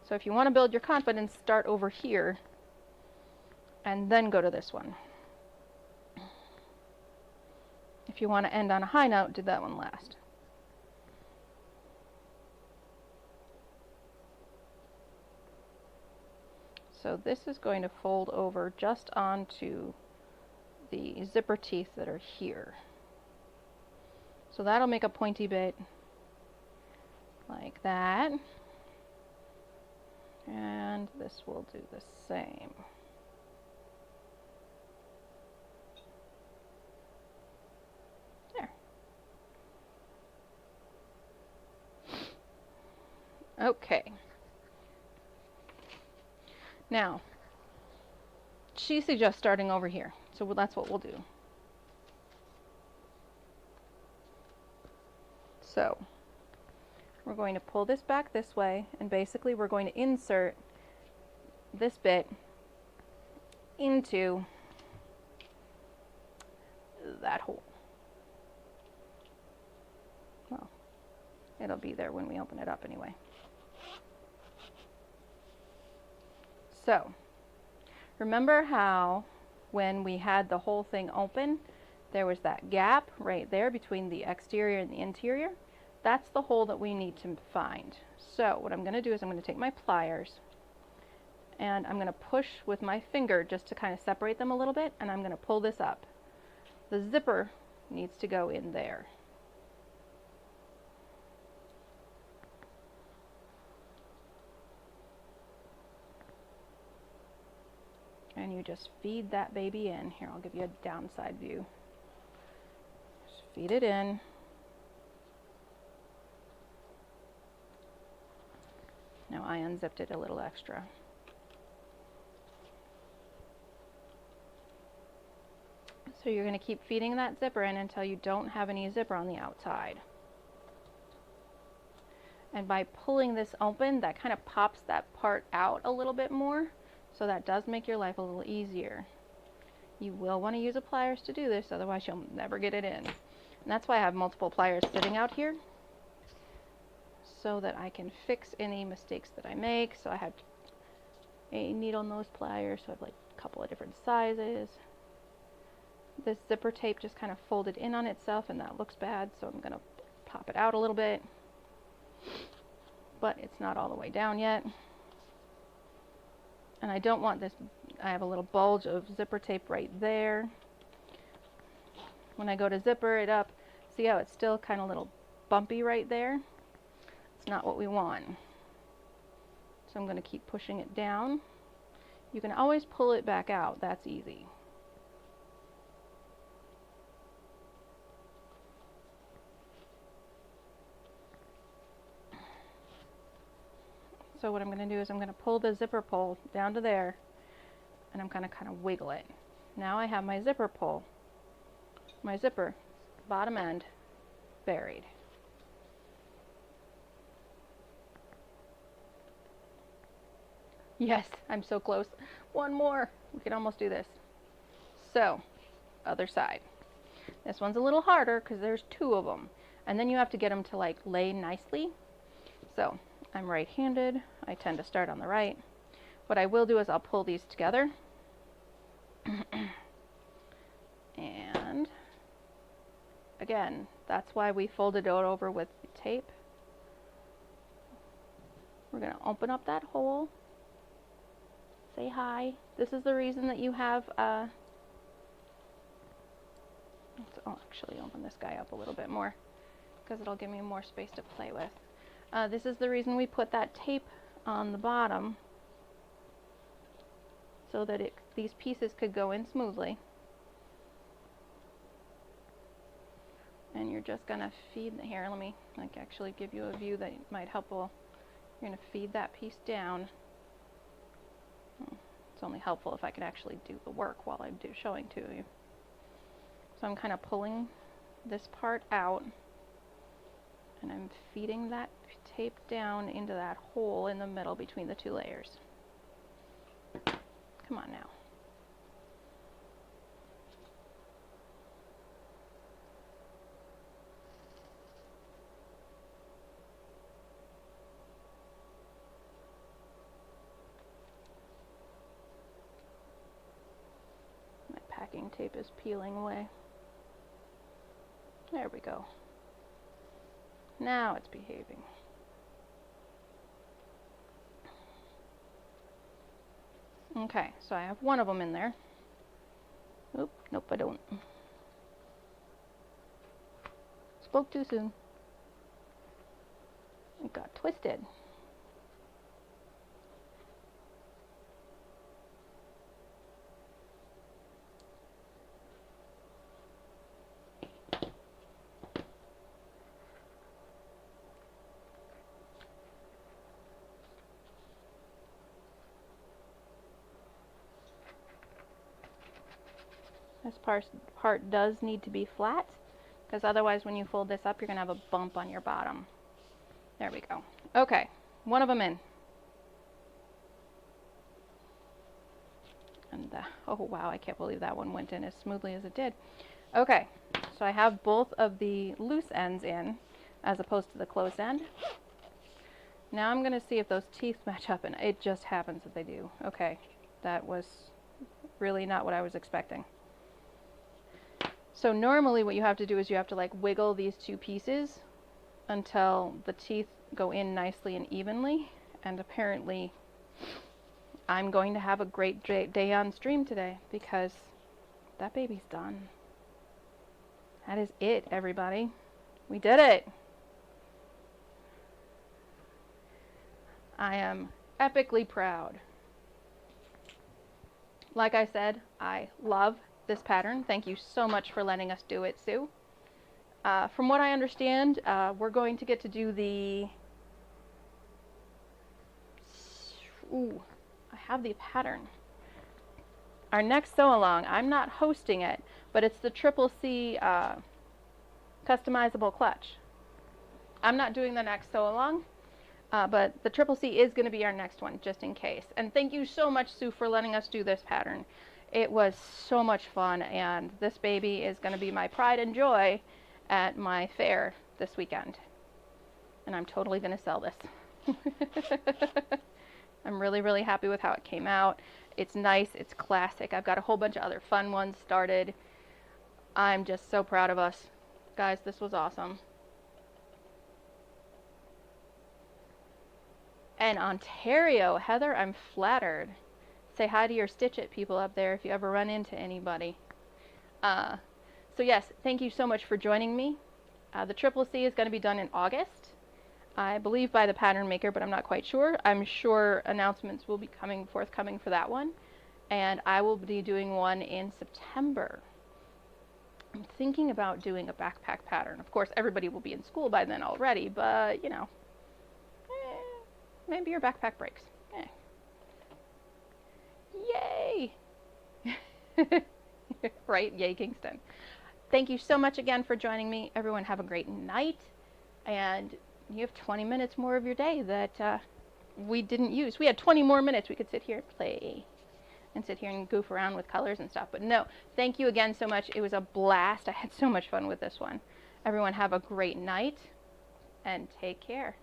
So if you want to build your confidence, start over here and then go to this one. If you want to end on a high note, do that one last. So this is going to fold over just onto the zipper teeth that are here. So that'll make a pointy bit like that. And this will do the same. There. Okay. Now, she suggests starting over here. So that's what we'll do. So we're going to pull this back this way, and basically we're going to insert this bit into that hole. Well, it'll be there when we open it up anyway. So, remember how when we had the whole thing open, there was that gap right there between the exterior and the interior? That's the hole that we need to find. So what I'm going to do is I'm going to take my pliers and I'm going to push with my finger just to kind of separate them a little bit, and I'm going to pull this up. The zipper needs to go in there. And you just feed that baby in. Here, I'll give you a downside view. Just feed it in. Now I unzipped it a little extra. So you're going to keep feeding that zipper in until you don't have any zipper on the outside. And by pulling this open, that kind of pops that part out a little bit more. So that does make your life a little easier. You will want to use a pliers to do this, otherwise you'll never get it in. And that's why I have multiple pliers sitting out here, so that I can fix any mistakes that I make. So I have a needle nose pliers, so I have like a couple of different sizes. This zipper tape just kind of folded in on itself, and that looks bad, so I'm going to pop it out a little bit. But it's not all the way down yet. And I don't want this, I have a little bulge of zipper tape right there. When I go to zipper it up, see how it's still kind of a little bumpy right there? It's not what we want. So I'm going to keep pushing it down. You can always pull it back out, that's easy. So what I'm going to do is I'm going to pull the zipper pull down to there, and I'm going to kind of wiggle it. Now I have my zipper pull, my zipper bottom end buried. Yes, I'm so close. One more. We can almost do this. So, other side. This one's a little harder because there's two of them. And then you have to get them to like lay nicely. So, I'm right-handed. I tend to start on the right. What I will do is I'll pull these together. And again, that's why we folded it over with the tape. We're going to open up that hole. Say hi. This is the reason that you have, let's actually open this guy up a little bit more, because it'll give me more space to play with. This is the reason we put that tape on the bottom, so that these pieces could go in smoothly. And you're just going to feed, here, let me actually give you a view that might help. You're going to feed that piece down. It's only helpful if I can actually do the work while I'm showing to you. So I'm kind of pulling this part out, and I'm feeding that tape down into that hole in the middle between the two layers. Come on now. My packing tape is peeling away. There we go. Now it's behaving. Okay, so I have one of them in there. Oop, nope, I don't. Spoke too soon. It got twisted. This part does need to be flat, because otherwise when you fold this up, you're going to have a bump on your bottom. There we go. Okay, one of them in. And oh wow, I can't believe that one went in as smoothly as it did. Okay, so I have both of the loose ends in, as opposed to the closed end. Now I'm going to see if those teeth match up, and it just happens that they do. Okay, that was really not what I was expecting. So normally what you have to do is you have to like wiggle these two pieces until the teeth go in nicely and evenly, and apparently I'm going to have a great day on stream today, because that baby's done. That is it, everybody. We did it. I am epically proud. Like I said, I love this pattern. Thank you so much for letting us do it, Sue. From what I understand, we're going to get to do the... Ooh, I have the pattern. Our next sew-along, I'm not hosting it, but it's the Triple C customizable clutch. I'm not doing the next sew-along. But the Triple C is going to be our next one, just in case. And thank you so much, Sue, for letting us do this pattern. It was so much fun, and this baby is going to be my pride and joy at my fair this weekend. And I'm totally going to sell this. I'm really, really happy with how it came out. It's nice, it's classic. I've got a whole bunch of other fun ones started. I'm just so proud of us. Guys, this was awesome. And Ontario, Heather, I'm flattered. Say hi to your Stitch It people up there if you ever run into anybody. So yes, thank you so much for joining me. The Triple C is going to be done in August. I believe by the pattern maker, but I'm not quite sure. I'm sure announcements will be forthcoming for that one. And I will be doing one in September. I'm thinking about doing a backpack pattern. Of course, everybody will be in school by then already, but you know, maybe your backpack breaks. Yay! Right? Yay, Kingston. Thank you so much again for joining me. Everyone have a great night. And you have 20 minutes more of your day that we didn't use. We had 20 more minutes we could sit here and play and sit here and goof around with colors and stuff. But no, thank you again so much. It was a blast. I had so much fun with this one. Everyone have a great night and take care.